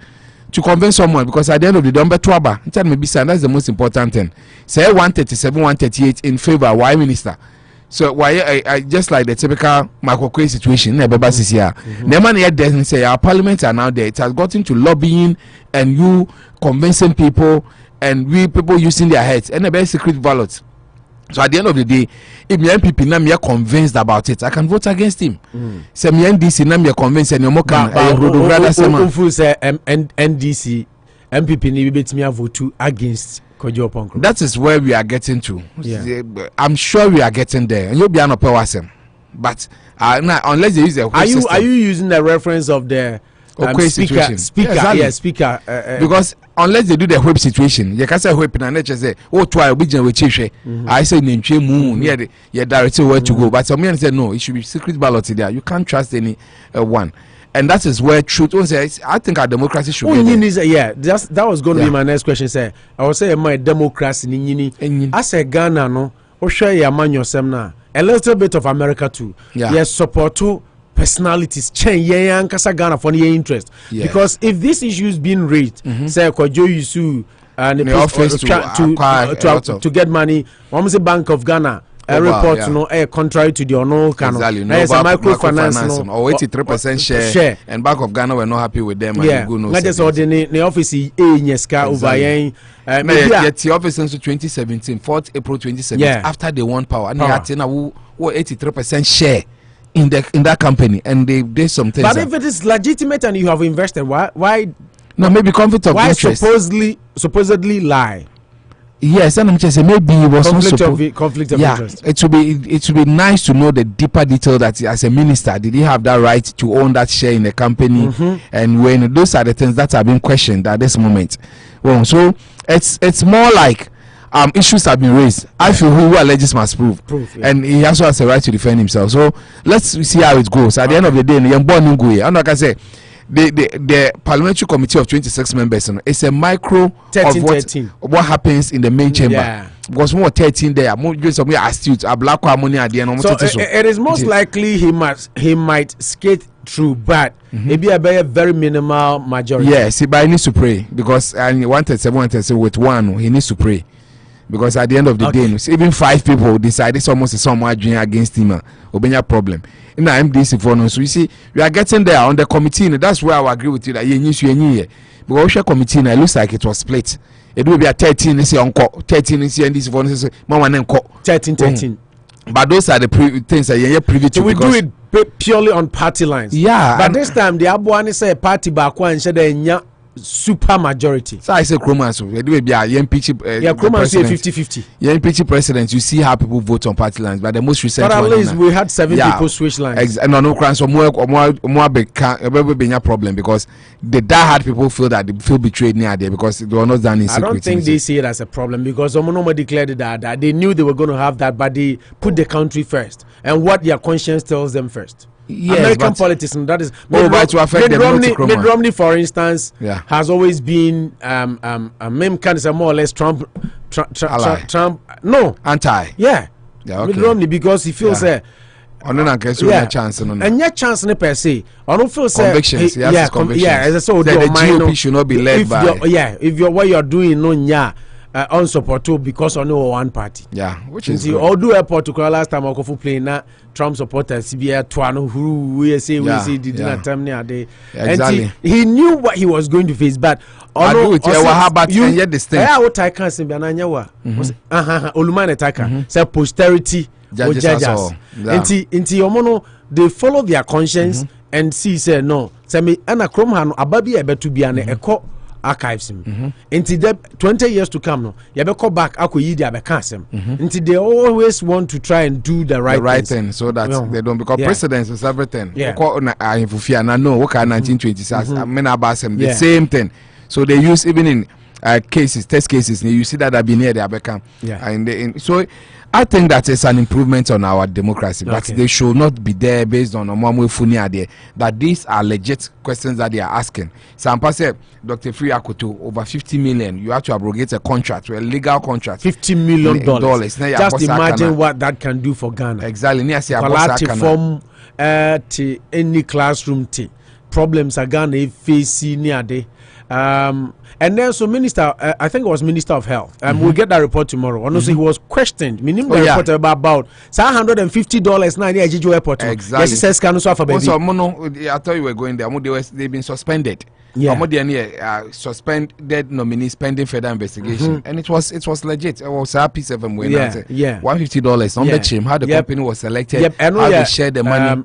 to convince someone. Because at the end of the day, that's the most important thing. Say 137, 138 in favor. Why minister? So why I just like the typical Makokwe situation in Babasisia. The man here doesn't say our parliament are now there. It has gotten to lobbying and you convincing people and we people using their heads and a very secret ballot. So at the end of the day, if me MPP now me are convinced about it, I can vote against him. So me NDC now me are convinced and you more can NDC MPP ni bibet me vote against Kojo Oppong. That is where we are getting to. Yeah. I'm sure we are getting there. And you'll be an Anopa, but unless they use the are you using the reference of the speaker? Speaker. Because unless they do the whip situation, you can say whip and nature say, "Oh, try we chief." I say Ninche moon. Yeah, directly where to go. But some men say no, it should be secret ballot there. You can't trust any one. And that is where truth. I think our democracy should be there. Yeah, that was going to be my next question. Say, I would say my democracy ni as a Ghana no, or share your man yourself now. A little bit of America too. Yes, support to personalities change yang kasa Ghana for your interest. Because if this issue is being raised, say Kojo Yusu and the office to get money, almost a Bank of Ghana. A report no contrary to the no canon. Exactly. No microfinance or 83% share. And Bank of Ghana were not happy with them. Yeah. Not just ordinary the office nyeska over yen. The office since 2017, 4th April 2017. After they won power, and they had 83% share in that company, and they did some things. But if it is legitimate and you have invested, why? No, maybe conflict of interest. Why supposedly lie? Yes, and I'm just saying maybe it was conflict of interest. It would be nice to know the deeper detail that as a minister did he have that right to own that share in the company, and when those are the things that are being questioned at this moment. Well, so it's more like issues have been raised. I feel who alleges must prove. And he also has a right to defend himself. So let's see how it goes. At the end of the day, and like I say, the parliamentary committee of 26 members it's a micro 13, of what happens in the main chamber. Because more 13 there, more some astute, a black harmony at the end. So it is most likely he might skate through, but maybe a very minimal majority. Yes, but he needs to pray because and 137 with one, he needs to pray. Because at the end of the day, even 5 people decide it's almost someone against him. Obenya problem. In the MDC for no, so you see, we are getting there on the committee. That's where I agree with you that you because the committee it looks like it was split. It will be a 13 is uncle, 13 is this for no 13. But those are the things that you're privy to. So we do it purely on party lines. Yeah. But this time the Abuani say party back one said the super majority. So I say Nkrumah, so it will be a Nkrumah say 50-50. Impeach president, you see how people vote on party lines, but the most recent but at least we had 7 people switch lines. No crime, more big problem because the diehard people feel that they feel betrayed near there because they were not done in secret. I don't think they see it as a problem because someone declared that they knew they were going to have that, but they put the country first and what their conscience tells them first. Yes, American politics, and that is Mitt Romney, for instance, has always been meme kind of more or less Trump anti. Yeah, Mitt Romney because he feels chance and yet chance per se. I don't feel convictions. Convictions. The GOP should not be led by. If you're what you're doing, on support because only one party. Yeah, which is good. Although airport to last time Akufo playing na Trump supporters CBA Twano who we say did not term near day. Exactly. And he knew what he was going to face, but I agree with you. How about you get this thing? Yeah, what I can say Bananyawa. Olumane Taka say posterity judges. Inti omono they follow their conscience and see say no. Say me ana Nkrumah no ababi ebe to be an eko archives him. Into the 20 years to come, no, you better come back. Into they always want to try and do the right thing so that they don't because precedence is everything. Yeah. No, what kind 1926? I mean about the same thing. So they use even in test cases. You see that I've been here, they become. And so I think that it's an improvement on our democracy, but they should not be there based on that these are legit questions that they are asking. Sampa said, Dr. Afriyie Akoto, over 50 million, you have to abrogate a contract, a legal contract. $50 million. Just imagine what that can do for Ghana. Exactly. From any classroom, problems are Ghana facing near day. And then so minister, I think it was Minister of Health. We'll get that report tomorrow. And also he was questioned. Meaning the report about $150 now near Jijo Airport. Exactly. Yes, it says also, I thought you were going there. They've been suspended. Suspended nominees pending further investigation, and it was legit. It was a piece of them when $150 on the chim. How the company was selected, how they shared the money.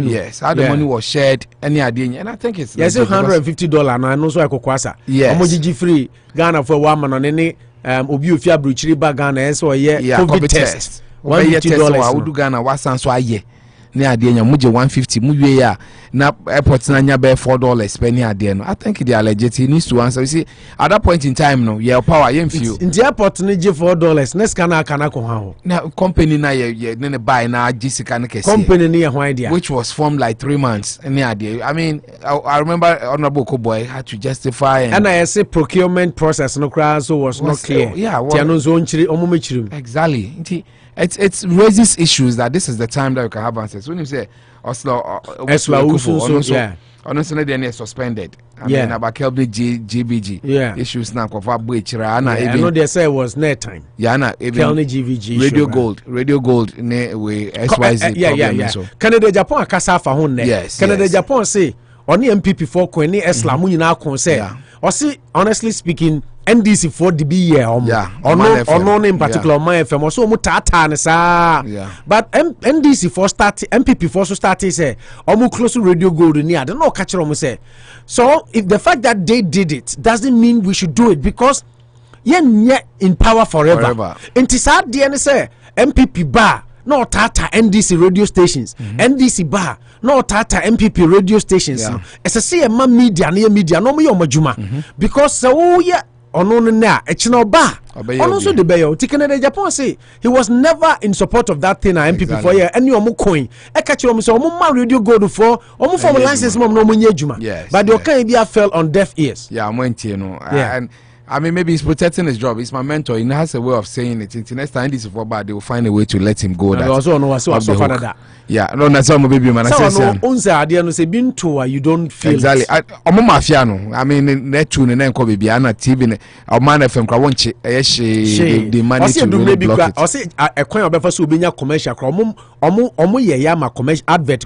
Yes, how the money was shared. Any idea? And I think it's $150. And I know so I could kwasa. Yes, free Ghana for 1 man on any obi ofia bruchiri ba Ghana so COVID test. $150. I would do Ghana was so aye. Near the muje 150 muje ya na airport na nya be $4 penny ade no. I think they are legit. He needs to answer. You see, at that point in time no, your power yen feel in the airport na je $4 next kana ko ha na company na ye ne buy na jisika na kese company na hwan dia which was formed like 3 months near there. I mean I remember Honorable Koboy had to justify and I say procurement process no cra so was not clear. Exactly. It raises issues that this is the time that you can have answers. When you say Oslo, honestly, they are suspended. I mean, about Kelby GBG issues now. I know they say it was net time. Kelby GVG Radio Gold ne we SYZ. So Canada Japan kasa fa ho ne. Canada Japan say oni MPP for ko ni Esla mu nyina kon say. Or see, honestly speaking, NDC for the be year or no in particular my FM or so mutata sa. But NDC for start MPP for so start say almost close to Radio Gold near. I don't know catch say. So if the fact that they did it doesn't mean we should do it because you're in power forever. And sad DNA say MPP bar. No tata NDC radio stations. NDC bar. No tata MPP radio stations. As I say, a media no me majuma because so ono na echino ba ono so de beyo tikene Japan say he was never in support of that thing MPP for year any omo coin e ka kire omo so omo ma radio gold for omo form license mom no omo nya adwuma but the okan bia fell on deaf ears. And I mean, maybe he's protecting his job. He's my mentor. He has a way of saying it. Until next time this is for bad, they will find a way to let him go. That's all baby man. You don't feel exactly. I'm a mafiano. I mean, net tune and then call baby. I'm not TV. A man FM. I want the money to really block it. I say a coin of Beffa Subinia commercial. Omo yama commercial advert.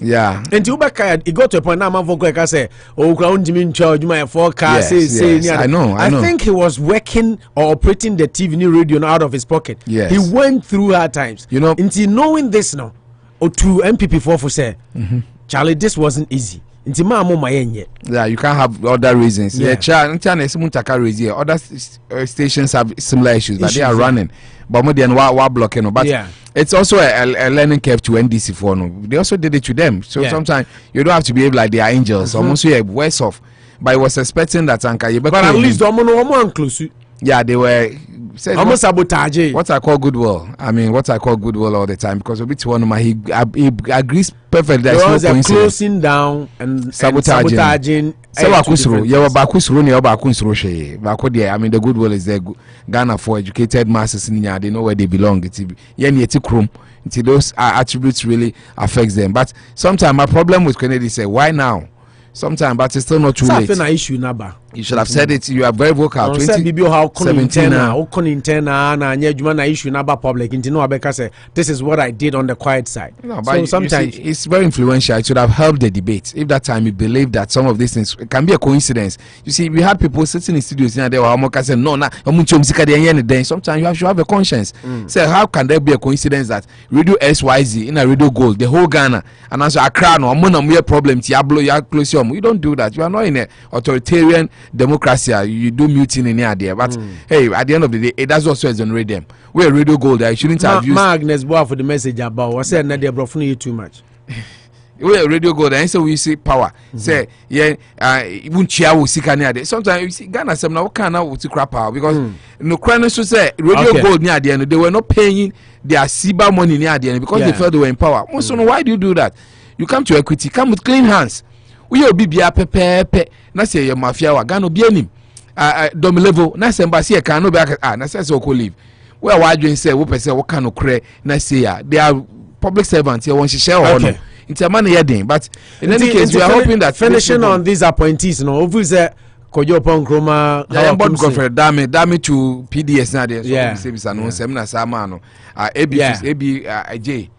Yeah. And you back, it got to a point now. My voice say, "Oh, ground Jimmy charge my forecast." I know. I think he was working or operating the TV radio out of his pocket. Yes. He went through hard times. You know, until knowing this now, or to MPP4 for say, Charlie, this wasn't easy. Yeah, you can't have other reasons. Other stations have similar issues, but they are running. But more than what blocking. But it's also a learning curve to NDC4. No, they also did it to them. So sometimes you don't have to behave like they are angels. Almost you're worse off. But I was expecting that Anka. But at least inclusive. Yeah, they were almost sabotage. What I call goodwill. I mean, what I call goodwill all the time because a bit one of he agrees perfectly. There was a closing down and sabotaging. I mean, the goodwill is there. Ghana for educated masses in India, they know where they belong. It's Nkrumah. Those attributes really affects them. But sometimes my problem with Kennedy say, why now? Sometimes, but it's still not too late. Issue number. You should have said it. You are very vocal. 2017 na issue na public. This is what I did on the quiet side. No, but so sometimes it's very influential. It should have helped the debate. If that time you believe that some of these things can be a coincidence. You see, we had people sitting in studios and they were saying, no, sometimes you should have a conscience. Say, how can there be a coincidence that Radio SYZ in a Radio Gold, the whole Ghana, and also Accra, no, I'm problem. You don't do that. You are not in an authoritarian democracy. You do mutiny in there, but hey, at the end of the day, it does also exonerate them. We're Radio Gold. I shouldn't have used Agnes Boa for the message about what said that they're broken you too much. We're Radio Gold, and so we see power. Say, yeah, won't cheer will see can sometimes you see Ghana some now can now to crap power because no crane so say Radio Gold near the end they were not paying their CIBA money near the end because they felt they were in power. So why do you do that? You come to equity, come with clean hands. We will be pepe. Na say your mafia wa Ghana be anim. Dom level na say embassy e can no be na say so ko leave. We are wagin say we person we can no cre na say they are public servants here want to share on. It's a money heading, but in any case we are hoping that finishing on these appointees no over say Kojo Oppong Nkrumah Hawa Godfrey dame to PDS na there so we say no seminar sama no AJ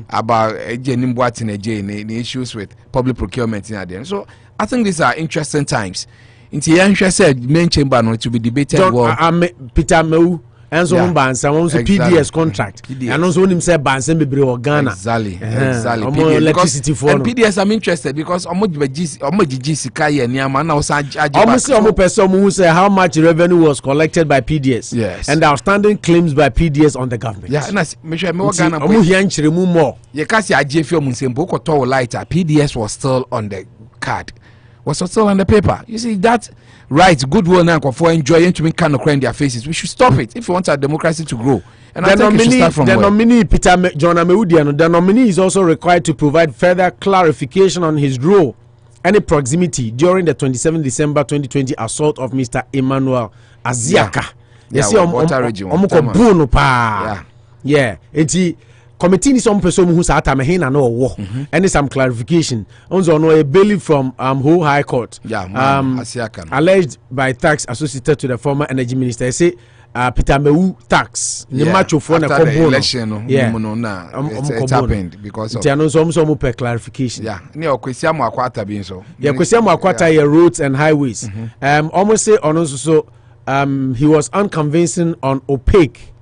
about the issues with public procurement in there. So I think these are interesting times. In the end, said main chamber no to be debated. Peter Meu and so bansa PDS contract. And also him say bansa bebre or Ghana. Exactly. Electricity for and PDS I'm interested because omo sika ye niama na osa omo person who say how much revenue was collected by PDS. Yes. And the outstanding claims by PDS on the government. Yeah, and me sure me Ghana omo hia nchiremu more. Ye kasi ajefi omo nsembo ko to lighter PDS was still on the card. Was still on the paper. You see that right, goodwill now for enjoying to make kind of cry in their faces. We should stop it if we want our democracy to grow. And I think it should start from the nominee Peter John Ameudiano, the nominee is also required to provide further clarification on his role and proximity during the 27 December 2020 assault of Mr. Emmanuel Aziaka. Yeah, committee ni some person who sat at me no war and some clarification on a bailiff from Ho High Court alleged by tax associated to the former energy minister. Say Peter Meu tax the macho for na election it happened because of some per clarification. Kwesi Akwata being so Kwesi Akwata roads and highways almost say on also he was unconvincing on opaque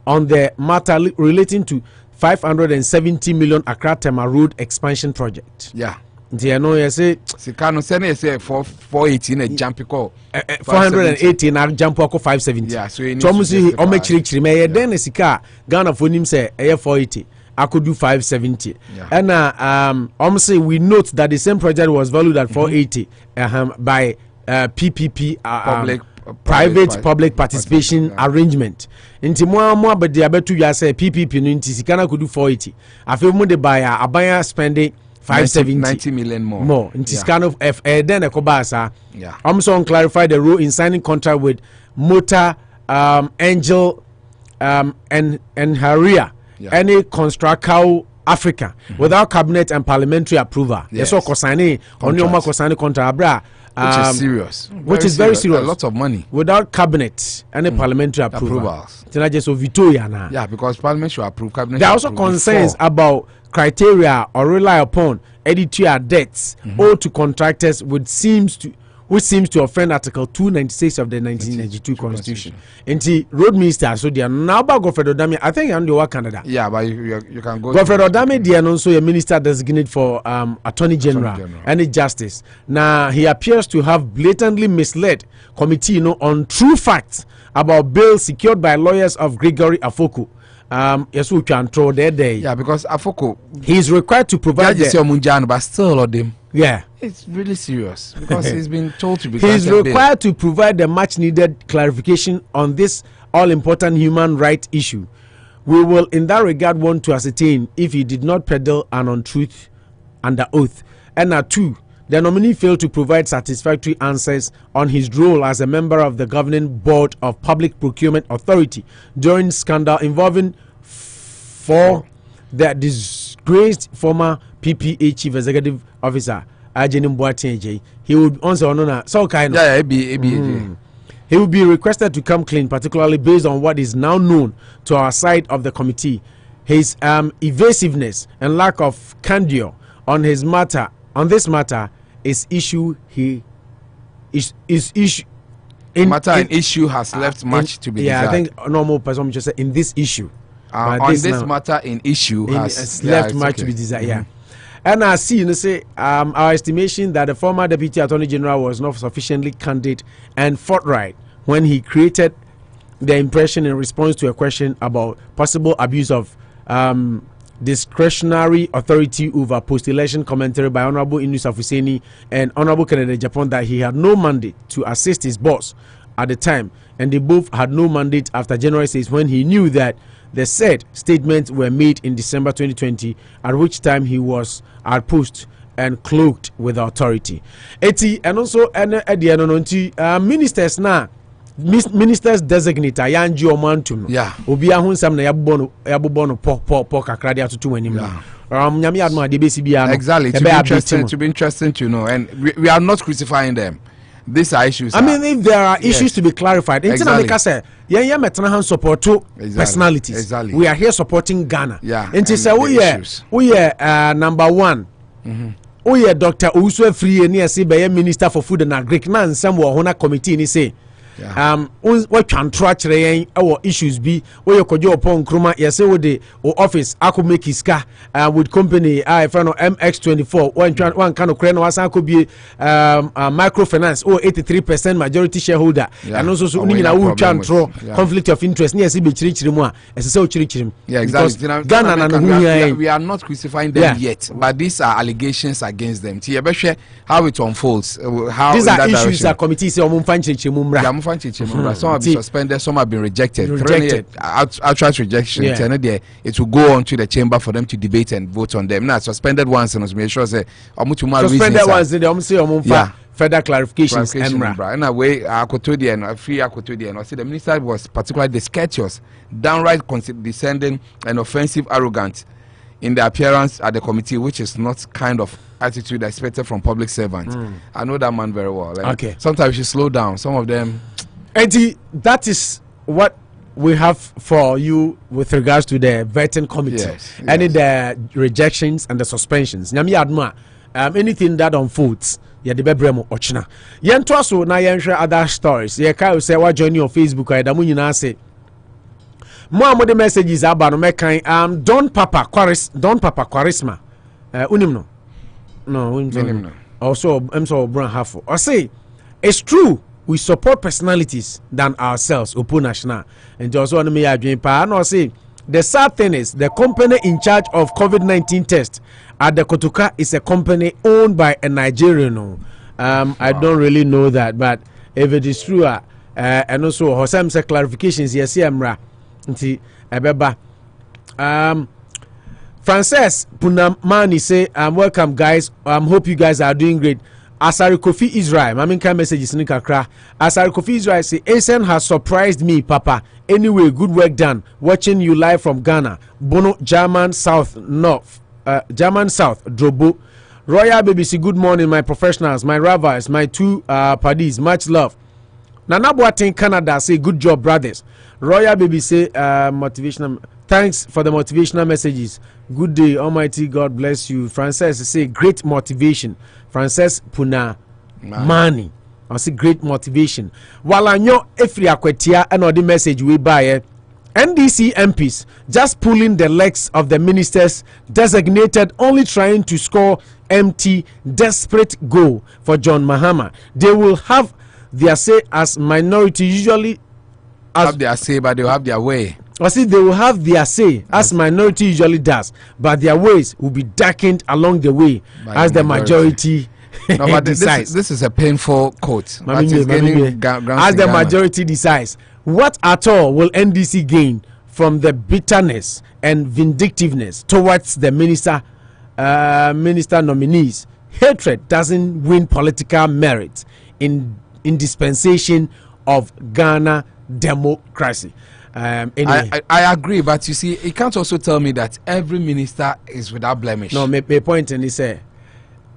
on the matter relating to 570 million Accra Tema Road expansion project. Yeah. You know, you say Sikano Sene say 480 a jump call 480 na jump ko 570. Yeah, so Tomusi omechiri me then sika Ghana for him say 480. I could do 570. Yeah. And say we note that the same project was valued at 480 by PPP private public participation arrangement. Inti mo but the abetu ya say PPP no inti sikana could do 480. Afi mo de buy abaya spending 570 90 million more. Inti sikana of then ekobasa. Yeah. So clarify the role in signing contract with Motor Angel and Haria any Constructcal Africa without cabinet and parliamentary approval. Yes. So kosani on your kosani contract abra. Which is serious. Which is very serious. A lot of money. Without cabinet and parliamentary approvals. Yeah, because parliament should approve. Cabinet there are also concerns about criteria or rely upon editorial debts owed to contractors which seems to offend Article 296 of the 1992 Constitution. And the road minister, so they are now about Godfrey Odame. I think I'm the Canada. Yeah, but you can go. Godfrey Odame, they are also a minister designated for Attorney General and Justice. Now he appears to have blatantly misled committee on true facts about bail secured by lawyers of Gregory Afoko. Yes, we can throw that day. Yeah, because Afoko, he is required to provide. But still, of them. Yeah, it's really serious because he's been told to be. He is required to provide the much needed clarification on this all important human right issue. We will, in that regard, want to ascertain if he did not peddle an untruth under oath. And 2, the nominee failed to provide satisfactory answers on his role as a member of the governing board of Public Procurement Authority during scandal involving the disgraced former PPA chief executive officer Ajenim Boateng, he would also honor so kind of. Yeah, be. He will be requested to come clean, particularly based on what is now known to our side of the committee. His evasiveness and lack of candor on this matter is issue issue. Issue has left much to be desired. I think normal person just say in this issue. On this matter in issue has left much to be desired. Yeah. And I see, our estimation that the former Deputy Attorney General was not sufficiently candid and forthright when he created the impression in response to a question about possible abuse of discretionary authority over post-election commentary by Honorable Inus Afuseni and Honorable Kennedy Japan that he had no mandate to assist his boss at the time, and they both had no mandate after January 6 when he knew that the said statements were made in December 2020, at which time he was at post and cloaked with authority. And also at the end, ministers now. Ministers designate Yanji Omantum. Yeah. Obia Hunsam na yabubono po kakradi atutu wenim. Nyami adma de besi bia no. Exactly. To be interesting to know, and we are not crucifying them. These are issues. I mean, if there are issues to be clarified, exactly. Personalities. Exactly. We are here supporting Ghana. Yeah. And to say we are number one. We are Dr. Bosuo Afriyie near say Minister for Food and Agric. Man, some were committee ni say. What can track our issues be where you Kojo Oppong Nkrumah yes with the office I could make his car with company I found MX24 one kind of crane was could be microfinance or 83% majority shareholder and also so who can throw conflict of interest near exactly. Ghana we are not crucifying them yet, but these are allegations against them. How it unfolds, how these are issues that committee say some have been suspended, some have been rejected. Outright rejection. It will go on to the chamber for them to debate and vote on them. Now, suspended ones and make sure say suspended ones they say further clarifications. In a way, Akoto and Afriyie I see the minister was particularly discourteous, downright condescending and offensive, arrogant in the appearance at the committee, which is not kind of attitude expected from public servants. I know that man very well. Okay. Sometimes you should slow down. Some of them. Eddie, that is what we have for you with regards to the vetting committee. And the rejections and the suspensions. Anything that unfolds, the bebremo ochina. Yentoso na yenhwe other stories. Ye kai say wa join your Facebook adamu nyina say. Mo the messages aba no mekan Don Papa Quaresma. Unim no. Also I'm so Brown Hafo. I say it's true. We support personalities than ourselves, Opo National. And also on me again, I say the sad thing is the company in charge of COVID-19 test at the Kotoka is a company owned by a Nigerian. I don't really know that, but if it is true, and also Hosam said clarifications. Yes, Amra. Ebeba. Frances Punamani say, welcome guys. Hope you guys are doing great. Asari Kofi Israel, I mean, can messages in Kakra. Asari Kofi Israel say, ASN has surprised me, Papa. Anyway, good work done. Watching you live from Ghana. Bono, German South, Drobo. Royal BBC, good morning, my professionals, my rivals, my two paddies. Much love. Nana Boateng Canada say, good job, brothers. Royal BBC, motivational. Thanks for the motivational messages. Good day, Almighty God bless you. Frances say, great motivation. Frances Puna Mani. I see great motivation. While I know Afriyie Akwetia and the message we buy NDC MPs just pulling the legs of the ministers designated, only trying to score empty, desperate goal for John Mahama. They will have their say as minority usually. Have their say, but they'll have their way. I see they will have their say as minority usually does, but their ways will be darkened along the way as the majority no, but decides. This is a painful quote. As the majority decides, what at all will NDC gain from the bitterness and vindictiveness towards the minister nominees? Hatred doesn't win political merit in dispensation of Ghana democracy. Anyway. I agree, but you see, you can't also tell me that every minister is without blemish. No, my point is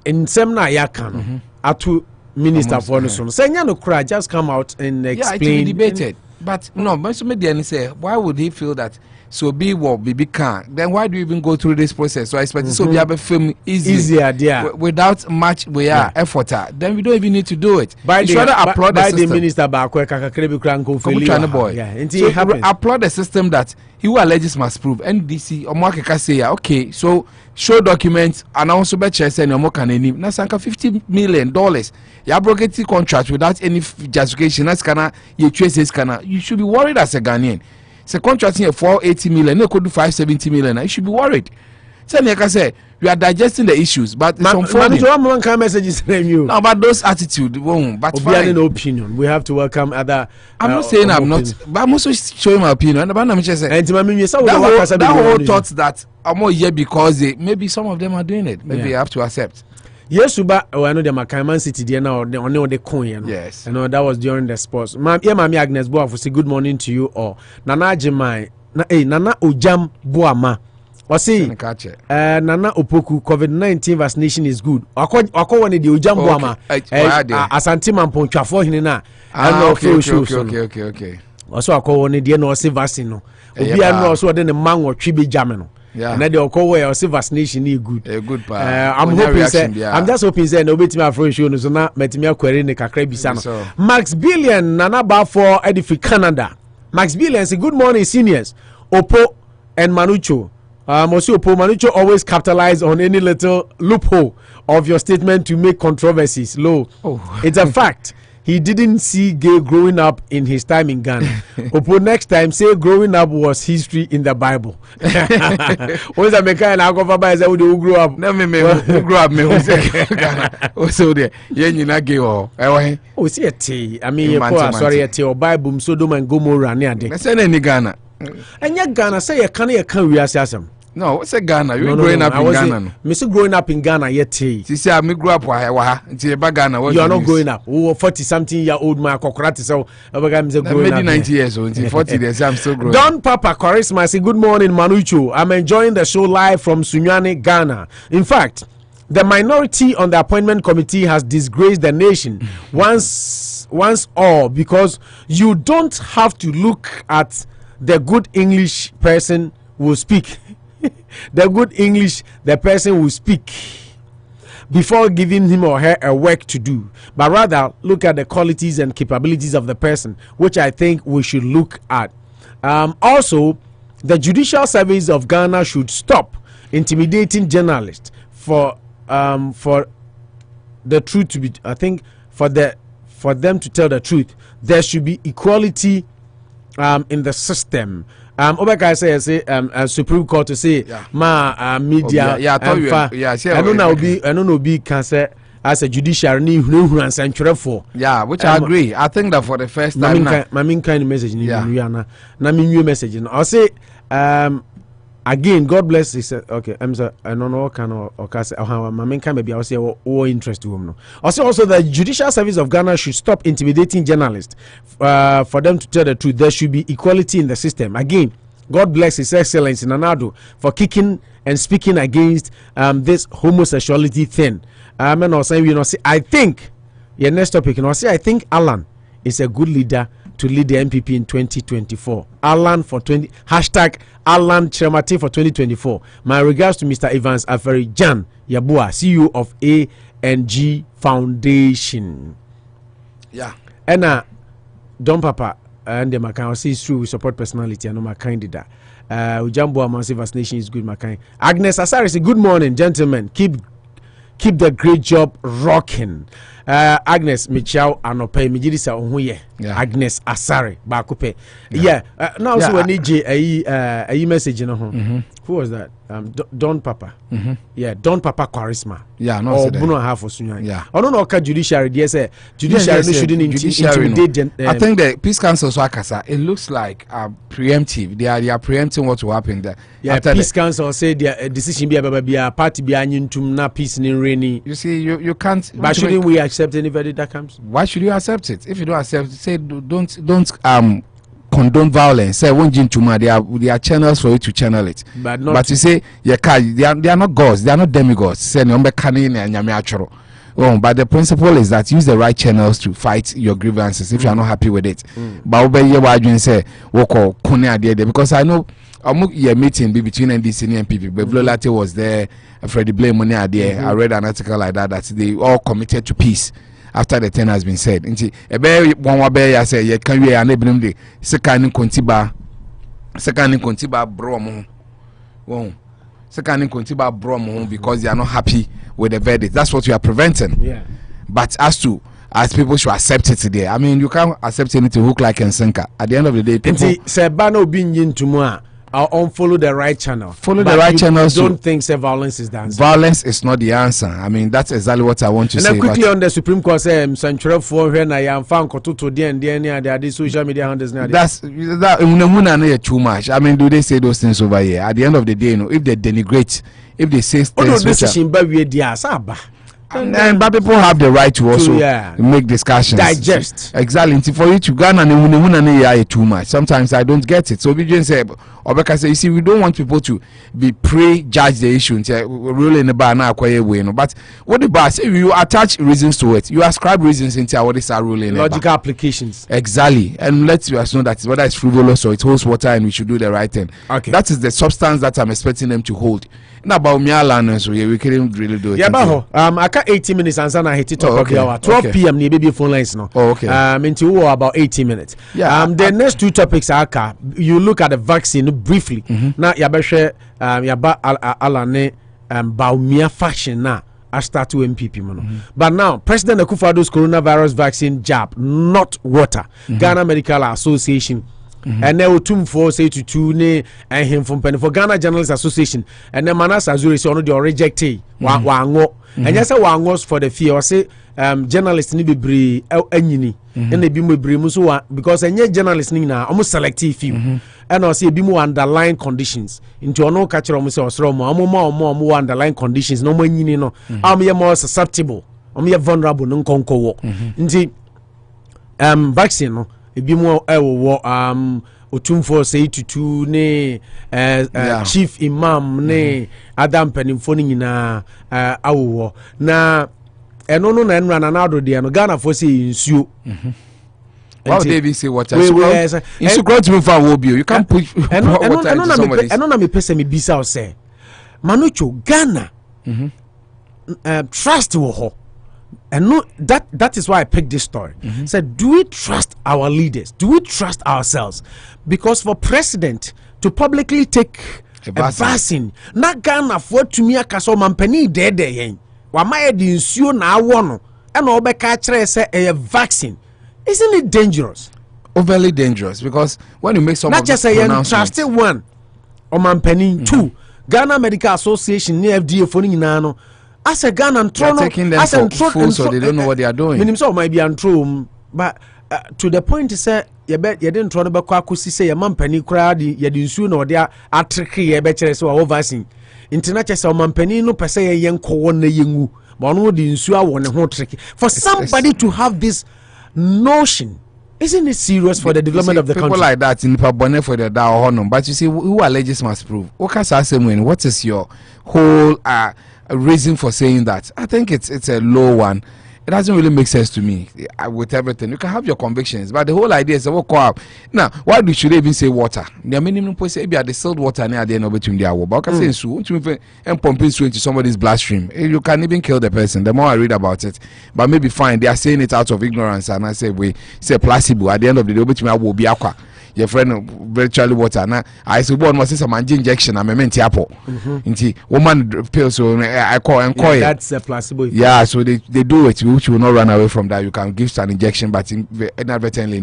in semna yakan atu minister for no so say nya no kra just come out and explain. Yeah, it will be debated. But no, but somebody say, why would he feel that so be what BB can? Then why do you even go through this process? So I expect so be able to film easier without much effort. Then we don't even need to do it. By the minister boy. So applaud the system that he who alleges must prove. NDC or say okay, so show documents and also bet chess and your can name. Now sanka $50 million. You broke a contract without any justification. That's kana you choose kana. You should be worried as a Ghanaian. So contracting a 480 million, they could do 570 million. You should be worried. So like I said, we are digesting the issues, but it's unfolding. No, but those attitude won't. But we have an opinion. We have to welcome other. I'm not saying I'm not, but I'm also showing my opinion. And that whole thought that I'm more here because maybe some of them are doing it. Maybe you have to accept. Yes, but I know the Man City there now. On the coin. Yes, I know that was during the sports. Mami Agnes Boa say good morning to you all. Nana Jemai, Nana Ojam Boama. Or say, Nana Opoku COVID-19 vaccination is good. Ako one the Ojam Boama. Asante Mampon Chafo Hinena. Okay. Also ako one the no say vaccine no. Obi anu also den man wo twibe jameno. Yeah. And then the Okowo or vaccination is good. Good I'm hoping say, I'm just hoping say no betimi afro show no so na metimi query ne kakra bisa no. Max Billion nana ba for Edifi Canada. Max Billion say good morning seniors. Oppo and Manucho. Monsieur Oppo Manucho always capitalize on any little loophole of your statement to make controversies low. It's a fact. He didn't see gay growing up in his time in Ghana. Oppo next time say growing up was history in the Bible. What's that make and Akofa by say who grew up? No me who grew up me who say Ghana. Also there you not gay or oh see a tea. I mean sorry a tea or Bible Sodom and Gomorrah near there. Say any Ghana. And yet Ghana say you can't we asam. No, what's a Ghana? You growing up in Ghana. Me say growing up in Ghana yet. She say me grew up Hawa. Ghana. You are not growing up. Oh, 40-something-year-old man Kokrat so I'm growing up. 90 years old. 40 years I'm still growing. Don Papa Charisma say good morning Manucho. I'm enjoying the show live from Sunyani, Ghana. In fact, the minority on the appointment committee has disgraced the nation once all because you don't have to look at the good English person will speak. The good English the person will speak before giving him or her a work to do, but rather look at the qualities and capabilities of the person, which I think we should look at. Also, the Judicial Service of Ghana should stop intimidating journalists for the truth to be. I think for them to tell the truth, there should be equality in the system. Obeka say Supreme Court to say media I don't know be can say as a judiciary ni huru ansantwere for which I agree. I think that for the first time my main kind of message ni na me message no I say again God bless he said okay I'm sorry I don't know can or my main kind maybe I say all interest to him no also the Judicial Service of Ghana should stop intimidating journalists for them to tell the truth. There should be equality in the system. Again, God bless His Excellency Nanado for kicking and speaking against this homosexuality thing. And also, I think your next topic, I think Alan is a good leader to lead the MPP in 2024. Alan for Alan Chermati for 2024. My regards to Mr. Evans Afriyie Jan Yabua, CEO of ANG Foundation. Yeah. And Don Papa and the Macan say it's true we support personality and my kind of that. Ujambo Massive Vaccination is good, my kind. Agnes Asari say good morning, gentlemen. Keep the great job rocking. Agnes Michao Anopa Mijirisa Onhuye. Agnes Asari Bakupe. Now so when a message in home. Who was that? Don Papa. Don Papa Charisma. No. Bruno half for Sunya. I don't know what judiciary. Yes, judiciary shouldn't intimidate. I think the peace council so it looks like preemptive. They are preempting what will happen there. Peace council say their decision be a party be na peace in rainy. You see, you can't. But shouldn't we accept anybody that comes? Why should you accept it? If you don't accept it, say don't condone violence. Say one gentleman, they are channels for you to channel it. But you say they are not gods, they are not demigods. Say but the principle is that use the right channels to fight your grievances if you are not happy with it. But say because I know a meeting between NDC and PP. But Latte was there, Freddie Blame money there. I read an article like that they all committed to peace after the 10 has been said. And a very one way I say, you can be unable to second contiba bromo. Second contiba bromo because they are not happy with the verdict. That's what we are preventing. Yeah. But as people should accept it today. I mean, you can't accept anything hook like and sinker. At the end of the day, people say Bano being into more. I'll unfollow the right channel. Follow the right channels. Don't think violence is the answer. Violence is not the answer. I mean, that's exactly what I want to say. And then quickly on the Supreme Court, Central for when I am found Akoto the social media handles now. That's too much. I mean, do they say those things over here? At the end of the day, if they denigrate, if they say things but people have the right to also make discussions, digest. Exactly. For you to Ghana too much. Sometimes I don't get it. So we just say, Obeka say, you see, we don't want people to be pre-judge the issue. Really in the bar now, but what the bar say, you attach reasons to it. You ascribe reasons into what is our ruling. Logical applications. Exactly. And let us know that whether it's frivolous or it holds water and we should do the right thing. Okay. That is the substance that I'm expecting them to hold. Now Bawumia so we couldn't really do it. Yeah, I got 18 minutes and I hit it top of the hour. 12 p.m. baby phone lines now. Oh, okay. Into about 18 minutes. Yeah. The next two topics are you look at the vaccine briefly. Now Yabeshe Yaba Alane Bawumia fashion now. I start to MPP but now President Akufo-Addo's coronavirus vaccine jab, not water. Ghana Medical Association. And now 2 say to tune and him from Penny for Ghana Journalists Association and then Manas Azuri say on the rejected wango and yes wangos for the fear say journalists need to be enyini and they be muso because any journalists need na almost selective few and also be more underlying conditions into no catcher almost or more underlying conditions no more no more susceptible more vulnerable no conco indeed vaccine no ebi mo otumfo say tutu ne chief imam ne adam penimfo ni nyina awo na eno no na enra na ado de no Ghana for say nsuo why would they be say water insuo grant me for wo bio you can't put water into somebody's eno na me pese me bisa o say manucho Ghana trust wo ho. And no, that is why I picked this story. Said, do we trust our leaders? Do we trust ourselves? Because for president to publicly take a vaccine, not Ghana for to me a kaso mampeni dead yen. Wamaya di insuo na awono. And obeka chere say a vaccine. Isn't it dangerous? Overly dangerous because when you make some not just a trusted one or mampeni two. Ghana Medical Association near FDA for nano. As a gun and throw, taking them for full, so they don't know what they are doing. Meaning so might be untrue, but to the point is say you bet you didn't throw the back say a man penny crowd you didn't soon or they are tricky a better so overseeing. International so man penny no per se a young one young but no the sure one a tricky for somebody to have this notion. Isn't it serious for the development of the country? People like that in Pabone for the honor, but you see who alleges must prove. What is your whole reason for saying that? I think it's a low one. It doesn't really make sense to me with everything. You can have your convictions, but the whole idea is what call now. Why should they even say water? The minimum point say be at the distilled water near the end of between the hour. But I can say and pumping into somebody's bloodstream. You can even kill the person. The more I read about it, but maybe fine. They are saying it out of ignorance, and I say we say placebo. At the end of the day, between I will be aqua. Your friend virtually water now. I suppose one was some injection. I'm a menti apple. Woman pills. So I call and call. That's a placebo. Yeah, so they do it. Which will not run away from that. You can give an injection, but inadvertently.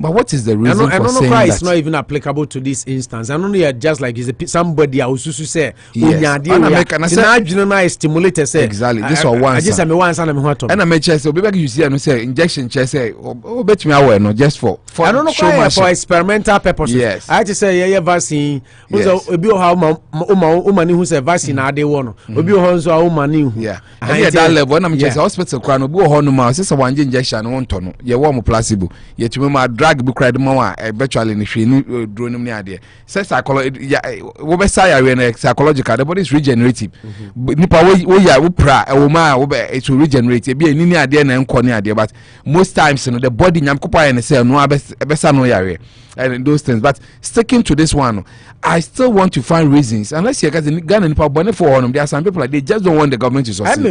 But what is the reason for saying that? It's not even applicable to this instance. I don't know. Just like is somebody else who say, yes. Stimulator say exactly. This one once. I just am once and I'm hot. And I may say so. Maybe you see and say injection. Say, oh, bet me away no just for. no for experimental purposes. Yes. I just say yeah vaccine. Yes. Obi how umani who say vaccine ade wono. Obi ho so umani hu. Yeah. And that level when I'm just hospital kra no bi ho no ma say one injection no wonto no. Ye wo mo placebo. Ye tumi ma drug bi kra de mo a virtually ni hwe ni dro no ni ade. Say psychology wo be say ya psychological the body is regenerative. Nipa wo ya wo pra e wo ma wo be it will regenerate. E bi ni ade na enko ni ade but most times you know the body nyam kopa ya ne say no abesa no yare and those things. But sticking to this one, I still want to find reasons. Unless you guys in Ghana for them, there are some people like they just don't want the government to succeed.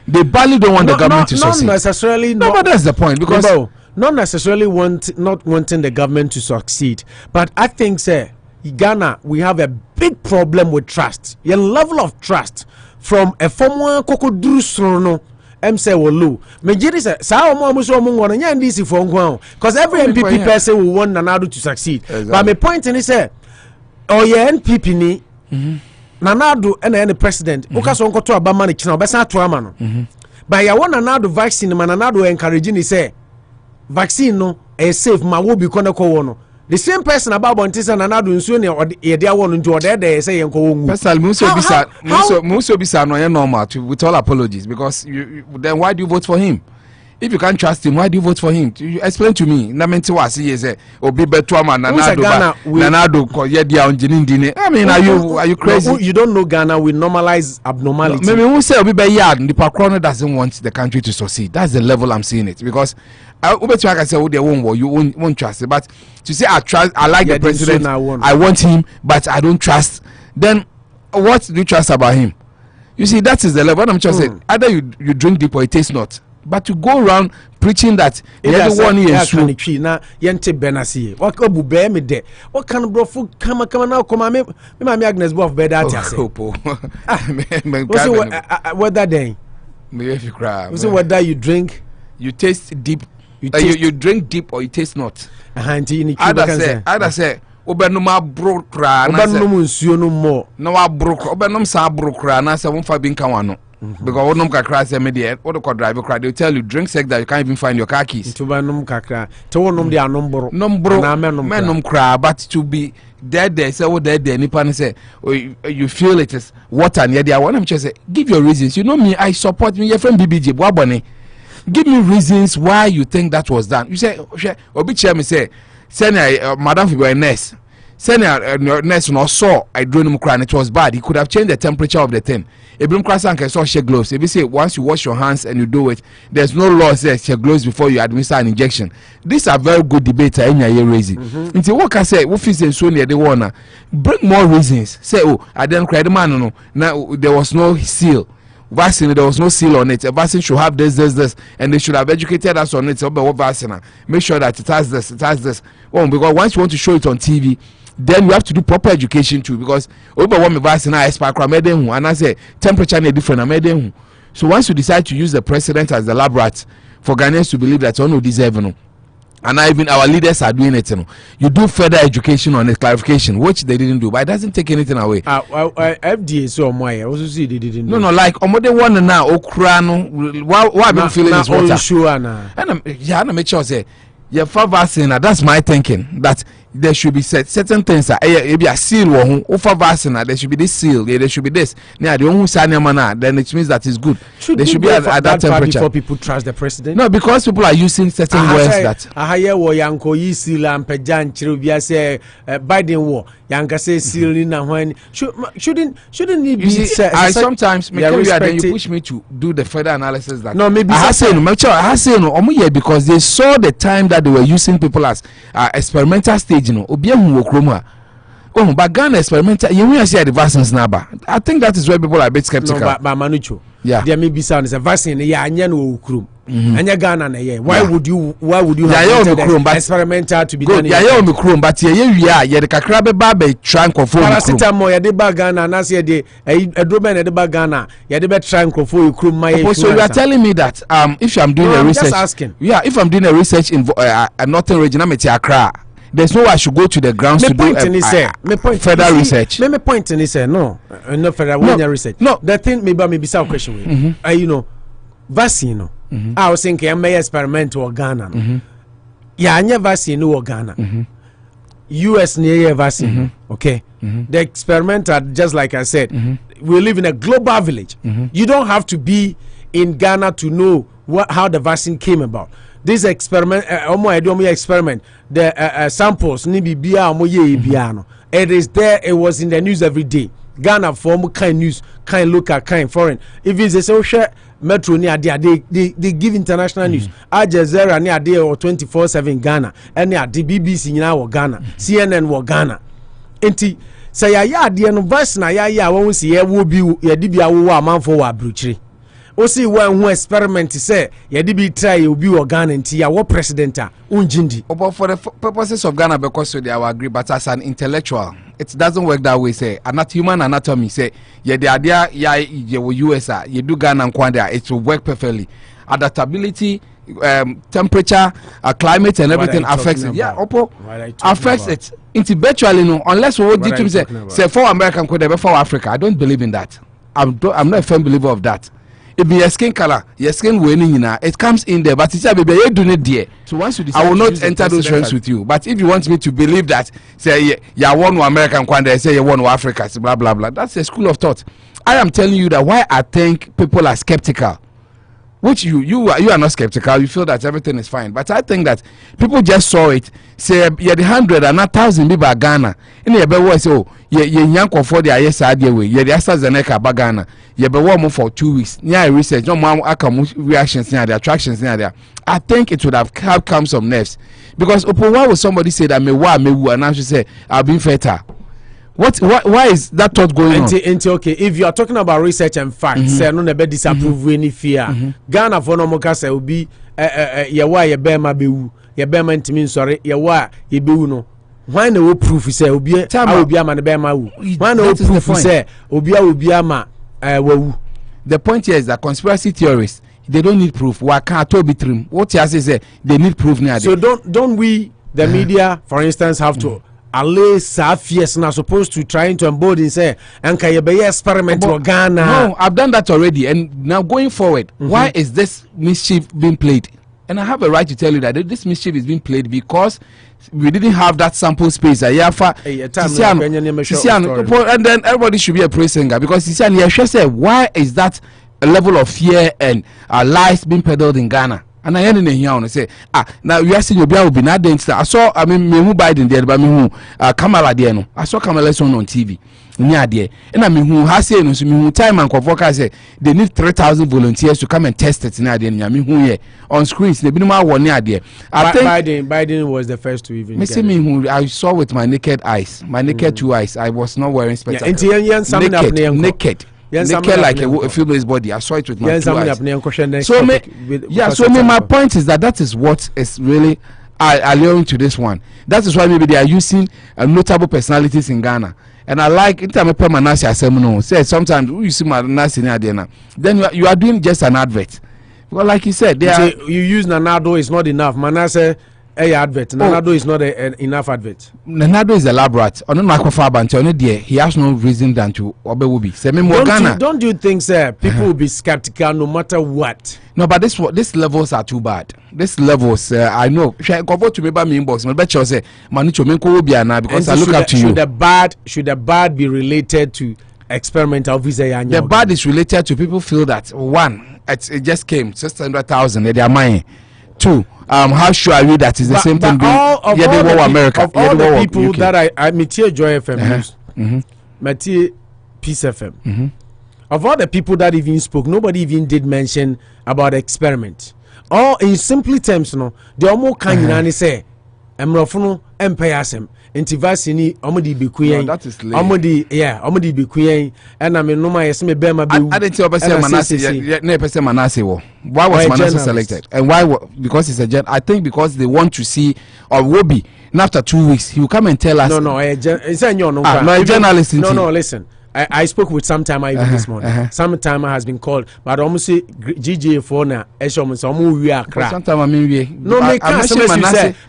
They barely don't want the government to succeed. Not necessarily. No, but that's the point because not necessarily not wanting the government to succeed. But I think, sir, Ghana we have a big problem with trust. Your level of trust from a former Kokodru Srono. Say well low. Majority say sa omo so omo ngono nya ndisi for nkwan because every NPP person will want Nanado to succeed. Exactly. But my point in is say your NPP ni Nanado and the president uka so nkoto abama ni kina obesa ato ama no. But ya want Nanado vaccine man Nanado encouraging say vaccine no is safe ma wo bi kono ko wono. The same person about Bontisa Nanado nsuo ne ye dia wono nti odede say yenko wongu. Personally muso bisa no normal with all apologies because you then why do you vote for him? If you can't trust him, why do you vote for him? You explain to me. Na menti wa say say obi beto ama Nanado ko ye dia onjinindine. I mean are you crazy? No, you don't know Ghana we normalize abnormality. Maybe who say obi be yard the Pakrono doesn't want the country to succeed. That's the level I'm seeing it because I say you won't trust it, but to say I like the president, I want him, but I don't trust. Then what do you trust about him? You see, that is the level. I'm just saying either you drink deep or it tastes not. But to go around preaching that everyone is true. Na yente benasi. What obube me de. What kind of bro come now come me Agnes Bof bed at say. Whether day. Me if you cry. Whether you drink, you taste deep. You drink deep or you taste not. Either say obenuma bro kra na say obenum nsuo no mo na wa bro obenum sa bro kra na say wonfa bi nka wano because onum kakra say me dey what ko drive kra they tell you drink sex that you can't even find your car keys to benum kakra to wonum dey anombro na menum kra but to be there say what there nipa say you feel it is water and there I want them to say give your reasons. You know me, I support me your friend BBJ Boabone. Give me reasons why you think that was done. You say obi chair me say send madam for a nurse. Send a nurse no saw I drone him crying. It was bad. He could have changed the temperature of the thing. Ebrim Krasan can saw shake gloves. If you say once you wash your hands and you do it, there's no law says shake gloves before you administer an injection. These are very good debates in your raising. Until what can say, what is so near the one? Bring more reasons. Say, I didn't cry the man. No, now there was no seal. Vaccine, there was no seal on it. A vaccine should have this, and they should have educated us on it. What vaccine? Make sure that it has this. Oh, because once you want to show it on TV, then you have to do proper education too. Because over one vaccine, I expect and I say temperature is different. So once you decide to use the president as the lab rat for Ghanaians to believe that no deserve no. And even our leaders are doing it. You do further education on it, clarification, which they didn't do, but it doesn't take anything away. FDA so my also see they didn't. No, like omode one now okrano. Why been feeling this water? Sure na. And I make sure say, yeah, for vaccine. That's my thinking. That there should be certain things that maybe a seal or for vaccine. There should be this seal. There should be this. Now the one who sign then it means that it's good. There should be at that temperature. Before people trust the president. No, because people are using certain words that. Ahaya wo yanko yi seal and pejan chirubia say Biden war. Yanka say seal in na when shouldn't it be? I sometimes then you push me to do the further analysis that. No, maybe I say no. Because they saw the time that they were using people as experimental stage. But Ghana experimental, you will see the vaccines now. I think that is where people are a bit skeptical. No, but Manucho, yeah, there may be sound is a vaccine. Yeah, no Ukrum. And Ghana, why would you have experimental to be done? Yeah, but the Kakrabe Babe trank of paracetamol. Yeah, the Bagana, and I said a domain at the Bagana. Yeah, the better trank of Ukrum. So you are telling me that if I'm doing a research, just asking. Yeah, if I'm doing a research in a northern region, I'm at Accra. There's no way I should go to the grounds to do further research. My point is no further research. No, the thing maybe some question. You know, vaccine. I was thinking I may experiment to Ghana. yeah, anya vaccine no Ghana. US near vaccine. Okay. The experiment are just like I said. We live in a global village. You don't have to be in Ghana to know how the vaccine came about. This experiment, experiment, the samples, it is there. It was in the news every day. Ghana form kind news, kind local, kind foreign. If it's a social metro near there, they give international news. Al Jazeera near there or 24/7 Ghana, and near the BBC now Ghana, CNN or Ghana. Enti say ya the no na ya won't see will be ya dibia wo man for wa bruchiri. O see one who experiment say ya dibi try you be Ghana nti ya what president unjindi. But for the purposes of Ghana, because they will agree, but as an intellectual, it doesn't work that way. Say, not human anatomy. Say, yeah, the idea, yeah, US, you do Ghana and Kwanda, it will work perfectly. Adaptability, temperature, climate, and everything affects it. Yeah, Oppo affects it. Intellectually, no, unless we would say for American Kwanda, for Africa. I don't believe in that. I'm not a firm believer of that. If your skin color, your skin winning, it comes in there, but it's a baby, you do it there. So once you decide, I will not enter those realms with you. But if you want me to believe that, say you one American Kwanda, say you one Africa, blah blah blah, that's a school of thought. I am telling you that why I think people are skeptical, which you are not skeptical. You feel that everything is fine, but I think that people just saw it. Say the 100 and not 1,000 people are Ghana. In the way say oh ye young for the yes idea way. Ye the AstraZeneca ba Ghana. Ye be warm for 2 weeks. Near research, no more reactions near the attractions near there. I think it would have come some nerves because why would somebody say that me woo and now she say I've been fertile. Why is that thought going on? Okay, if you are talking about research and facts, say no never disapprove any fear. Ghana for no more say will be ye bema be wu, ye bema ntimi sorry, ye be wu no. Why no proof say obi ama ne bema wu? Why no proof say obi ama wu? The point here is that conspiracy theorists, they don't need proof. Why can't be true? What you say they need proof now. So don't we the media for instance have to allay fears now supposed to trying to embody say and can you be experiment to Ghana? No, I've done that already, and now going forward, why is this mischief being played? And I have a right to tell you that this mischief is being played because we didn't have that sample space. And then everybody should be a praise singer because said, why is that a level of fear and lies being peddled in Ghana? And I ended in here and say, now you are seeing your will be not dancing. I saw, me who Biden there, but me who Kamala there. No, I saw Kamala on TV. Near there, and I mean, who has said, no, time and Kovoka say they need 3,000 volunteers to come and test it near there. I mean, who here on screens, they been one near there. I think Biden was the first to even. Me see me who I saw with my naked eyes, my naked 2 eyes. I was not wearing spectacles. Naked. Naked like a female's body. I saw it with my 2 eyes. So my point is that is what is really alluring to this one. That is why maybe they are using notable personalities in Ghana. And I like it. I'm a permanent assembly. Say sometimes you see my nurse in there. Then you are doing just an advert. Well, like you said, you use Nanado is not enough. Manasseh advert. Nanado is not enough advert. Nanado is elaborate. He has no reason than to obey. Don't you think, sir? People will be skeptical no matter what. No, but these levels are too bad. These levels, I know. Go to me by me inbox. Because I look up to you. Should the bad be related to experimental visa? The bad is related to people feel that one, it just came 600,000. They are mine. 2, how sure are you that is the same thing? All the people that I meet here, Joy FM news, Mathieu Peace FM. Of all the people that even spoke, nobody even did mention about the experiment. Or in simply terms, no, the almost can say, Emrofuno empayasem. Intivasini omodi bikuyen. That is lame. Omodi bikuyen. And I mean, no my esme bema be. I didn't tell Manasseh. Why was Manasseh selected? And why? Because it's a jet. I think because they want to see or Wobi. And after 2 weeks, he will come and tell us. It's a journalist. No, listen. I spoke with Sometime even this morning. Sometime has been called, but almost say GJ for now. Sometime I mean we. No,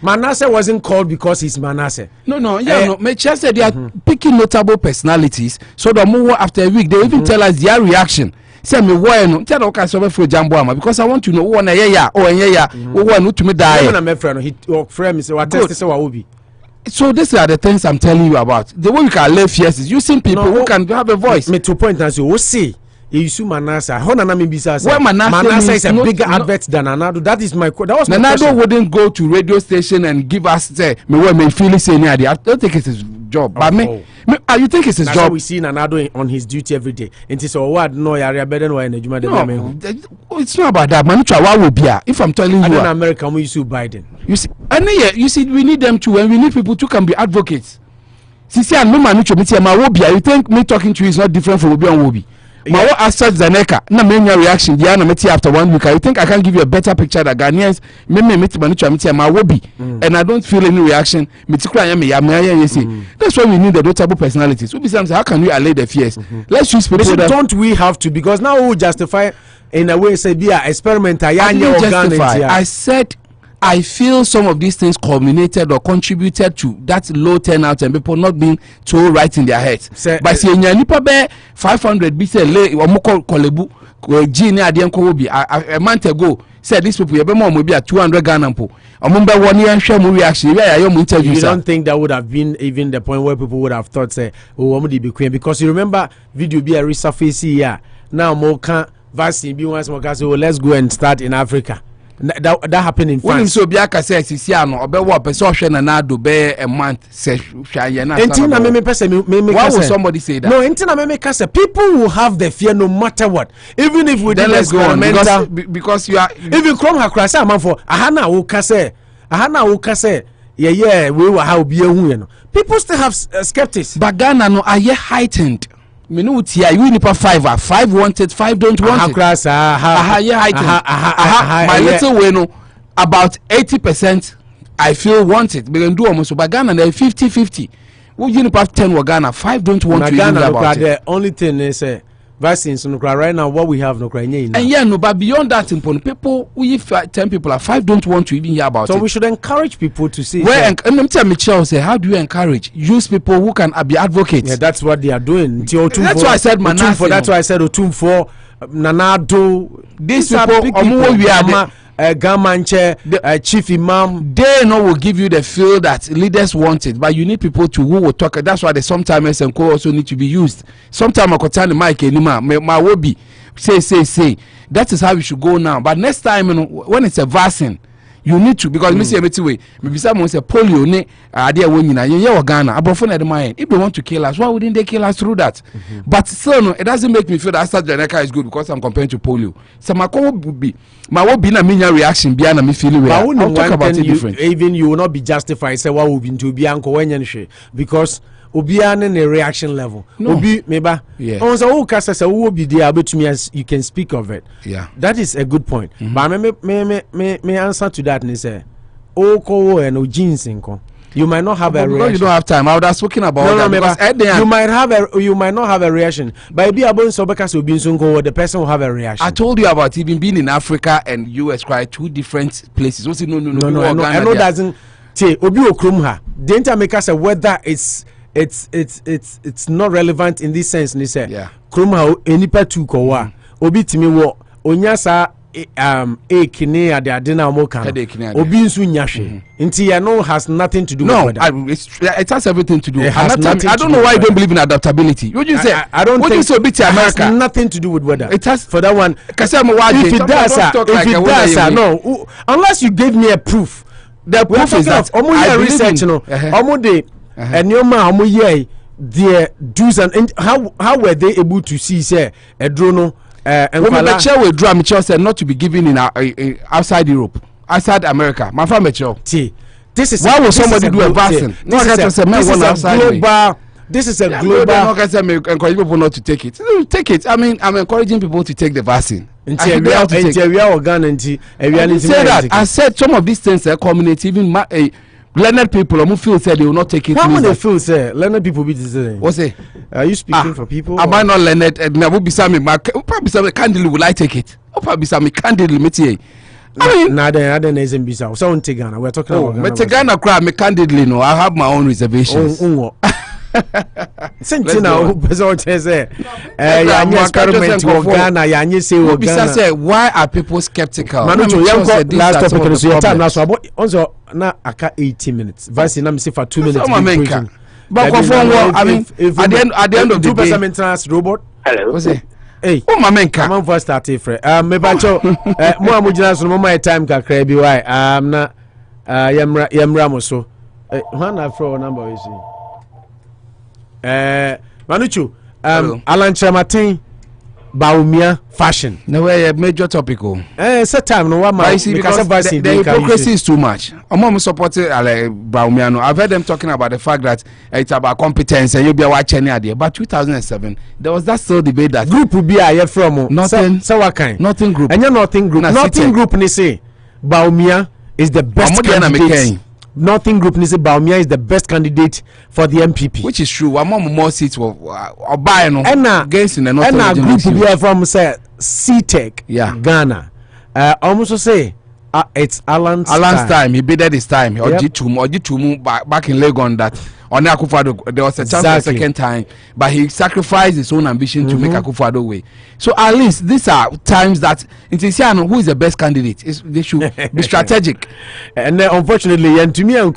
Manasseh wasn't called because he's Manasseh. No. Just said they are picking notable personalities. So the more after a week, they even tell us their reaction. say me why no tell okay so for jambo ama because I want to know who na ya or ya who want to me die na me friend he friend me say what test say wa obi. So these are the things I'm telling you about. The way we can live fierce is using people who can have a voice. Me 2 point as you say you su Manasa how na me bisa say Manasa is a bigger advert than Nanado. That is my that was my question. Nanado wouldn't go to radio station and give us say me what me feel say near I don't think it's his job. But me you think it's his job? We see Nanado on his duty every day. And it's a word no area better no ejuma de it's not about that. Manucha why will be if I'm telling you. In America we use Biden. You see, and you see, we need them too, and we need people to can be advocates. See, I'm no Manucho, my Wobia. You think me talking to you is not different from Obi and Wobi? My what Asad Zaneka, na many reaction, Diana Meti after 1 week. You think I can give you a better picture that Ghanaians, me Manucho, my Wobi, and I don't feel any reaction. You see, that's why we need the notable personalities. How can we allay the fears? Let's use people. Don't we have to? Because now we justify in a way, say, be an experiment. I said. I feel some of these things culminated or contributed to that low turnout and people not being told right in their heads. By saying nipa be 500 be say omoko kolebu gene adienko obi a month ago said these people be more be at 200 Ghana po. Omumba 1 year share mu reaction you don't think that would have been even the point where people would have thought say oh omudi be queen because you remember video be a resurface here now mo can vaccine be once more so let's go and start in Africa. That happened in France. So Biaka says Sisiano or Bewa Persuasion and Ado bear a month says Shayana. Why would somebody say that? No, Intina Memeka people will have the fear no matter what. Even if we then let's go on because you are even Nkrumah Krasa man for Ahana Ukase yeah we will how be a people still have skeptics. But Ghana no are heightened. Me know what here you nipa 5 wanted 5 don't want it. My little way no about 80% I feel want it. We can do almost but Ghana they 50-50. We nipa 10 wa Ghana 5 don't want to Ghana about it. The only thing is vaccines no right now what we have no cry and yeah no but beyond that important people we 10 people are 5 don't want to even hear about so it. We should encourage people to see where and let me tell Michelle say how do you encourage use people who can be advocates. Yeah, that's what they are doing. That's why I said Manasi. That's why I said Otumfo Nanado these people we are Gamanche, Chief Imam, they know will give you the feel that leaders want it, but you need people to who will talk. That's why the sometimes and co also need to be used. Sometimes I could tell the mic anymore. My wobi say. That is how we should go now. But next time, you know, when it's a vaccine, you need to because me say way. Maybe someone say polio ne idea when you Ghana. Abofo na the mind. If they want to kill us, why wouldn't they kill us through that? But still, no, it doesn't make me feel that AstraZeneca is good because I'm comparing to polio. So my would be na minya reaction behind me feeling. I'll talk about it different. Even you will not be justified. Say what will be to be uncle when because. Obiane ne reaction level. No. Obi meba. Yeah. Also who kasa say who be there but to me as you can speak of it. Yeah. That is a good point. But me answer to that and say oh ko and no jeans inko. You might not have a reaction. You don't have time. I would have spoken about that because you might not have a reaction. But be about so because the person will have a reaction. I told you about even being in Africa and US, quite 2 different places. What's it? No. I know doesn't say Obi Nkrumah. The intermaker say whether it's not relevant in this sense. Ni say Nkrumah enipa tu ko wa obi timi wo onyasa kine ade na omoka obi nsu nyahwe nti ya no has nothing to do with that. It has everything to do. I don't know why you don't believe in adaptability. What you say? I don't think so. It has nothing to do with weather. It has for that one. If it does, no. Unless you gave me a proof. The proof is that omo research no. Omo de and your man omo their do's and how were they able to see say a drone and chair with drum said not to be given in outside Europe, outside America. My family this is why would somebody do a vaccine? This is a global. I'm encouraging people not to take it. Take it. I mean, I'm encouraging people to take the vaccine. I said some of these things are community even learned people who feel say they will not take it. How many feel say learned people be the what's it? Are you speaking for people? Am I not learned? And never be some probably some candidly will I take it? Probably some candidly me. I mean, nada isn't bizarre. So on Ghana, we're talking about Ghana. Ghana crowd me candidly no. I have my own reservations. Sentina person say yanye experiment in Ghana yanye say wo Ghana say why are people skeptical Manucho last topic is your time now so also na aka 18 minutes vice na me say for 2 minutes but I mean at the end of the day maintenance robot hello what's it hey mamenka I'm first start free me ba cho mo amugina so mo my time kakra bi why na yemra mo so one afro number is Manucho, Alan Chamatin, Bawumia fashion. No way, a major topic. Set time no one because the hypocrisy is too much. I'm supporting Bawumia. I've heard them talking about the fact that it's about competence and you'll be watching any idea. But 2007, there was that still debate that group will be a from nothing. So what kind? Nothing group. And you're nothing group. Nothing group. Ni say Bawumia is the best candidate. Nothing group ni say Bawumia is the best candidate for the MPP, which is true. I'm more seats or buy no against in the north group we from say CITEG Ghana almost say it's Alan's time. He bidded his time or G2 back in Legon that on Akufo-Addo there was a chance the second time, but he sacrificed his own ambition to make Akufo-Addo way. So at least these are times that in Tiziano, who is the best candidate, they should be strategic. And unfortunately, and to me, I'm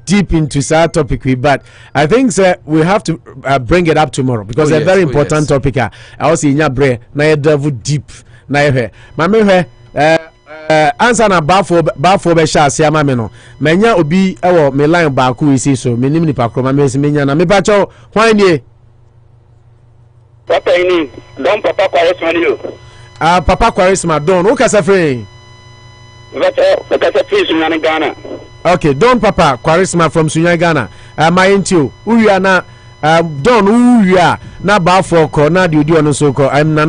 deep into that topic, but I think we have to bring it up tomorrow because it's a very important topic. I also in your brain, na deep, na my answer na bafo be sha ase ama me no menya obi ewo me line ba ku isi so me nim ni pakroma me menya na me ba cho hwan nie papa ini don papa kwaresma ni o papa kwaresma don o kasa free kasa free Sunyani Ghana. Okay, don papa kwaresma from Sunyani Ghana my intio uwia na don uwia na bafo ko na de odi ono so ko am na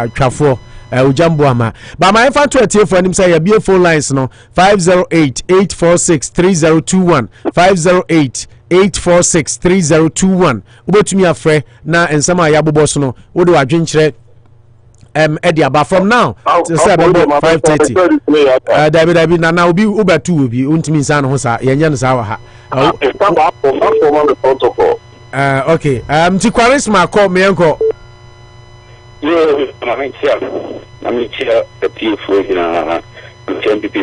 twafo Ujambo ama but my info to for him say ya be phone lines no 508-846-3021 508-846-3021 ubotumi afre na ensama ya boboso no wo de wadwenkyere Eddie about from now to say about 5:30 David na obi ubatu obi untimi nsa no ho sa yenye no sa wa ha okay ti kwarisma call me enko I'm here the people in MPP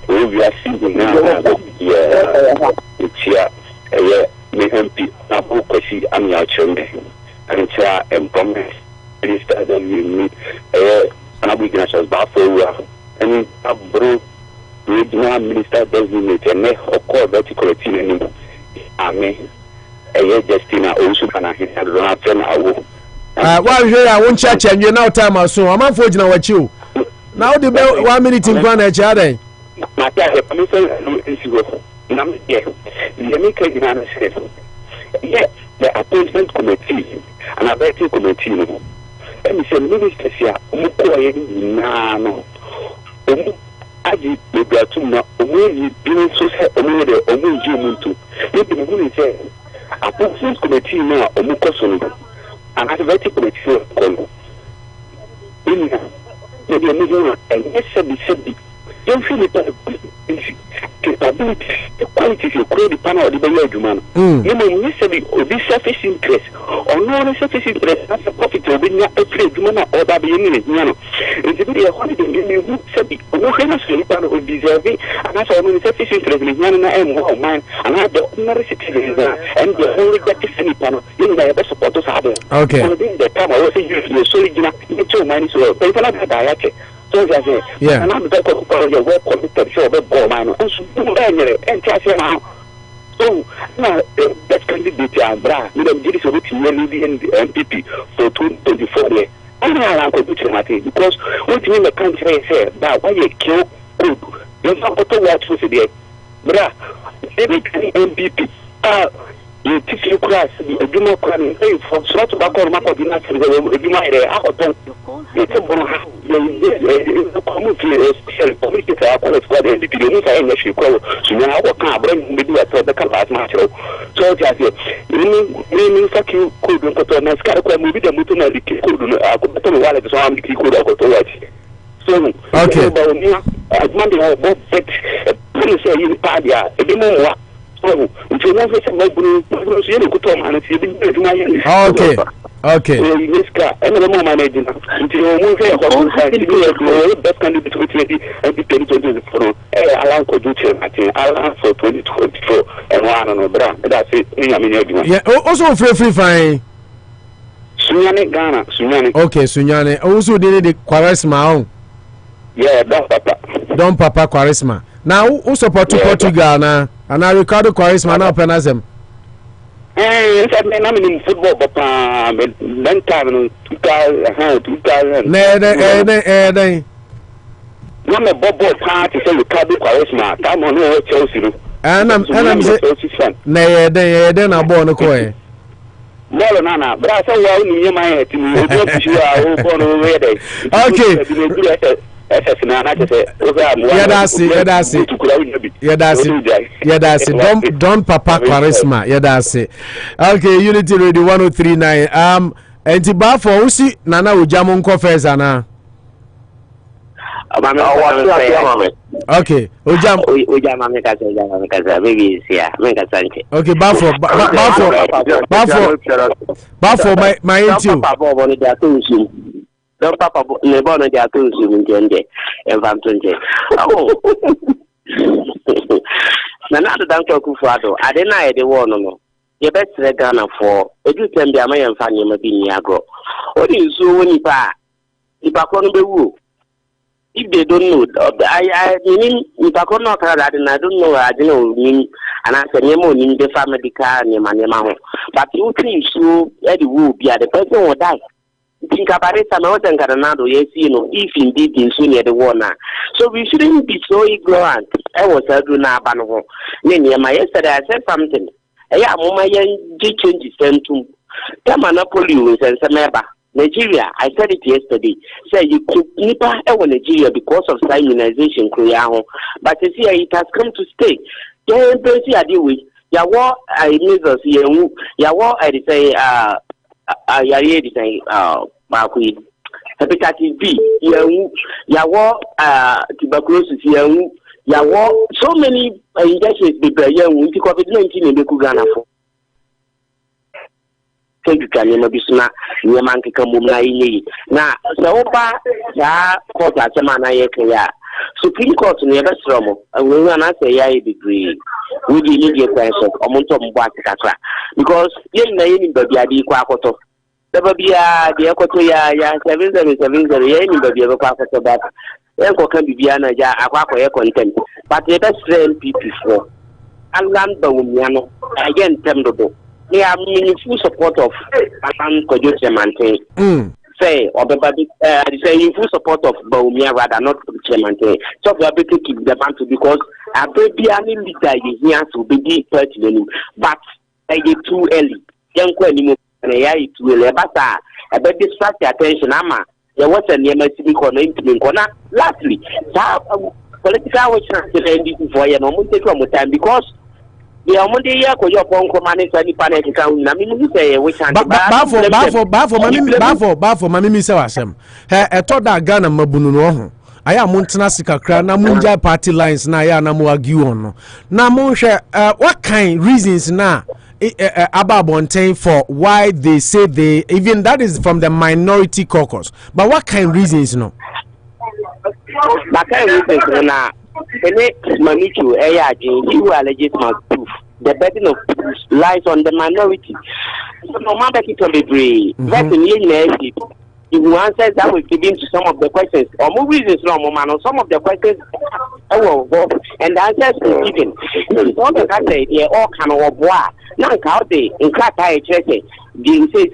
we are seeing now it's here me MP Abu Kwesi Amia Chombe and chair promise Minister that we meet Anabu Ignatius Bafo and Abro regional minister designate and call vertical team anymore. Ame Justina also can I hit Ronald why here I won't church and you now time so I'm unfortunate with you. Now the 1 minute in Ghana each other. My dad, I'm the appointment committee and a vetting committee. And it's a minister here, no. Aji Begatuma, only being so said, only the only Jumuntu. Maybe the woman said, appointment committee now, Omukoson. And at a very committee in the and said, don't feel it capability, the quality of the panel of the Bayadman. You may necessarily be selfish interest or no selfish interest as a profit of being a trade woman or that being in it. It's a very holiday who said, no hemisphere would deserve it, and that's all selfish interest in Yana and more mine, and I the ordinary citizens and the only that is any panel in the best supporters are there. Okay. The time I was usually solid enough to two minus well, but I had so yeah. And I'm the work committed show about Bormano and so and now. So now that candidate Bra, you know, this is what you need in the MPP for 2024 year. And I am going to because what you in the country say that why you kill good. You're not going to watch for the Bra, every MPP. You teach you class, the Duma Kran, from Sort of Bakor Mako Dina, the Duma, Akoto, it's a bonus. The community, especially politics, are called for the NDP, and actually call Sunyani Ghana, bring me to the Kalas Macho. So, just meaning, fuck you, could not go to a Sky, maybe the Mutuna, the Kudu, I could tell what is on the Kikuda Akoto. So, okay, Bawumia, as Monday, I both bet, please say you Padia, a bit more. Okay. Okay. Yeah, also free fine. Sunyane Ghana, Sunyane. Okay, Sunyane. Also did the Quaresma. Yeah, Don Papa Quaresma. Now who support Portugal now? And I Ricardo Quaresma now penazem. I'm in football, but then time 2000. Nay. I'm a Bobo party, so Ricardo Quaresma. Time on Chelsea. And I'm saying, nay, then I'm born a coy. No, Nana, but I saw well near my head to me. Okay. Don't Papa Charisma. Okay, Unity Radio 1039. And Tiba for Usi Nana Ujamon Kofezana. Okay, Ujam okay, Bafo my into. Don't Papa Nebona de Akoto in Jende and Van Tunje. Oh, Nanado Akufo-Addo. I deny the one no. You best Ghana for a good time. The American family may be Niagara. What is so when you buy? If I can't be woo. If they don't know, I mean, if I can't know, I don't know, I don't know, and I said, Nemo in the family car, Neman. But you think so, Eddie will be at the person will die. Think about it, and Northern Canado, yes, if indeed in Sunia the Warner. So we shouldn't be so ignorant. I was a Duna Banovo. Near my yesterday, I said something. I my young G20 to Tamanapoli and Sameba. Nigeria, I said it yesterday. Say you could never ever Nigeria because of immunization, but you see, it has come to stay. Yeah, busy I deal with. Yawa, I need us here. Yawa, I say, hepatitis B, yawo tuberculosis, yawo so many injections people with COVID-19 in the Ghana for. Thank you, Kanyama Bisuna, Yamanka Mumna. Now, so far, court at Samana Yakaya. Supreme Court never strong, and we will not say a degree. We need your question, Omonto Mbakaka. Because yen na yen baby adi kwa Akoto. The baby the Akoto ya 7770 yen baby kwa Akoto that. Yen ko kan bibiana ja akwa ya content. But the best friend PP4. Alan Bawumia no again temdodo. They are meaningful support of Alan Kojo Chairman. Say or baby say in full support of Bawumia rather not Chairman. So we are able to keep the bantu because a baby ani leader is here to be pertinent. But I get too early. Young anymore and I too early. But I bet distract the attention. Ama, there was a near my civic corner. Lastly, political was transferred for a moment take time because the Monday year for your Oppong commanding any panic account. I mean, you say which and Bafo, Mammy Missawasem. I thought that Ghana Mabunu. I am Montanasica Crown, Namunja party lines, Naya Namuaguon. Namusha, what kind reasons now about Bontain for why they say they even that is from the minority caucus. But what kind reasons no? What kind reasons now? Manichu, you alleges must proof. The burden of proof lies on the minority. So no matter if it will be brave. You answer that will give in to some of the questions. Or more reasons, no, man, on some of the questions, and the answers are given. It's all the country, they all can of war. Now, how they in Qatar, being said,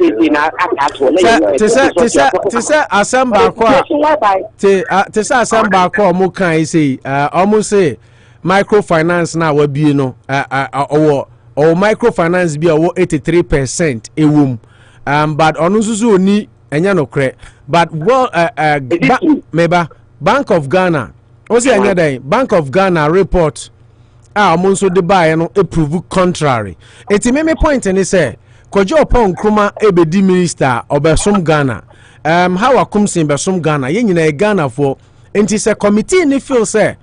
almost say microfinance now will be, or microfinance be 83% a womb. But on Uzuzu enya no kre but well meba Bank of Ghana osi enya dai Bank of Ghana report omonso de buy no approve contrary eti me point ni say Kojo Oppong Nkrumah ebedi minister obesom Ghana Hawa Koomson besom Ghana ye nyina Ghana for enti say committee ni feel say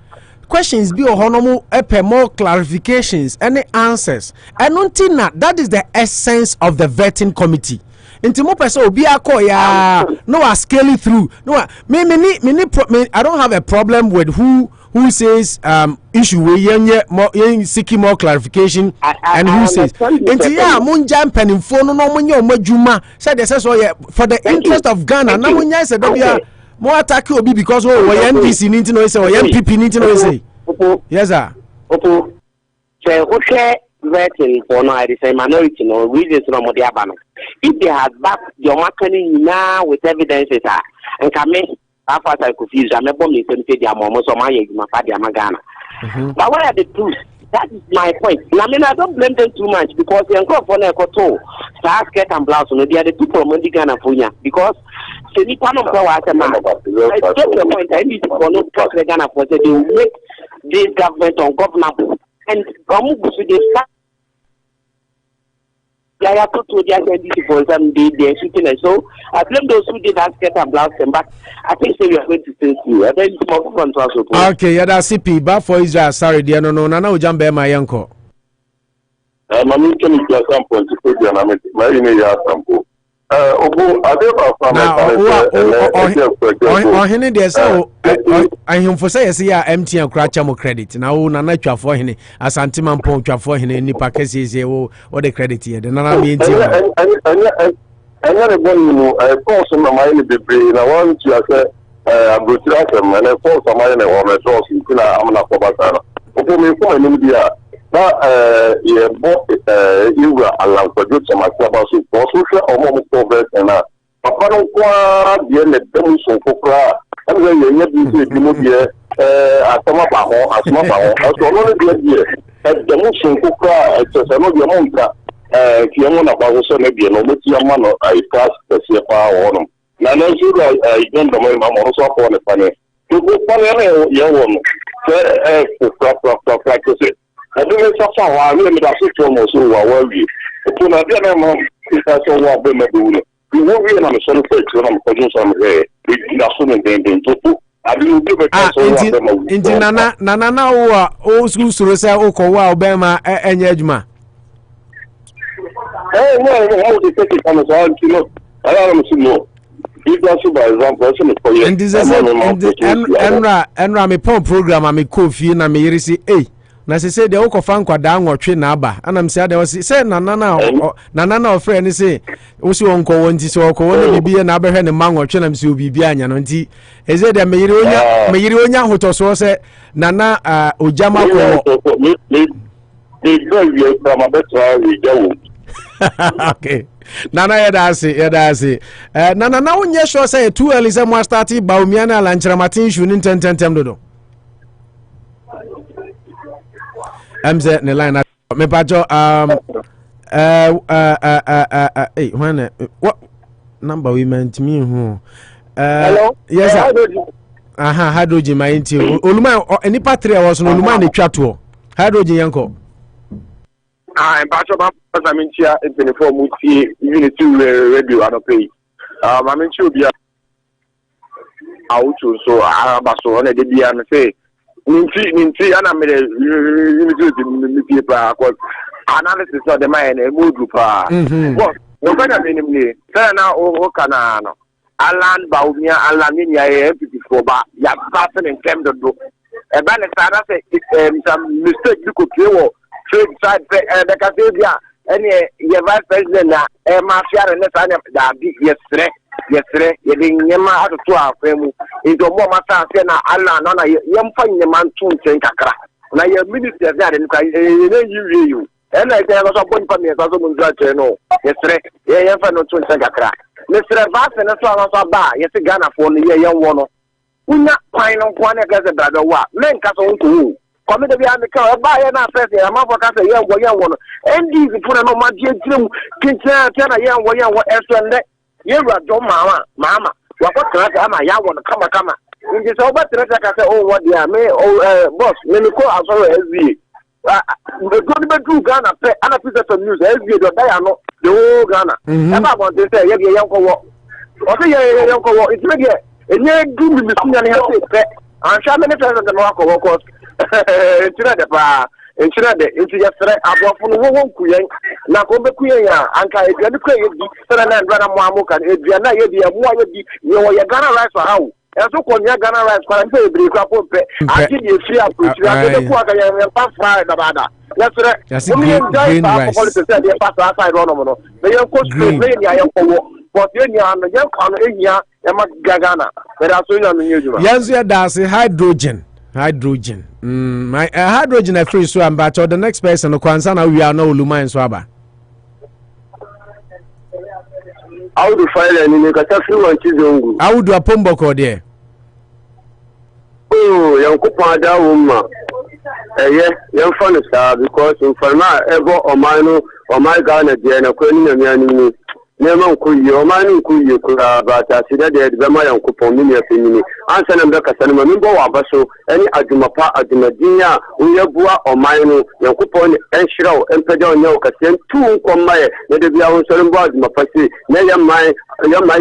questions be honomo epe more clarifications any answers and until that is the essence of the vetting committee. Into more person obi akoya no I scale it through no me I don't have a problem with who says issue we yen seeking more clarification and who says into ya munja mpanimfo no munye omadwuma said say so for the interest of Ghana na munya say dobia mo attack obi because we NDC ninti no say we MPP ninti no say yes sir say okay vetting for no I say minority no reasons no mo dia ba no if they had back the marketing now with evidences and come after I confuse I'm not me say dia mo so my fa dia magana but what are the truth? That is my point. I mean, I don't blame them too much because the Akoto and Akoto, skirt and blouse, they are the people from Ghana for you because the Nippon power as a man. I get the point. I need to follow the Ghana for they will make this government ungovernable and they are put to their NDC for them. They are shooting us. So I blame those who did that skirt and blouse them back. I think we are going to thank you. And then okay, yeah, that's CP. But for Israel, sorry, dear, no, Nana will jump my uncle. I'm a military sample to put the anonymity. My name is Sample. Hene there so I him for say say MT and cracha mo credit now nana twa for hene asante mampon twa for hene nipa kese say wo the credit here the nana me nti anya the one no I force my mind be brave na want to say abrotira sem na force my mind na me so na am na ko batara opo me ko ni dia na ye bo you allow for good some about so social or progress na papa no kwa de le dem so kokra and we ye bi se mo de asoma ba ho so no de dem so kokra so no de mo nka ki mo na ba so na bi no mo ti ama no I pass the se pa ho no na na so I don't know my mama so for ne pane to go pane ye wo no for practice I don't know if I am going to sit on also while we put a dinner mom if I saw what we may do. We won't be on a sort of fix when I'm producing some hair. We are soon in to I didn't give a into Nana old school Surest Oko Bema and Yajma. Oh, no, how to take it on the side, you know. I don't know. If that's by example, and this is and Rami Pom program, I'm a coffee and I'm a yeri na se say de okofa nkwada nwotwe na aba anam se ade say nana ofre ni say wo si wonko wonti so okowo na bibie na abehwe ne ma nwotwe na mse obibie anya no nti eze de meyiri onya hotoso se nana ojama ko okay nana yedase nana na wonye sure say too early say mo start Bawumia na lanchiramatin shu ni tentem dodo Amze ne line me pacho hey when what number we meant me who hello yes sir hydrogen my inti oluma enipa 3 was no oluma ne twato hydrogen yanko pacho ba pasamintia in muti unity radio Anopa maminchi obia auto so abaso na de bia no say Ninti ana mere unity pa cause analysis of the mind e mo group what no better meaning ni say na o kana no alan Bawumia alan ni ya MPP for ba ya pass in term do e ba le sada say some mistake bi ko kewo trade side the Catavia any ye vice president na e ma fiare ne sa da bi yesterday ye bin nyema atoto afemu into mo mata se na Allah na yemfa nyema ntu nten kakra na ye minister se ade nka ne yiwie you and I say so bon pa me so mo nza che no yesterday ye yemfa no ntu nten kakra yesterday va se na so ba ye se Ghana for no ye yenwo no unya kwan no kwa na ga se brother wa men ka so nko come de bi am ka ba ye na first ye ma for ka se yenwo no NDC put no ma die direm kincha na yenwo esende you are John Mama. What ama ya won kama. Nje so ba tirata ka say oh what dia me boss me ko asoro SVA. Me go be do Ghana pe ana pizza from news SVA do die no the whole Ghana. E ba bon say ye yanko wo. O say ye yanko wo it me dey enye du mi bisunya ne ha say pe. An sha me ne president no akọ wo cause Entina de pa entina de enti yefre abofo no wo kuyen na ko be kuyen ya anka eduane ko ye bi sera na ndra mo amuka eduane ye bi emu ye bi ye Ghana rice how eso ko nya Ghana rice kwa mpe ebiri kwa pompe ati de free approach ya de ko aka ya pa fry da bada yefre mo ye dai pa policy say de pass outside no me ye ko straight me ya ko but ye nya no ye kwa no ehia e ma Ghana but aso nya no nyejuma yanzu ya da say hydrogen my hydrogen free so am but the next person no kwansa na we are no luma so aba how do file any ka ta free one chizongu how do apombo ko there oh Akufo-Addo woman yan fun sa because in farma ebo omai Ghana je na ko ni na ni neman kuyi o mani kuyi kura ba ta sida da yadda ma yan kupon min ya fini an sanan da ka sanin min ba wa baso ani ajuma pa ajuma dinya un yabuwa o mani yan kupon en shiraw en pejo nyaw ka sen tu ko mai ne da biya un sanin ba ajuma pa si ne yan mai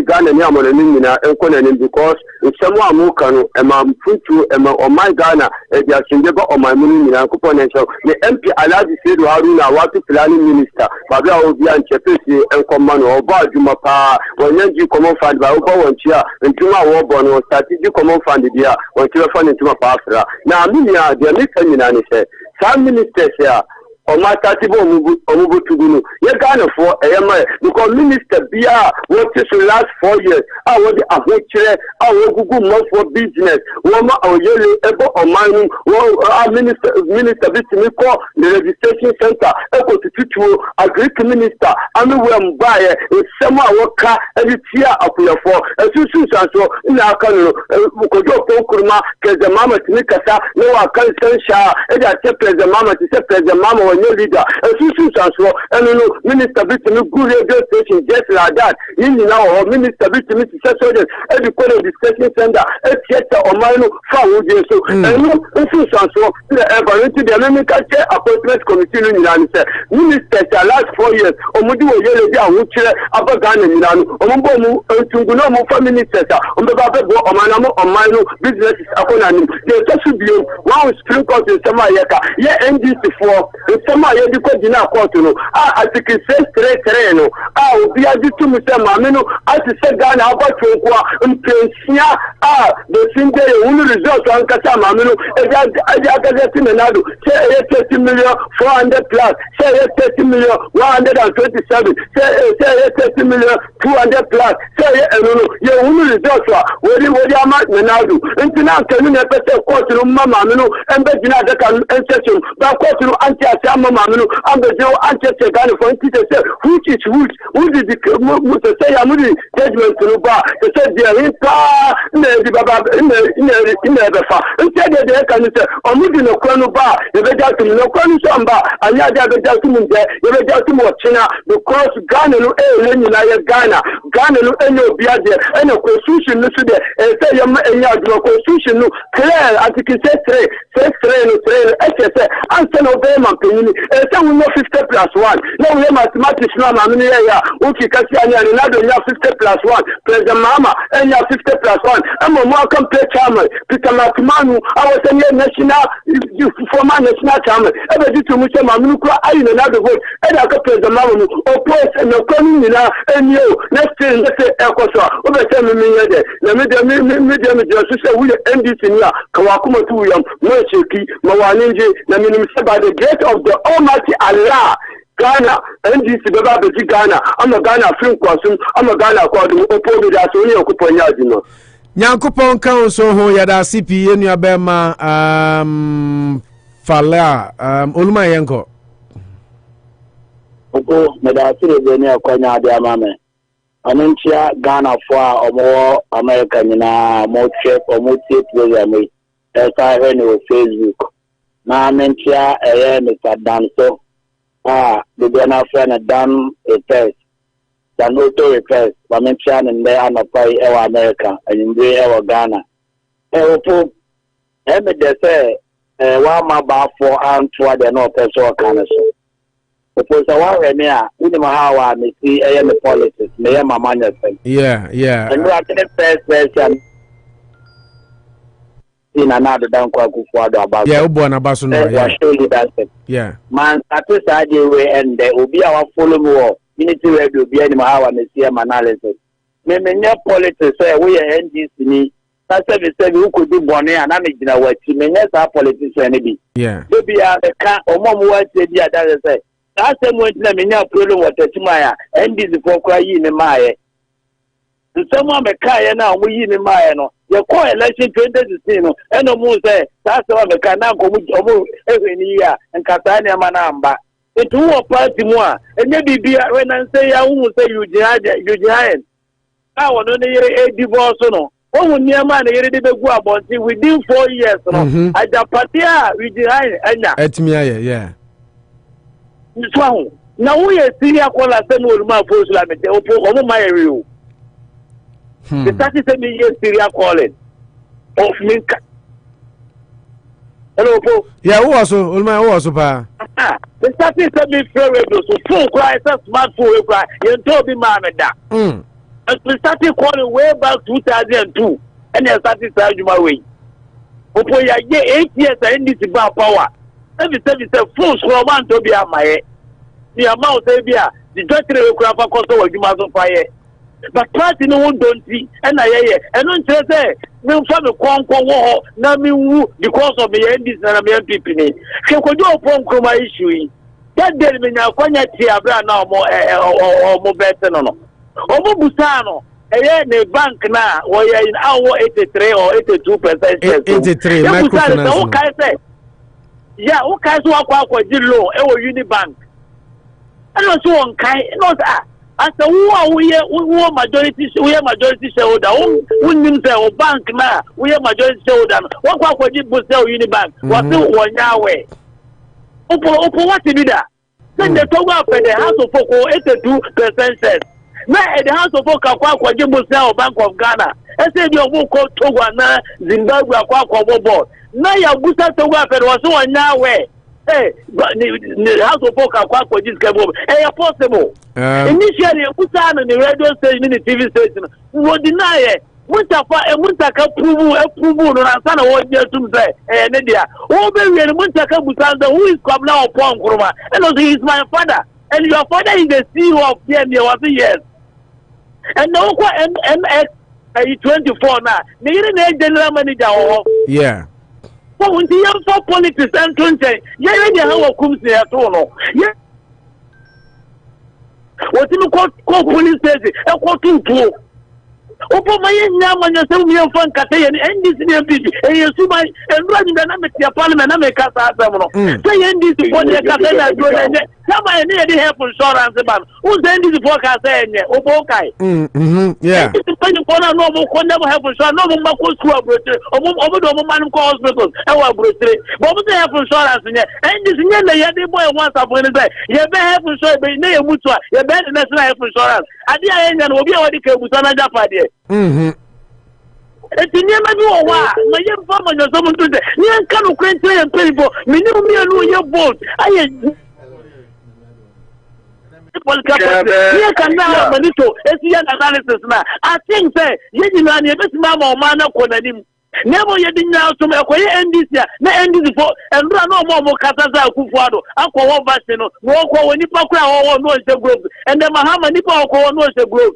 Ghana ni amana min na en ko ne because in samu amu kanu e ma funtu e ma o mai Ghana e dia sinje ba o mai mun ni na kupon en shaw ne MP Alhaji Seydou Haruna wato planning minister ba biya o biya en chepesi en komano ba juma pa wonyanji common fund ba ko wonchia ntuma wo bono strategic common fund dia wonchia fund ntuma pa afra na minia dia mi famina ni se some ministers ya o ma tatibo omubu tugunu ye Ghana for eyema because minister bia what is the last 4 years I want the ahochire I want gugu more for business woma oyele ebo omanu wo minister bitimi ko the registration center eko tutu agric minister anu we mbaye sema woka editia akuyafo esusu sanso ina akanu Kojo Nkrumah keze mama tinikasa no akan sensha eja te president mama ti se president mama no leader esusu sanso enu minister bitimi good radio station just like that yin now minister bitimi ti se soldiers educate discussion center theater omanu fa wuje so enu esusu sanso the evaluate the membership appointment committee no nyina ni se minister the last 4 years omudi wo yele bi awu kire abagana nyina no ombo mu entungu no mu fa ministers ombe ba be bo omanu businesses akona ni the tasu bio one Supreme Court sema yeka ye NDC for sema ye di ko dina court no article 633 no obi ajitu mu se ma me no ati se Ghana abatwo kwa mpensia the single unu result an kasa ma me no eja gazeti menado say 30 million 400 plus say 30 million 127 say 30 million 200 plus say no ye unu result wori ama menado ntina kanu na pete court no mama me no embe dina de kan ensesum ba court no anti asa mama me no ambe je anti se Ghana for nti say which is who did the mu say ya mu di judgment no ba say there in pa na di baba in be fa nti de kan say omudi no kwanu ba e be ja tum no kwanu so mba anya ja be ja tum nje e be ja tum ochina because Ghana no lenyi na ye Ghana no enye obi ade ene constitution no so de say yam enya adwo constitution no clear article 3 no 3 say answer no be man penini say we know 50+1 no we mathematics no ma me ya uki kasi anya ni nado nya 50+1 president mama enya 50+1 amo mo kan play chairman Peter Matumanu awasanye national former national chairman ebe ditu mu se ma me ko ayi na nado vote e da ka president mama mu oppose no komi ni na enyo next thing say ekoso obe se me yede na me de so say we NDC ni ka wa kuma tu yam mo cheki ma waninje na minim se by the gate of the Almighty Allah Ghana NDC baba be Ghana ama Ghana film kwasum ama Ghana kwadu opobi da so onye okuponya adino Nyankopon kan so ho yada CP enu abema fala oluma yenko oko medasire be ne akwanya ade amame anuntia Ghana fo a omo America nyina mo chef omo tie program e esa he no Facebook na mentia Mr. Danso the Ghana friend done a test dan auto repair ba mentia ne Anopa ewa America anyimbe ewa Ghana opo me de say wa ma ba for antwa de no person kan so opo sa wa re me a uni ma Hawa me see me politics me ya mama nya say yeah and you are the first person see another down Akufo-Addo about. Yeah, Ubo na basu no. Yeah, show leadership. Yeah. Man, at this idea we and there will be our follow more. Unity radio be any Hawa Ministerial analysis. Many politics say we are NDC. That's why we could do bonnet and I'm in our team. Many are politicians. Yeah. Maybe a car or more words say the other say. That's the one that many are problem with the Timaya and this for crying in the Maya. Someone may cry now, we in the Maya. Your core election 2016, and no more say, that's all the can now go every year and Catania Manamba. It's who are party more, and maybe when I say, I won't say you giant. I want to hear a divorce. No, oh, near man, you go about it within 4 years. No, I just patia with giant, and at me, yeah. Now we are Syria call us and will my first limit, Oppong, my area. The 37 years Syria calling of Minka. Hello, Paul. Yeah, who also, Ulma also, pa. The 37 favorable, so full cry, smartphone cry, you told me, Mamma. And we started calling way back 2002, and I started to my way. Oppong, 8 years, I need to buy power. Every time you say, full scroll one to be at my head. The amount of the judge will grab a cost of you must fire. But party no one don't see, and I and don't say, no family conquer war, no me woo because of the endings and the people. She could do upon Nkrumah issue. That day, when I find out here, now more better no. Omo Busano, a bank now, or in our 83 or 82%. 83, microfinance. Yeah, okay, so I did low, Unibank. And also on Kai, not as a we are majority shareholder, who say bank now, we are majority shareholder. What did Bosuo Unibank? What do 1 year way? Oppong, what did that? Then they talk about the House of Folk 82% says. Now at the House of Folk, Bosuo Bank of Ghana. I said your book called Togo, Zimbabwe, Board. Now your Bosuo Togo was 1 year way. Hey, but the House of Folk for this came over. Hey, possible. Initially, put on the radio station, in the TV station, would deny it. Muntaka prove no answer what you to say. Eh, Nadia. Oh, baby, Muntaka Busanda, who is come now upon Nkrumah. And also, he is my father. And your father is the CEO of PMA was years. And no, MX 24 now. The general manager. Yeah. So when the young for politics and country, yeah, how Koomson at all. Yeah. What you call police station? I call two. Oppong my young man, you have fun, Cathay, and this near people, and you see my and running the Namitia Parliament, I make us out of them. Say, and this is what they can say. Somebody near the health insurance about who's the end of the forecast saying, Oppong. Yeah. Depending upon a normal, never have insurance, no more school, over the man hospitals, our grocery, but they have insurance in there. And this is the boy once upon a day. You better have insurance, but you mutual, you better national health insurance. At the end, and will be already Koomson and Japan. It's never do a while. My young farmer, you're someone to say, you can't quit and pay for me. No, your boat. I can now manito. It's your analysis now. I think say, you know, you best mamma or man of him. Never you didn't know to make end this year, no end this before, and run no more Kataza Akufo-Addo, Aqua Vasino, walk when you poke or no group, and then Mahama Nipa or no group.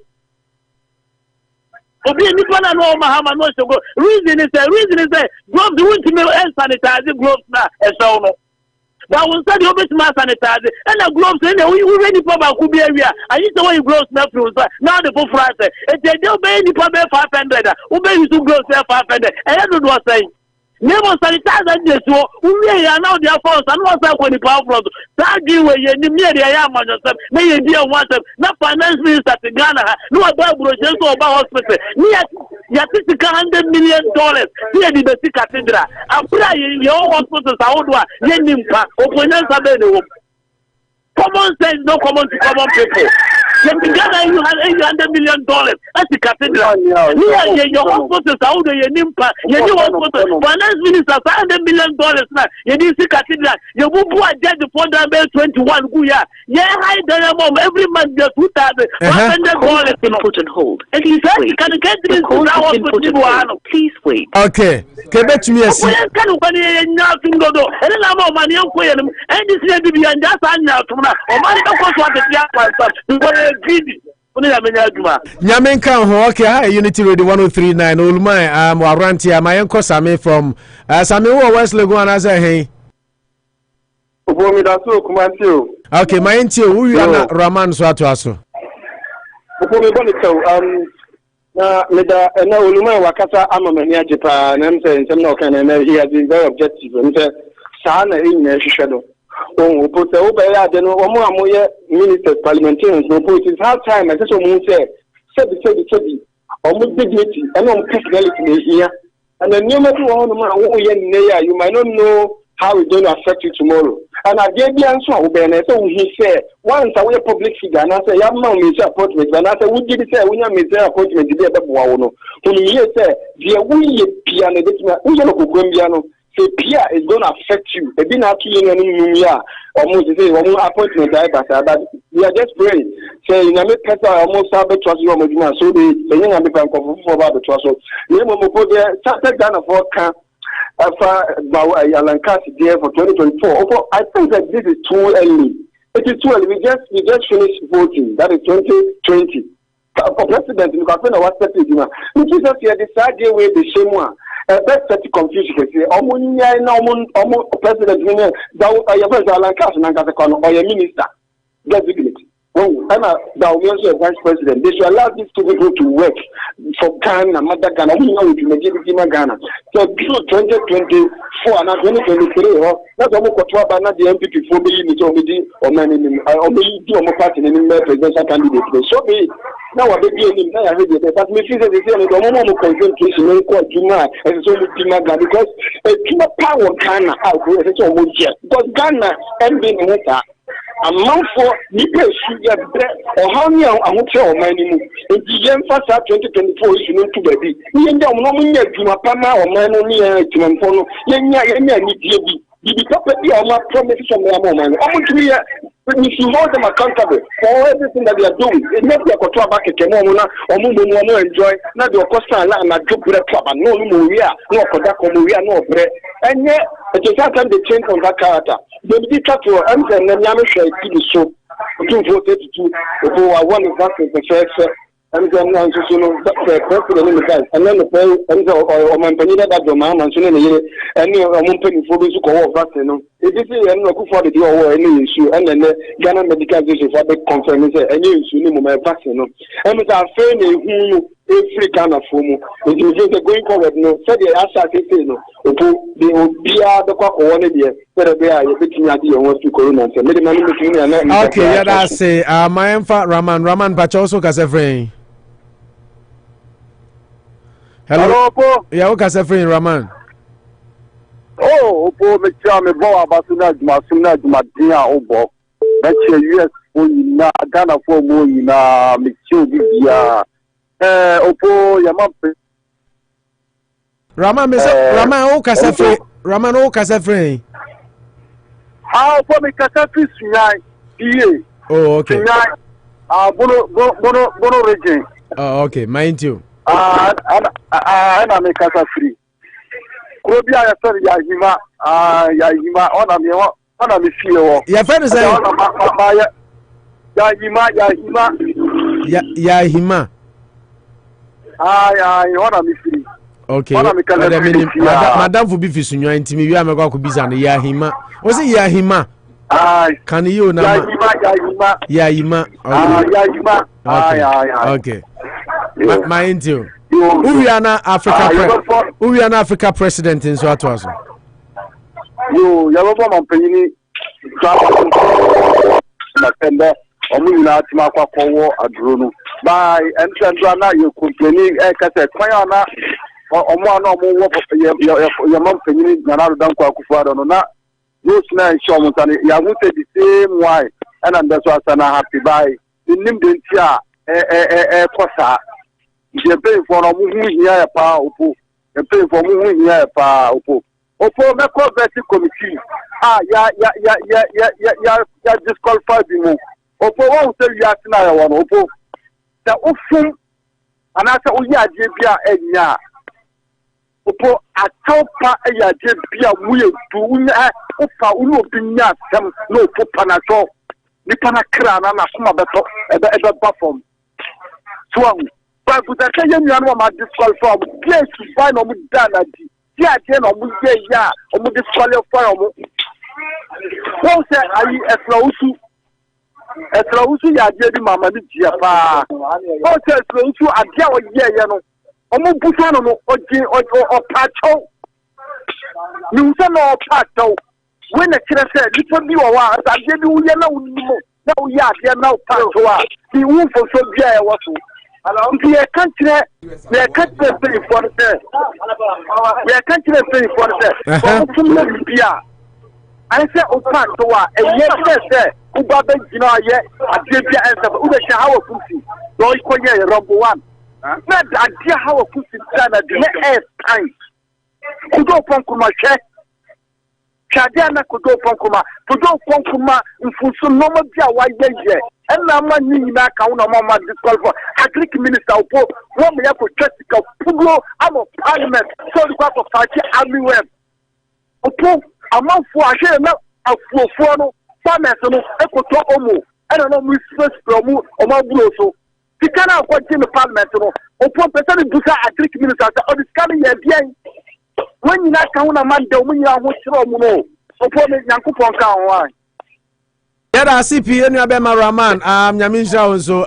Obi nipa na no Mahama no so go. Reason is gloves won't me sanitize gloves na e so no. But we said you best sanitize and the gloves we ready for ba ku bi awia. I used to wear gloves na from now the full price. E dey be nipa be 500. We be use gloves 500. E no do say. Never sanitize and so we are now their force and what's up when the power front. That give way you near the I am on yourself. May you dear one them. Not finance minister to Ghana. No about brochure about hospital. Near $100 million. Here the basic cathedral. And pray your hospitals are Yenimpa. Opponents are there. Common sense no common to common people. Ghana you had $800 million at the cathedral. Here your hospitals out there nimpa. You hospital finance minister $500 million now. You didn't see cathedral. You bubu a dead for the 21 guya. Yeah, high mom every month just $2,100 been put on hold. And he said he can get this hospital. Please wait. Okay. Get to me a and then I'm money and this year to be and just now to Nyamenka okay, hi Unity Radio 1039 Ulmai Warantia my uncle Sami from Sami West Legon as a hey. Okay, my auntie who you are Raman Swatuaso. Meda na Ulumai wakata ama mania Japan and saying some no can and he has been very objective and said Sana in a shadow. Oh, put the Obaya, then one more ministers, parliamentarians, no put his hard time. I just want to say, almost dignity and on personality here. And the new matter you might not know how it's going to affect you tomorrow. And I gave the answer, so he said, once I was a public figure, and I said, I'm not major appointment, and I said, we did say, we have major appointment to be a Bawumia. When he said, the way piano, piano. Say Pia is going to affect you. They've been killing any almost say one more appointment, but we are just praying. Say, you know, almost have a trust you on so the young and for about the trust. You know, put there, started down for camp there for 2024. I think that this is too early. It is too early. We just finished voting. That is 2020. For president, you can find our step. Which is that you decide the way the same one. That's such confusion. President, or your minister. Designate. I'm a Bawumia vice president. They should allow these two people to work for Ghana, Mother Ghana. We know we can Ghana. So, 2024 and 2023, that's almost the MPP for being or my party in the presidential candidate. So, now I be in there, but me feel the more concentration and so because a power Ghana out because Ghana and being a amount for Nippers or how many hotel mining in the year 2024 is known to baby. We end up nominating Pama or Manonia to Manfono, Yenya, the property of my promises from their moment. I want to be if you hold them accountable for everything that they are doing, it makes you a back at Kemona or Mumu enjoy, not your costa and a good club and no Muria, no Kodako Muria, no bread. And yet, at the time they change on that character. They did that to and then Yamasha TV show 242 who are one of that is the first. And then president in the guys, and then the or Manpanina that the man and any Mumpany for this call of vaccine. If this is Akufo-Addo or any issue, and then Ghana medical vision for the conference, any issue, no vaccine. And it's our friend who every Ghana form. If you're going forward, no, said the Asha say no, they will be the cock or one idea. Okay, yeah, that's say, my Raman, but also Casafrain. Hello, yeah, okay, Casafrain, Raman. Oh, me chame bo abasuna jumadia obo. Me che US for na Ghana for mo na me chu bibia. Opo yama Raman, Raman o Casafrain, Raman o Casafrain. How for me Casafrain sunyai. Oh, okay. Sunyai. Bono region. Oh, okay, mind you. Ana me Casafrain. Kobi ya sorry ya hima ona me fie ya friend say ya hima ona me fie okay madam for be fi sunwa ntimi wi amekwa ko bisa no ya hima o say ya hima kan you na ya hima okay mind you who are na Africa president in Swatwaso? Yo, Yababa Mampini, Nakenda, Omina Timaka Kowo, Adrunu. By Entrana, you complaining, Ekasa, Mayana, or one or more your Mampini, Nanado Danko Akufo-Addo, not those nine Shomutani, Yamute the same why, and that's why I'm happy by. nim de ntia kosa je pay for no mu hia pa opo e pay for mu hia pa opo me ko vetting committee ya disqualify bi mu opo won say you ask na ya won opo da ofum anasa oyi aje bia enya opo atopa ya je bia mu ye du unya opa unu obinya sam no opo panacho ni pana kra na kuma beto ebe perform so but that can you know my disqualify place to find on dana di ti aje no mu ye ya o mu disqualify o mu won say ayi Eflausu ya je di mama di dia pa o say Eflausu ade a o ye no o mu buso no oji o pacho ni unse no pacho we na kire say lipo bi wo wa ade bi wo ye na wo ni mo na wo ya ade na o pacho a bi wo fo so bia e wo so nti ye kan kire pay for the ye kan kire pay for the o fun na bia I say o pacho a e ye say uba be jina ye ade bia e say u be sha Hawa kusi do ikonye rumble 1 na ade Hawa kusi na de e time kudo Oppong che chade na kudo Oppong mfusu no ma bia wa ye na ma ni na ka una ma disqualify agric minister opo wo me ya ko chetika pugo amo parliament so the part of party everywhere opo amanfo ahwe na afuofo no farmers no ekoto omo ena no mu space promo o ma buro so tikana ko jin parliament no opo person duka agric minister o discard ye bien when you na ka una man de o nyina ho kire omo no opo me Nyankopon ka ho an Yada CP enu abema Rahman nyaminsha also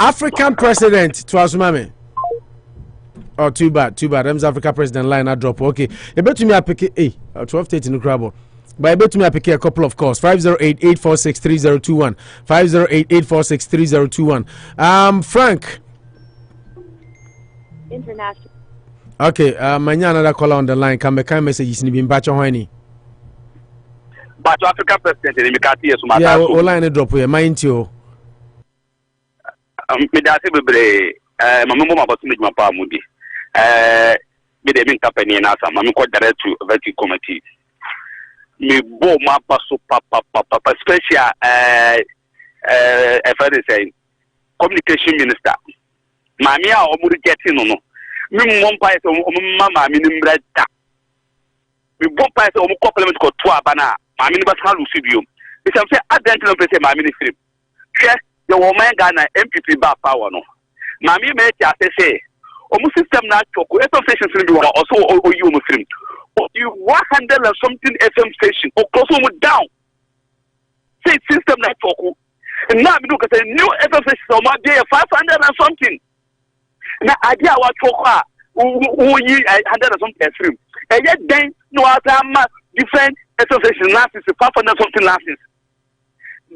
African president to asumame. Oh too bad. Them's Africa president line I drop. Okay. You bet me I pick 12:30 in Nkrumah. But I bet me I pick a couple of calls. 508-846-3021. 508-846-3021. Frank. International. Okay, manya another caller on the line. Come back messages ni bimbacho hoini. But African president in Mikati is my line drop here. Mind you. Midasi bebre mamumo mabasu ni jumapa mudi. Me de min company na sa mamu ko direct to vetting committee. Me bo ma basu papa special say communication minister. Mami a omuri getting no. Me mo mpa so mama mi ni mbrada. Me bo pa so mo complement ko to abana. Mami ni basa lu studio. It's am say adent no pese mami ni film. Hwe the woman Ghana MPP ba power no. Mami me ti say omu system na choko FM station film bi also oyi omu film. You 100 and something FM station o close omu down. Say system na choko. Now me do ka say new FM station o ma dey 500 and something. Na idea wa choko a oyi 100 and something film. E ye den no azama different association license 500 something license.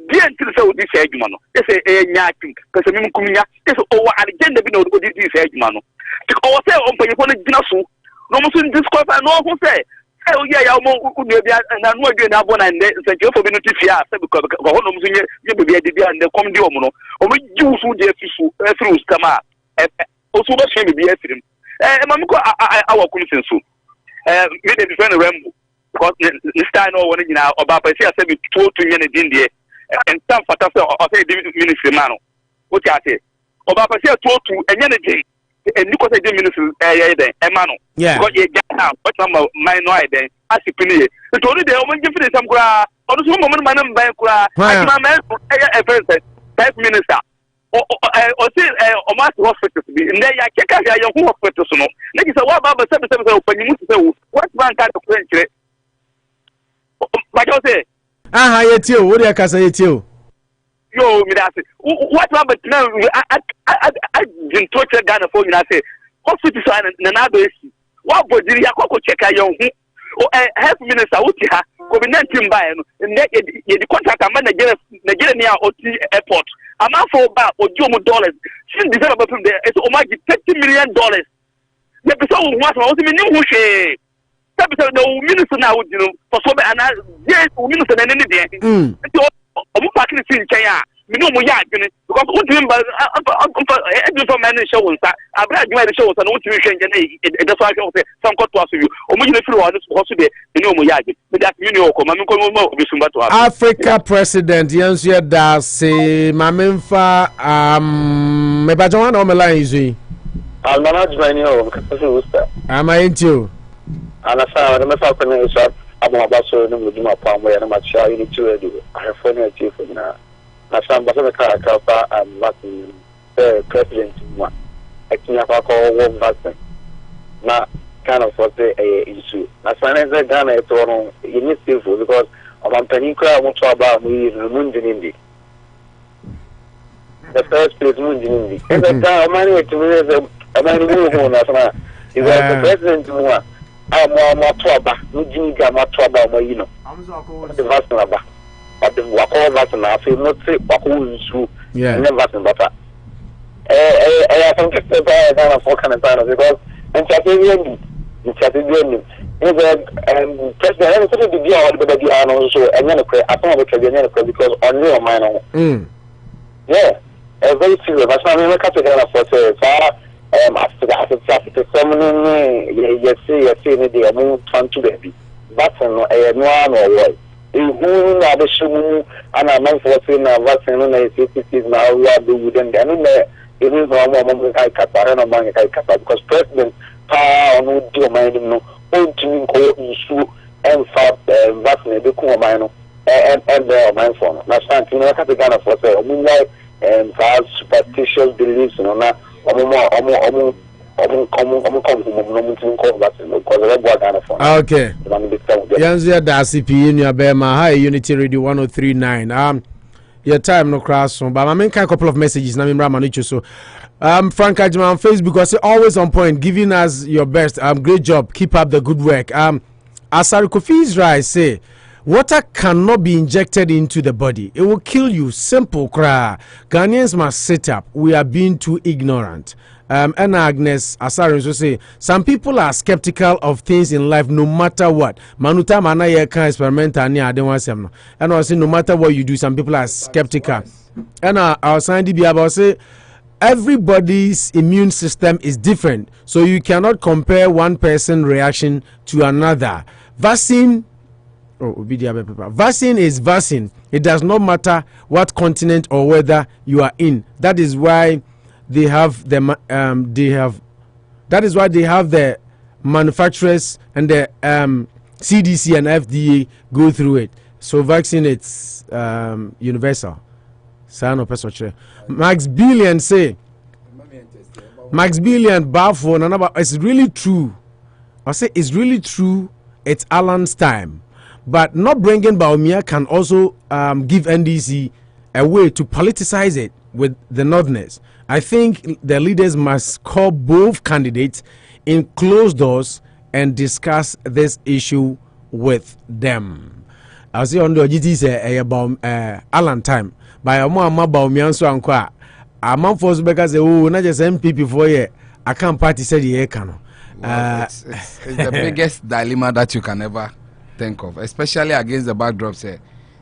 The until so this egg mano. They say nyaking because me kumnya. They say oh agenda bi no this egg mano. Because say on pay for the so no mo sun disqualify no who say oh yeah ya mo unu bia na no adwe na bona nde say for be notify say because ho no mo sun ye be bia de bia nde kom de omo no o mo jiwu su de fisu through scama o so be shame bia firim mama ko awa Koomson so me de different rembo because this time no one nyina oba pa say be to nye ne din de and some fata say o say ministry man o ti ate oba pa say to enye ne din and you say ministry den e man because ye get now what number minor den asipini e to dey o mo give them some kura o so mo man ban kura akima man e first first minister o say o ma hospital bi nde ya keka ya yo hospital so no na ki say wa ba se o panyimu say what man ka to kire Bajo say yetio wo dey kasa yetio yo mi da say what about now I didn't touch Ghana for you na say hospital so na do esi wa bodiri akoko cheka yo hu health minister wo ti ha COVID-19 ba no ye di contract am Nigeria near OT airport ama for ba ojo mu dollars since December from there it's omaji $30 million ye be so wo what wo me nim hu hwe sabe no minister na wo di no for so be ana ye minister na ne de nti o mu pakini sin chen ya me no mo ya adwene because what do member for man show nsa abra adwene show nsa no what we hwenje na e da so ahwe say some koto aso you o mo nyina firi wa no so de me no mo ya adwene me that you know ko ma me ko mo obisumba to Africa president yanso ya da se ma memfa me ba jwa na o me line izu I'll manage my new WORCESTER. Am I into? And I saw the method of the shop. I'm about to do my palm way and much you need to do. I have phone a chief now. I saw the car and Martin, the president. I think I call one vaccine. Now, kind of what the issue. As far as I done it, you need to because of Ampanica, I want to about me in the moon in the first place moon in the. And the time money to me. I'm the president. I'm more trouble. No, Jimmy got more trouble. You know, the vast number. But the Wako Vassal, I feel not say Wako issue. Yeah, never Vassal, but I think it's a kind of four kind of time because and Chatting, is a president. I'm going to be all the baby also, and then I don't know because only a minor. Yeah, a very serious. That's not even a category for after the ceremony, you see, they are moved on to baby. But no one who are the shoe and a month for saying a vaccine on a cities now we are doing them. It is no more I cut because President Power no do mind no own to go issue and for vaccine the cool mine and their mind phone. That's not you know the Ghana for say moonlight and for superstitious beliefs no na okay. Yanzia da CP in your Bema High Unity Radio 1039. Your time no cross but I mean a couple of messages. Nami Ramanicho so Frank Ajima on Facebook was always on point, giving us your best. Great job. Keep up the good work. Asari Kofi Israel say water cannot be injected into the body. It will kill you. Simple cry. Ghanaians must sit up. We are being too ignorant. And Agnes Asari so say some people are skeptical of things in life no matter what. Manuta mana ye can experiment and I say no matter what you do, some people are skeptical. And our scientists be about say everybody's immune system is different, so you cannot compare one person's reaction to another. Vaccine is vaccine. It does not matter what continent or whether you are in. That is why they have the manufacturers and the CDC and FDA go through it. So vaccine it's universal. Max Billion say Max Billion Bafo it's really true. I say it's really true. It's Alan's time. But not bringing Bawumia can also give NDC a way to politicize it with the Northerners. I think the leaders must call both candidates in closed doors and discuss this issue with them. I see on the GT say about Alan time. By a more Bawumia so anqua. A month for because oh not just MPP for ye. I can't party said ye can. It's the biggest dilemma that you can ever think of, especially against the backdrop. Say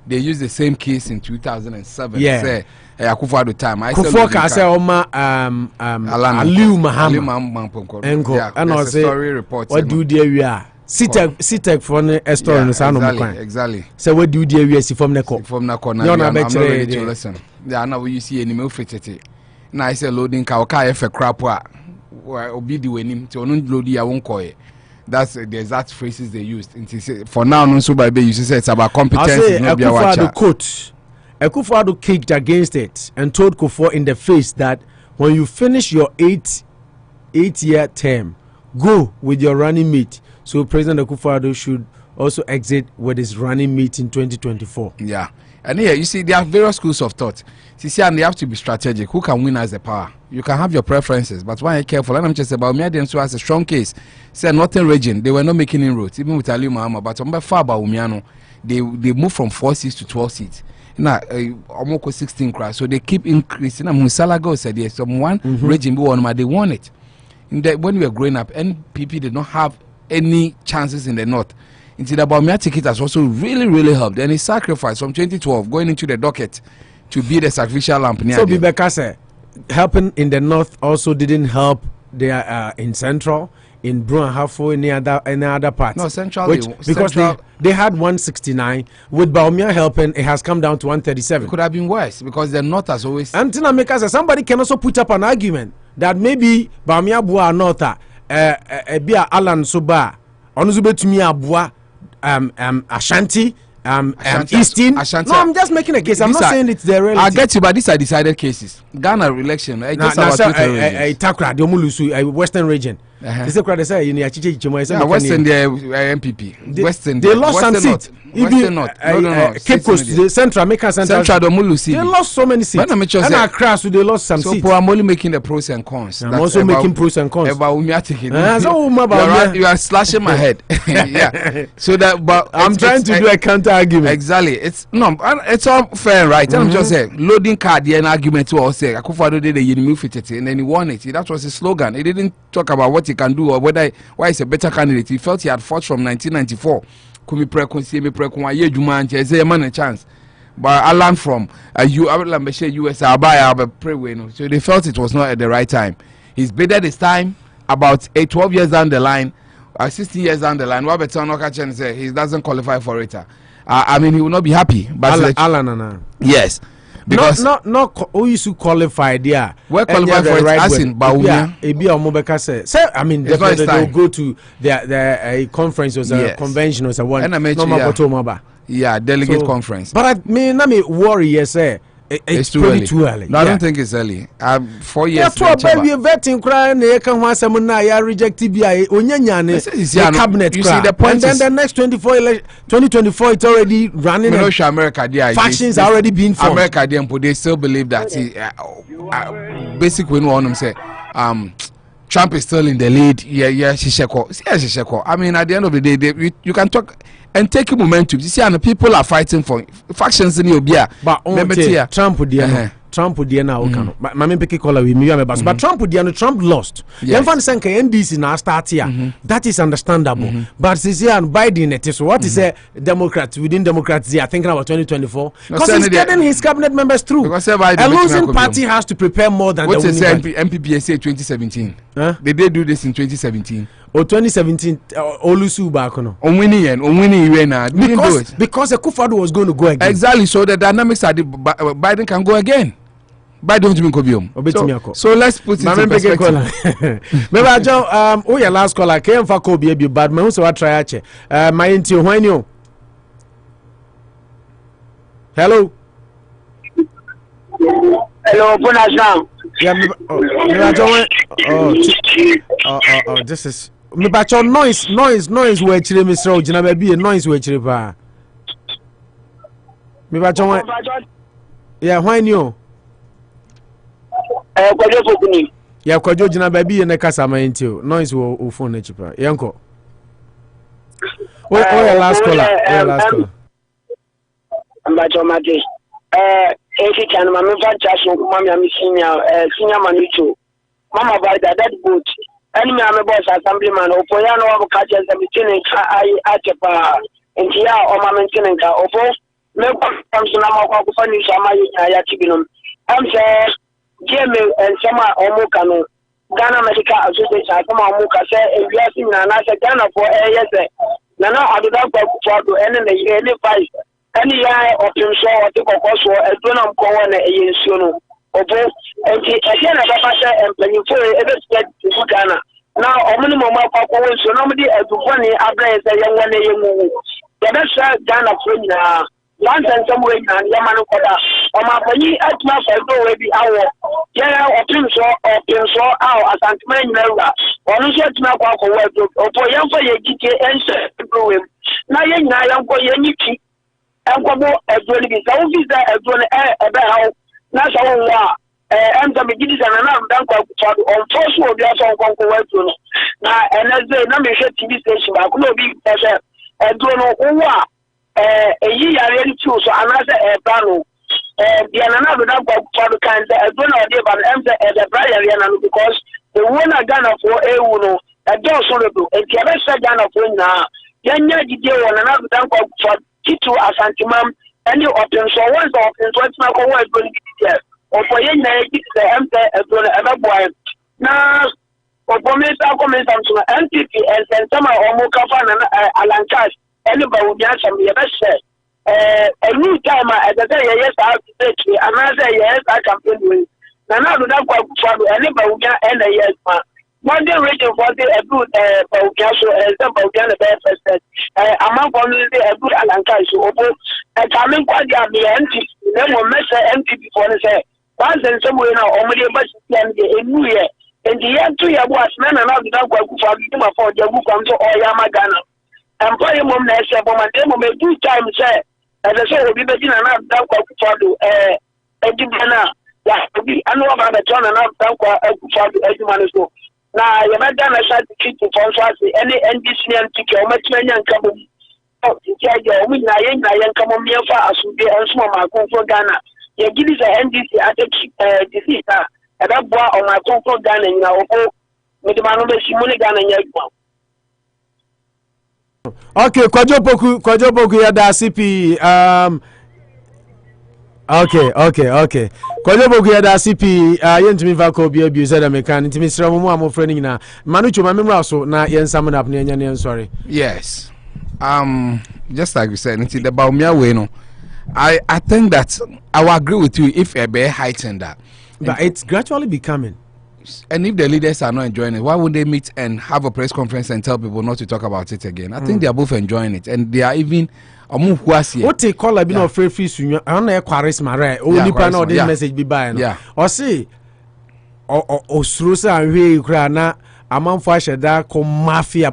they used the same case in 2007. Yeah. Say Akufo-Addo time. I say Oma Aliu Mahama Enko. And I say story report. What do there we are? CITEG for a story no sound exactly. So what do there we see from Neko? From Nakona. I'm not ready to listen. Yeah, now you see any fit. Now I say loading ka for crap obi di wenim ti onu load ya won koye. That's the exact phrases they used. For now, no so by you say it's about competence. Akufo-Addo kicked against it and told Kofor in the face that when you finish your eight-year term, go with your running mate. So President Akufo-Addo should also exit with his running mate in 2024. Yeah. And here, you see, there are various schools of thought. And they have to be strategic. Who can win as the power? You can have your preferences, but when you're careful, and I'm just about Bawumia, so as a strong case, say Northern region, they were not making inroads, even with Aliu Mahama, but on by far Bawumia, they moved from 4 seats to 12 seats. Now, almost 16 crowds, so they keep increasing. Musalago said yes, one region, they won it. When we were growing up, NPP did not have any chances in the north. Instead, the Bawumia ticket has also really, really helped. And he sacrificed from 2012 going into the docket to be the sacrificial lamp. So Bibeka helping in the north also didn't help there in central, in Bruhafo, any other part. No, central. Because they had 169 with Bawumia helping, it has come down to 137. It could have been worse because the north has always. And Tinameka says somebody can also put up an argument that maybe Bawumia Bua Norta, Ebia Alan Suba, Onuzube to me Abua, Ashanti. Easton. Ashanti. No, I'm just making a case. I'm not saying it's the reality. I get you, but these are decided cases. Ghana election. Takra, the Omulusu, Western region. They say Western, MPP. Western. They lost some seats. Western North. No. Cape Coast, the Central, American Central. The Omulusu. They lost so many seats. And Accra, so they lost some seats. So I'm only making the pros and cons. I'm also making pros and cons. You are slashing my head. Yeah. So that, but I'm trying to do a counter argument. Exactly. It's all fair, right? I'm just saying, loading card, the argument to us say, Akufo-Addo did the Yenimu Fitete, and then he won it. That was his slogan. He didn't talk about what he can do or why he's a better candidate. He felt he had fought from 1994. Man a chance. But I learned from US, so they felt it was not at the right time. He's better this time, about 12 years down the line, 16 years down the line. He doesn't qualify for it. I mean, he will not be happy. But Alan, yes. Because not who used to qualify there. Where qualify for it? As in Bawumia. I mean, definitely they'll go to their conference or a convention or one. Yeah, delegate conference. But I mean, worry. Yes, it's too early. No, I don't think it's early. 4 years. Yeah, baby, vetting crying. They can want someone now rejected by cabinet. You see the point. And then the next 2024, it's already running. America, factions are already being formed. America, they still believe that. Basically, one of them say, Trump is still in the lead. Shisheko. I mean, at the end of the day, you can talk and take a momentum. You see, and people are fighting for factions in Obia. But Trump would now. Mami peke call with me, but Trump would Trump lost. Yes. NDC now start here. That is understandable. But since here and Biden it is what is a Democrats within Democrats they are thinking about 2024 because he's getting his cabinet members through. A losing party has to prepare more than what's the winning party. MPP say 2017. Did they do this in 2017? Or 2017 Olusu Bakono. Because Akufo-Addo was going to go again. Exactly. So the dynamics are Biden can go again. So let's put it in perspective. Maybe I just your last caller came for Kobe but me so I try ache. My into when you. Hello. Hello, Bonajam. Yeah, this is me but your noise we chire Mr. Ojina baby noise we chire pa. Me but your yeah, when you Kojo Fokuni. Yeah, Kojo jina baby in the kasa ma intio. Noise wo phone na chipa. Yanko. Your last caller. Mbacho mate. Eki chan ma me fa chaso kuma mi senior manucho. Mama by that boat. Enemy am boss assemblyman opoya no wa ka che meeting ai achepa. Entia o ma meeting ka opo. Me am so na ma kwa kufa ni sama ya tibinom. Am say Jeme and Sama Omukano, Ghana Medical Association, Sama Omuka, say, and we are seeing an answer Ghana for a yes. Nana, I do not go to any fight. Any year of him saw to Koso, and do not go on a Yensuno. Although, and again, and playing for every state to Ghana. Now, only Mama Papa, so nobody as one address a young one. The best Ghana for once and some way, and Yamano Koda, or my penny at my fellow will be our or our as Antman Mera, or no such now for work, or for young for your GK answer to go him. Now, young for Yaniki, and Kobo, as well as our visa, as well as how that's all. And the beginnings and another done on first will be also on work. Now, and as they number TV station, I could be as a don't know. A year already too, so another panel. The another for the kind of but the Brian because the winner Ghana for a uno, a door solo, and the other side Ghana for now. Yanya Gide on another for Titu Asantimam, any option so once option so it's not going to be or for you the empty as well as boy now or for me to NTP and some or more kafan and alankas anybody would answer me best say a new time at the day yes I have to take you and I say yes I can win now do that quite trouble anybody would end a yes man one day waiting for the a good Bawumia and some Bawumia the best among only a good alankas so and coming quite the NTP then we'll mess NTP for the say once and somewhere now only a bus a new year and the year 2 years was men and not that work for the book on to all Yamagana and play mom next year but my demo may do time say as I say will be beginning and that work for the Edibana yeah I know about the turn and not that work for the Edimana so now you might done a side to keep the funds any NDC and ticket or much many and come oh we na come on me for as we and small for Ghana you give us a NDC I take disease and that boy on my comfort Ghana in our with the man of the Simone Ghana okay Kojo Boku ya da CP okay Kojo Boku ya da CP yentimi va ko bi abuse da mekan ntimi sra mo amofra ni na manu chuma memra so na yensam na apne nya ne sorry yes just like you said into the Bawumia way no I think that I will agree with you if a bear heightened that but it's gradually becoming. And if the leaders are not enjoying it, why would they meet and have a press conference and tell people not to talk about it again? I think they are both enjoying it, and they are even. What they call a bit of free fish? I don't know charisma, right? Only pan or this message be buying. Yeah. Or say, or Surest and we Ukraina, a man for Shada come mafia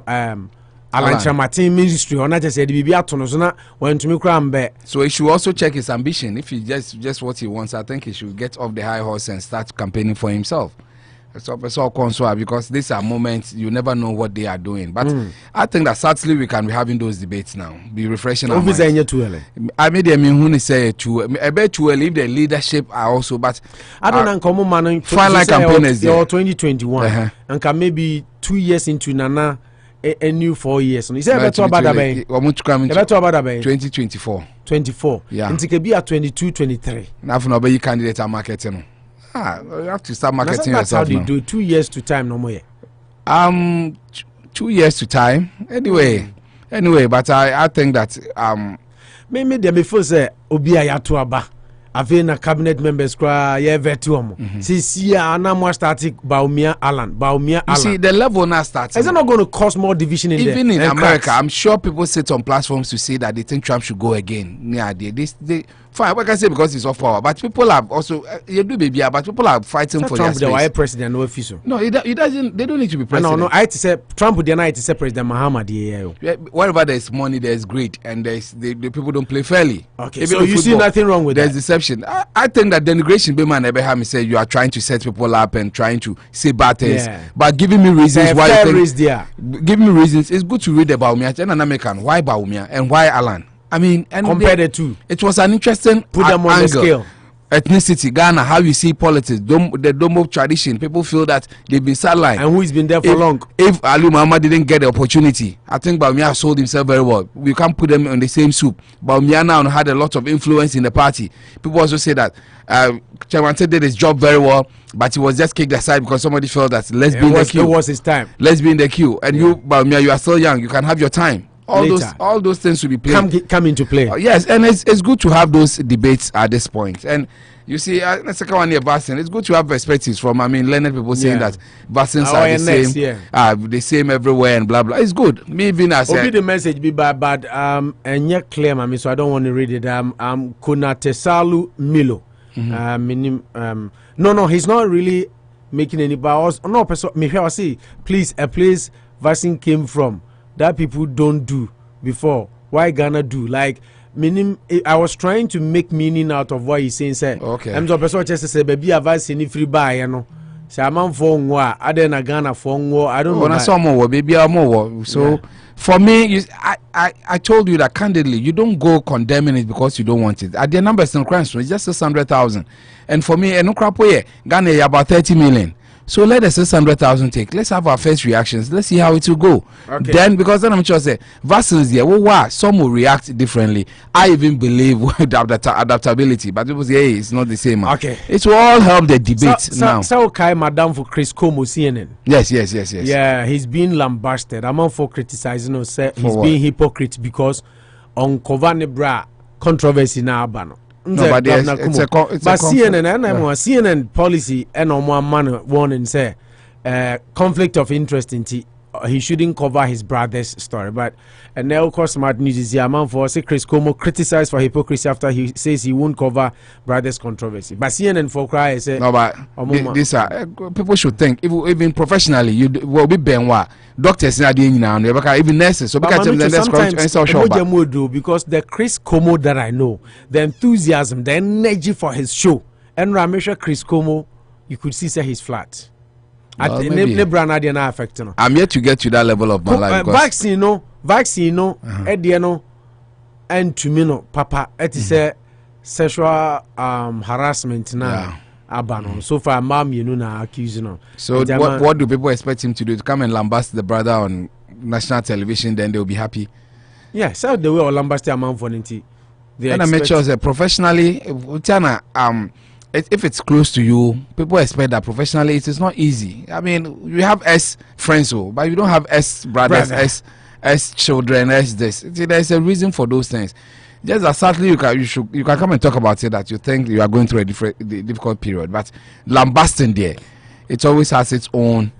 Alancha Martin ministry or not just said be atonozona when to me crambe. So he should also check his ambition. If he just what he wants, I think he should get off the high horse and start campaigning for himself. So because these are moments you never know what they are doing. But I think that certainly we can be having those debates now. Be refreshing our minds. I made them who say a bit too early if the leadership are also but I don't know common man fine like campaigners there 2021 and can maybe 2 years into Nana a new 4 years. He said better about that 2024. Yeah. And it be at 22, 23. Now for nobody candidate are marketing. You have to start marketing yourself. How do you do 2 years to time no more? 2 years to time. Anyway, but I think that maybe they before say obi ayatu aba. Avena cabinet members cry yeah vetuomo. See ana more static Bawumia Alan. You see the level now starts. Is it not going to cause more division in even in America? I'm sure people sit on platforms to say that they think Trump should go again. Yeah, they fine. What can I say because he's off power, but people are also you do baby, but people are fighting for Trump. Their space. The president no official. No, he doesn't. They don't need to be president. No. I say Trump would deny to say President Muhammad. Wherever there's money, there's greed, and the people don't play fairly. Okay, so you see nothing wrong with there's that. Deception. I think that denigration, Beyman Abraham said you are trying to set people up and trying to say bad things, but giving me reasons why. Give me reasons. It's good to read about Bawumia and an American. Why Bawumia and why Alan? I mean, and compare the two. It was an interesting put them on the scale. Ethnicity, Ghana, how you see politics, the Domo tradition. People feel that they've been sidelined. And who's been there for long? If Ali Muhammad didn't get the opportunity, I think Bawumia sold himself very well. We can't put them on the same soup. Bawumia now had a lot of influence in the party. People also say that Chairman Ted did his job very well, but he was just kicked aside because somebody felt that let's be in the queue. It was his time. Let's be in the queue. And you, Bawumia, you are still young. You can have your time. All those things will be played. Come into play. Yes, and it's good to have those debates at this point. And you see, the second one here, vaccine. It's good to have perspectives from learned people saying that vaccines are the same, the same everywhere and blah blah. It's good. Me even as the message be bad, and yet clear, mami. So I don't want to read it. Konatesalu Milo. No, he's not really making any bars. No, me here I see. Please, a place vaccine came from. That people don't do before. Why Ghana do? Like, meaning, I was trying to make meaning out of what he's saying. Say, okay. I'm just just say, baby, advice any free buy, you know. Say, I'm on for war. I didn't Ghana for war. I don't know. Some more, baby, I'm more. So, for me, I told you that candidly, you don't go condemning it because you don't want it. At the numbers in Nkrumah, it's just 600,000. And for me, Nkrumah, Ghana, about 30 million. So let the 600,000 take. Let's have our first reactions. Let's see how it will go. Okay. Then, because then I'm sure say vaccines here, some will react differently. I even believe with adaptability, but people say, hey, it's not the same. Okay. It will all help the debate now. So, okay, Madam for Chris Koomson, CNN. Yes. Yeah, he's being lambasted. I'm not for criticizing or say he's being hypocrite because on Kovanebra controversy now, Bano. No, but CNN policy and on one man warning say conflict of interest in he shouldn't cover his brother's story. But and now of course smart news is man for say Chris Koomson criticized for hypocrisy after he says he won't cover brother's controversy. But CNN for cry say no, but these are people should think even professionally you will be benwa doctors now even nurses so because the Chris Koomson that I know, the enthusiasm, the energy for his show, and Ramesha Chris Koomson, you could see say he's flat. I'm yet to get to that level of my life. Vaccine, Ediano, and to me, no, Papa, it is a sexual harassment now. Abano. So far, mom, you know, now accusing. So, what do people expect him to do? To come and lambast the brother on national television, then they'll be happy? Yeah, so the way or lambast a man for ninety. And I make sure that professionally, if it's close to you, people expect that professionally it is not easy. I mean, you have S friends, but you don't have S brothers, S children, S this. See, there's a reason for those things. Just as sadly you can come and talk about it that you think you are going through a difficult period, but lambasting there, it always has its own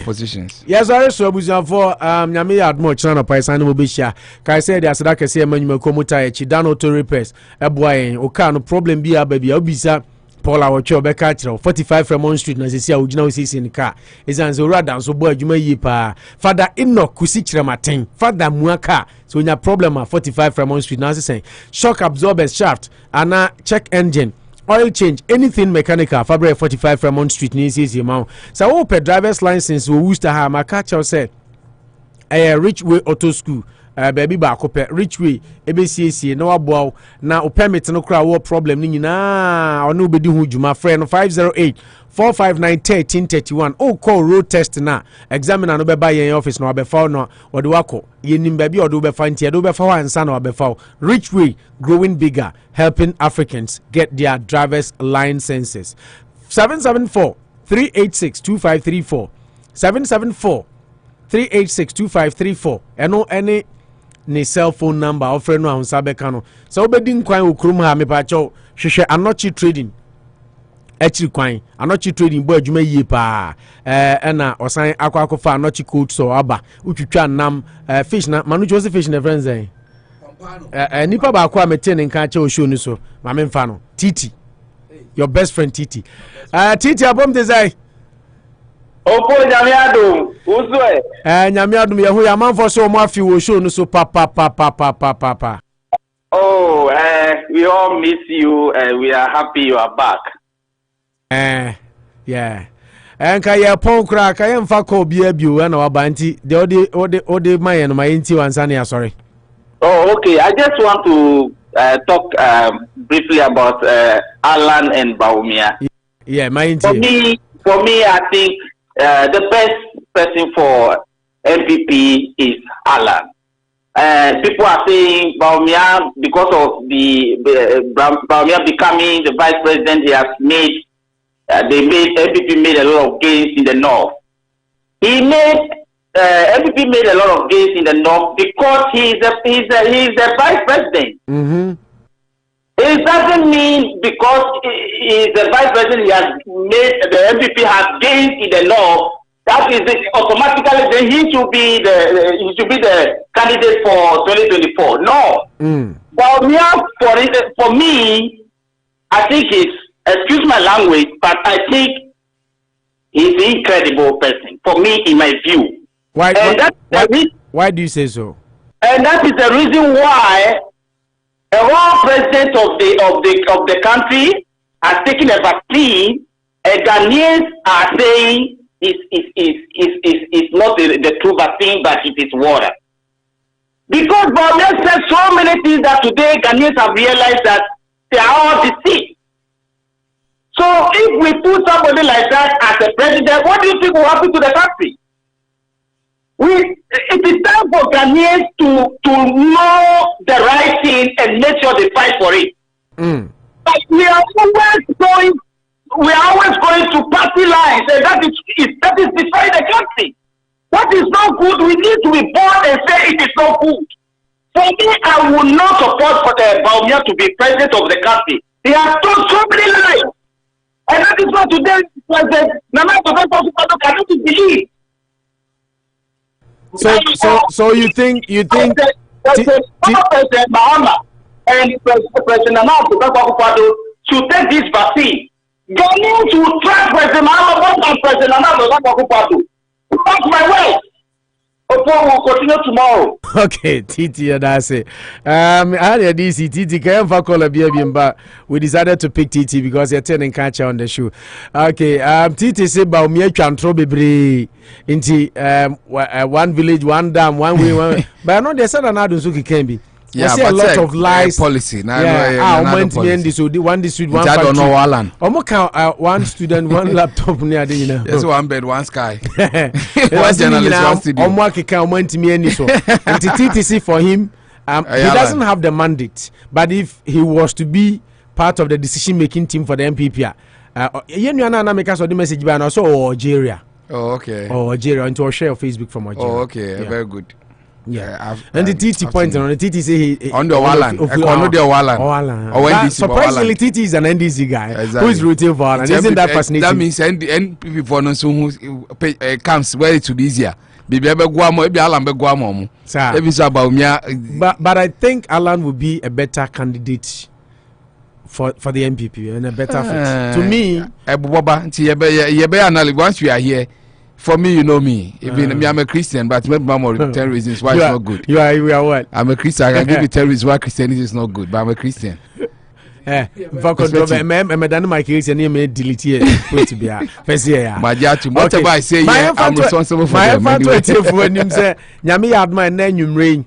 positions. Yes, I so for nyame admo chana paisa no bishia. Kai say there asada kese emanyuma komuta e chidano to repairs. Eboyen o ka no problem bi ababia obisa Paula Wacho Beka 45 Fremont Street na sisi ujina usisi ni car. Ezanze urada so boy adwuma yi pa. Father Enoch kusi kirematen. Father Muaka so nya problem 45 Fremont Street na say shock absorber shaft ana check engine oil change anything mechanical Fabre 45 Fremont Street ni sisi ma. So wo per driver's license wo Worcester ha maka cha say Richway Auto School baby ba kope Richway ebesiesie na waboa na o permit no kra wo problem ni nyina ono obedi hu djuma frɛ no 508-459-1331 o call road test na examiner no beba yen office na obefa no ode wako yenim baby ode obefa ntia ode obefa wa nsa na obefa Richway growing bigger helping Africans get their driver's licenses 774-386-2534 774-386-2534 eno any ne cell phone number offer no ahunsa beka no so obedi nkwan okrum ha mepacho hwehwe anochi trading achiri kwan anochi trading bo adwuma yie pa na osan akwakofa anochi coach so aba utwitwa nam fish na manu jose fish na friends nipa ba akwa mete ne nka cha o show ni so ma me mfa no Titi your best friend Titi Titi abom desai Opo Nyamiadum, Bosuo. Nyamiadum yehu ya manfo so mo afi wo show no so pa. Oh, we all miss you and we are happy you are back. Yeah. Enka ye pon kra ka ye mfa ko bia bio na waba nti de ode maye no maye nti wansa na sorry. Oh, okay. I just want to talk briefly about Alan and Bawumia. Yeah, maye nti. For me I think the best person for MPP is Alan. People are saying Bawumia, because of the Bawumia becoming the vice president, he has made MPP made a lot of gains in the north. MPP made a lot of gains in the north because he's a vice president. Mm-hmm. It doesn't mean because he's the vice president, he has made the MPP has gains in the north. That is automatically then he should be the candidate for 2024. No. Bawumia, for me, I think excuse my language, but I think he's an incredible person. For me, in my view. Why do you say so? And that is the reason why a whole president of the country has taken a vaccine, and Ghanaians are saying is not the true vaccine, but it is water. Because Bawumia said so many things that today Ghanaians have realized that they are all deceived. So if we put somebody like that as a president, what do you think will happen to the country? It is time for Ghanaians to know the right thing and make sure they fight for it. But we are always going to party lines, and that is destroying the country. What is not good, we need to be bold and say it is not good. For me, I will not support for the Bawumia to be president of the country. He has told so many lies. And that is what today President Nana Akufo-Addo cannot believe. So you think President Mahama and President Nana Akufo-Addo should take this vaccine. Ghanaians will trust President Mahama and President Nana Akufo-Addo. That's my way. Oppong will continue tomorrow. Okay, Titi, that's it. I had a DC Titi came for call but we decided to pick Titi because you're turning catcher on the show. Okay, Titi said Bawumia can throw baby into one village, one dam, one way, one. But I know there's another Suki can be. Yeah, but a lot of lies. Policy. One district, one factory. One student, one laptop near the Yes, one bed, one sky. One journalist, one studio. TTC for him, he doesn't have the mandate. But if he was to be part of the decision-making team for the MPP, the message by Algeria. Oh, okay. Or Algeria, and to share Facebook from Algeria. Oh, okay, very good. Yeah, and the TT point on the TT say he on the Wallan. Surprisingly, TT is an NDC guy who is rooting for Wallan. Isn't that fascinating? That means NPP for those who comes where it will be easier. But I think Alan will be a better candidate for the MPP and a better fit. To me, once we are here. For me, you know me. Even I'm a Christian, but maybe more 10 reasons why it's not good. You are what? I'm a Christian. I can give you 10 reasons why Christianity is not good, but I'm a Christian. My case and you delete here. Whatever I say, I'm responsible for them. Nyami admire name rain.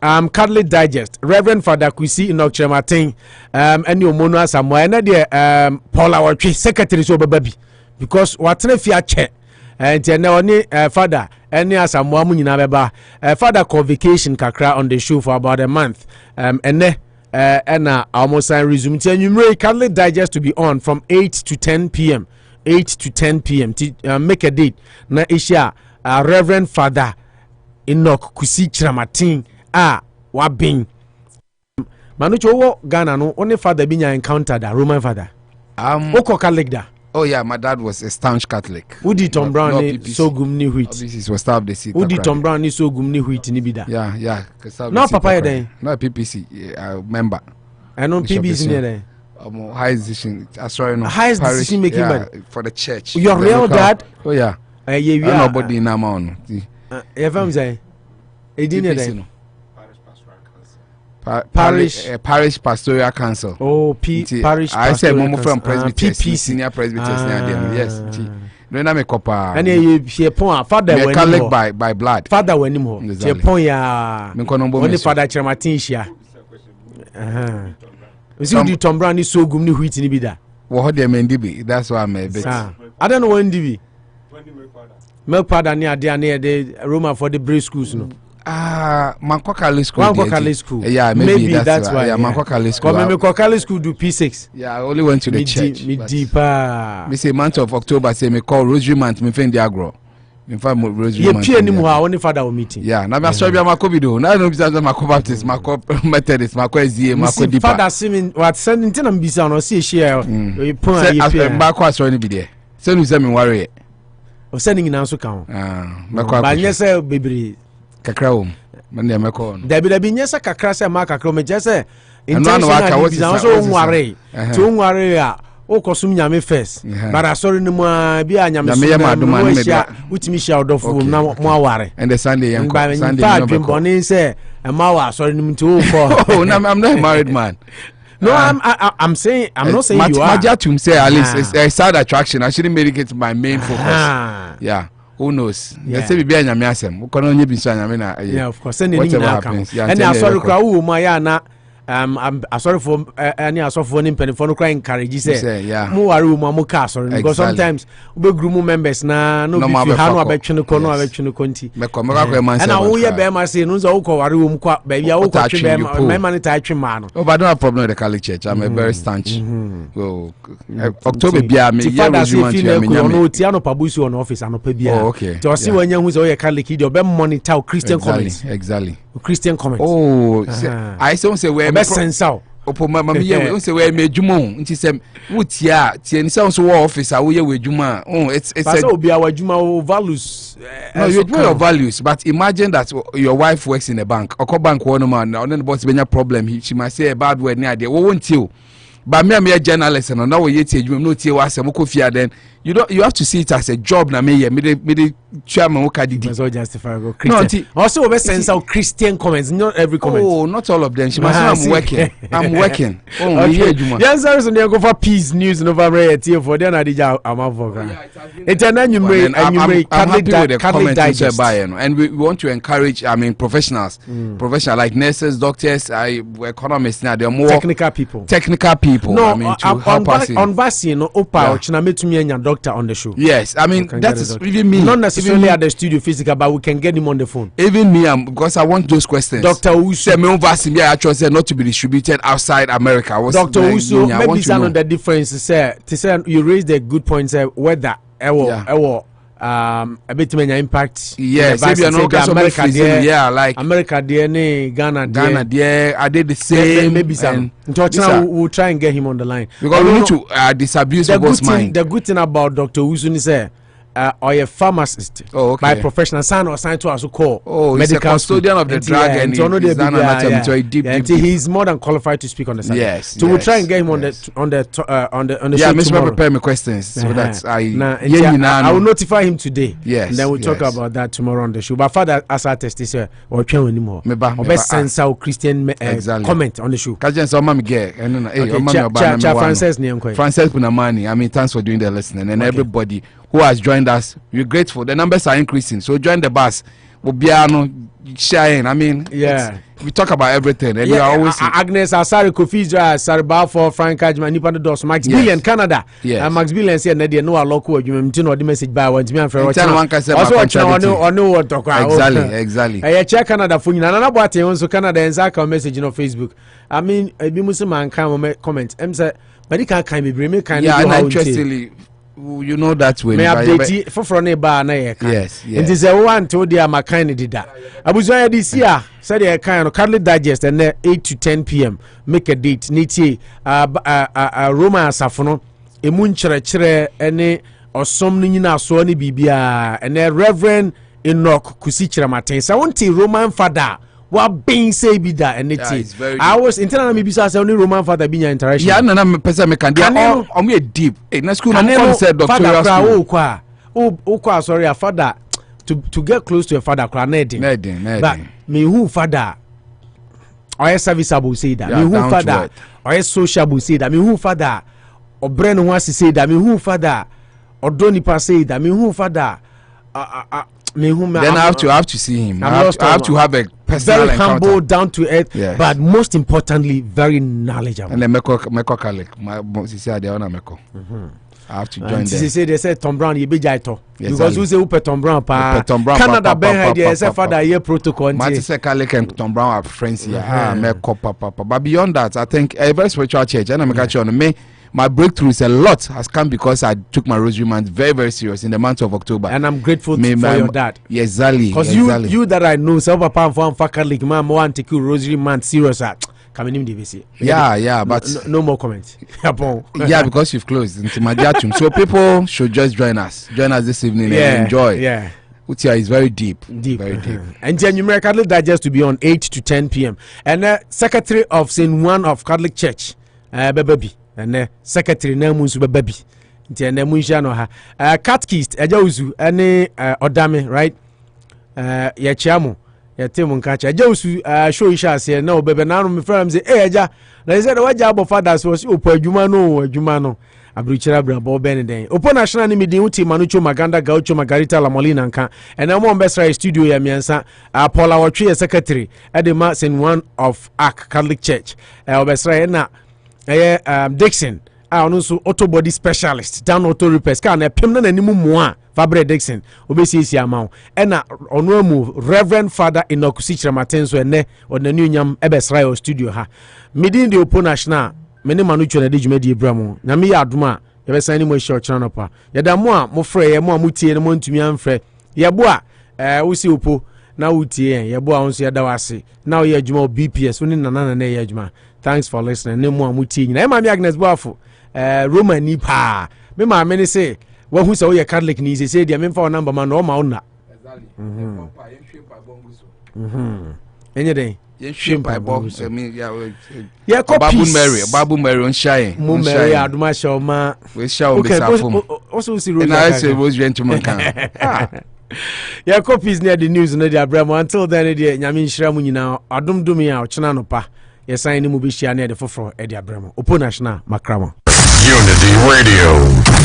Cuddly Digest, Reverend Father Kwesi Nkrumah, and your mono Samoa, and Paula or Secretary so baby. Because what's if you check? And only father any as a mom father called vacation kakra on the show for about a month and then almost resume you kindly digest to be on from 8 to 10 p.m. 8 to 10 p.m. to make a date na isha Reverend Father Enoch Kusi Chiramatin wabing Manucho Ghana no only father binya encountered a Roman father Oko Catholic da. Oh yeah, my dad was a staunch Catholic. Who did Tom Brown ni so gumni wheat? This was stabbed the seat. Who did Tom Brown ni so gumni wheat ni bida? Yeah. No papa then. No PPC member. I know PBC ni there. Highest decision. Sorry, no. Highest decision making man for the church. Your real dad? Oh yeah. Nobody in Amon. Evam say. Edine then. Parish Pastoral Council. Oh, Parish. I said Momo from Presbyterian, senior Presbyterian. Yes. No, na me kopa. And you pon father when Catholic by blood. Father when him ho. You pon ya. Only Father Chiramatin shia. You see the Tom Brown is so gum ni wheat ni bida. Wo dey mendibi. That's why I'm a bit. I don't know when dibi. Milk powder ni ade na the Roma for the break schools no. Mankokale school. Yeah, maybe that's why. Yeah, Mankokale school. Come Mankokale school do P6. Yeah, I only went to the church. Me deeper. Me say month of October say me call Rosary month me find the agro. Me find Rosary month. You pay anymore only father meeting. Yeah, na me sorry be makobi do. Na no bisa mako Baptist, mako Methodist, mako SDA, mako deeper. Father see me what send ntina mbisa no see share. You pon you pay. Mako asori ni bi there. Say no say me worry. O sending na so kan. Mako. Ba nyese bebre. Kakra wo mande meko no dabi nyesa kakra se ma kakra me jese intentional bizan so nware to nware a o kosum nyame first bara sorry no mu bi a nyame so na utimi sha odofo na mo aware and the Sunday yanko Sunday no be boni se ma wa sorry no to oh I'm not a married man. No, I'm saying I'm not saying you are. Majatum say at least it's a side attraction. I shouldn't make it my main focus. Yeah. Who knows? They say be anyame asem. Ukono nye bi so anyame na. Yeah, of course. Whatever happens. And I sorry kra wo ma ya na sorry for any asofo ni mpenifo no cry encourage say mo ware wo mo ka sorry because sometimes we group members na no be hanu abetwe no ko no abetwe no konti and na wo ye be ma say no so wo ko ware wo mu kwa ba bia wo ko twe be ma ni ta twe ma no but I don't have problem with the Catholic Church. I'm a very staunch. October bia me ye resume me no ti Anopa Bosuo on office Anopa bia okay to see when hu say o ye Catholic dey be monitor Christian comments exactly Christian comments I say we be sense Oppong mama ye we say we me adwuma nti say wutia tie ni say so wo office a wo ye we adwuma it's a obi a adwuma values no you do your values but imagine that your wife works in a bank or bank one man on the boss benya problem she might say a bad word near there wo won't you but me a journalist and now we tie adwuma no tie wa say mo kofia then you have to see it as a job na me chairman Okadidi. So justify go Christian. No, also we sense how Christian comments, not every comment. Oh, not all of them. She must say I'm working. I'm working. Oh, okay. Yes, sir. So they go for peace news no over here for then Adija Amavoga. It's an annual and we want to encourage professionals, professional like nurses, doctors, economists now they're more technical people. No, to help us on Basi no Opa Chinametumia doctor on the show. Yes, I mean that is even me. Not necessarily at the studio physical, but we can get him on the phone. Even me, because I want those questions. Dr. Uso, me vaccine actually said not to be distributed outside America. Dr. Uso, maybe some of the difference is to say you raised a good point. Say whether a bit many impact. Yes, maybe America there, like America there, Ghana there. I did the same. Maybe some. We'll try and get him on the line because we need to disabuse people's mind. The good thing about Dr. Uso is or a pharmacist by professional sign or sign to us call medical custodian of the drug and he's more than qualified to speak on the subject. Yes, so we'll try and get him on the show tomorrow. Prepare me questions so that I will notify him today. Yes, and then we'll talk about that tomorrow on the show. But father, as I test this, or can't anymore. Best sense how Christian comment on the show. Frances Punamani. I mean, thanks for doing the listening and everybody who has joined us. We're grateful. The numbers are increasing. So join the bus. Obiano, sharing. I mean, we talk about everything. And you are always Agnes Asari Kofidra, Sarba for Frank Kajman, Nipan Dos, Max Billion, Canada. Max Billion said, Nadia, no, local, you know the message by one to me and for also no what talk exactly. I check Canada for you. And about it, also Canada and Zaka message on Facebook. I mean, a Bimusaman can comment. Say, but he can't be bring me kind of interestingly. You know that way. Me update for from a bar na ye. Yes. It is a one to dia makine did that. Abuzo this year said they kind of Catholic Digest and 8 to 10 p.m. make a date. Niti Roma Safono emu nkyerɛkyerɛ ene osom no nyina so ne bibia ene Reverend Enoch Kusi Chiramaten. Sa wonti Roman father what being say be that and it's I was internal maybe say only Roman father be interaction. Yeah, na person me can dey on we deep. Na school na said doctoral school. Sorry, a father to get close to a father cry nedin. But me who father or serviceable say that. Me who father or sociable say that. Me who father or brain wants to say that. Me who father or donipa say that. Me who father then I have to see him. I have to have a personal very encounter. Humble, down to earth, but most importantly, very knowledgeable. And then Meko Kalik, my sister, they honor Meko. I have to join them. They said Tom Brown, you be jaito because who say Upe Tom Brown pa Canada Ben here say father here protocol. Marty say Kalik and Tom Brown are friends here. Meko papa. But beyond that, I think a very spiritual church. And I'm catch on me. My breakthroughs a lot has come because I took my rosary month very, very serious in the month of October. And I'm grateful for your dad. Yes, exactly. Because you that I know, so papa and for Catholic man, more take you rosary month serious. Coming in DVC. Yeah, but no more comments. Yeah, because you've closed into my jatum. So people should just join us this evening and enjoy. Yeah. Utia is very deep. Very deep. And then you Catholic Digest to be on 8 to 10 p.m. And Secretary of St. Juan of Catholic Church, Baby. And secretary na mu nso baby nti na mu nhia no ha catechist Ejawusu ene Odame right ya chiamu ya temu nkacha Ejawusu show isha ase na obebe na no me frame say eja na say the waja abo fathers was opo adwuma no abruchira brabo ben den Oppong national ni midin uti Manucho Maganda Gaucho Margarita La Molina nka ena mo mbesra studio ya miensa Paula Watwe secretary edema St. One of Ark Catholic Church obesra na Dixon ono so auto body specialist down auto repairs ka na pem na nanimu moa Fabre Dixon obesiesi amawo ena ono amu Reverend Father Inokusi Chiramatenso ene onanu nyam ebesra studio ha midin de Oppong national mene Manucho na de dwumadi ebramu nyame ya adoma yebesa ni mo hye ochana no pa yeda mo a mo frɛ ye mo a mutie ne mo ntumi amfrɛ yebo a wosi Oppong na wutie yebo a onso yeda wase na wo ye adwuma BPS woni nana na ye adwuma thanks for listening ne mo a mutie nyina ma mi Agnes Boafo Roman ni pa me ma me ne say wo hu se wo ye Catholic ni se dia me fa number man no ma una enye den Babu Mary on shy. Mary Aduma Shoma. We shall be also see Rose. And I say Rose gentleman can. Yeah, copies near the news no dia bramo until then dia nyame nhira mu nyina adom dum ya ochena no pa. Ye sign mu be share near the foforo e dia bramo. Oppong national makrama. Unity Radio.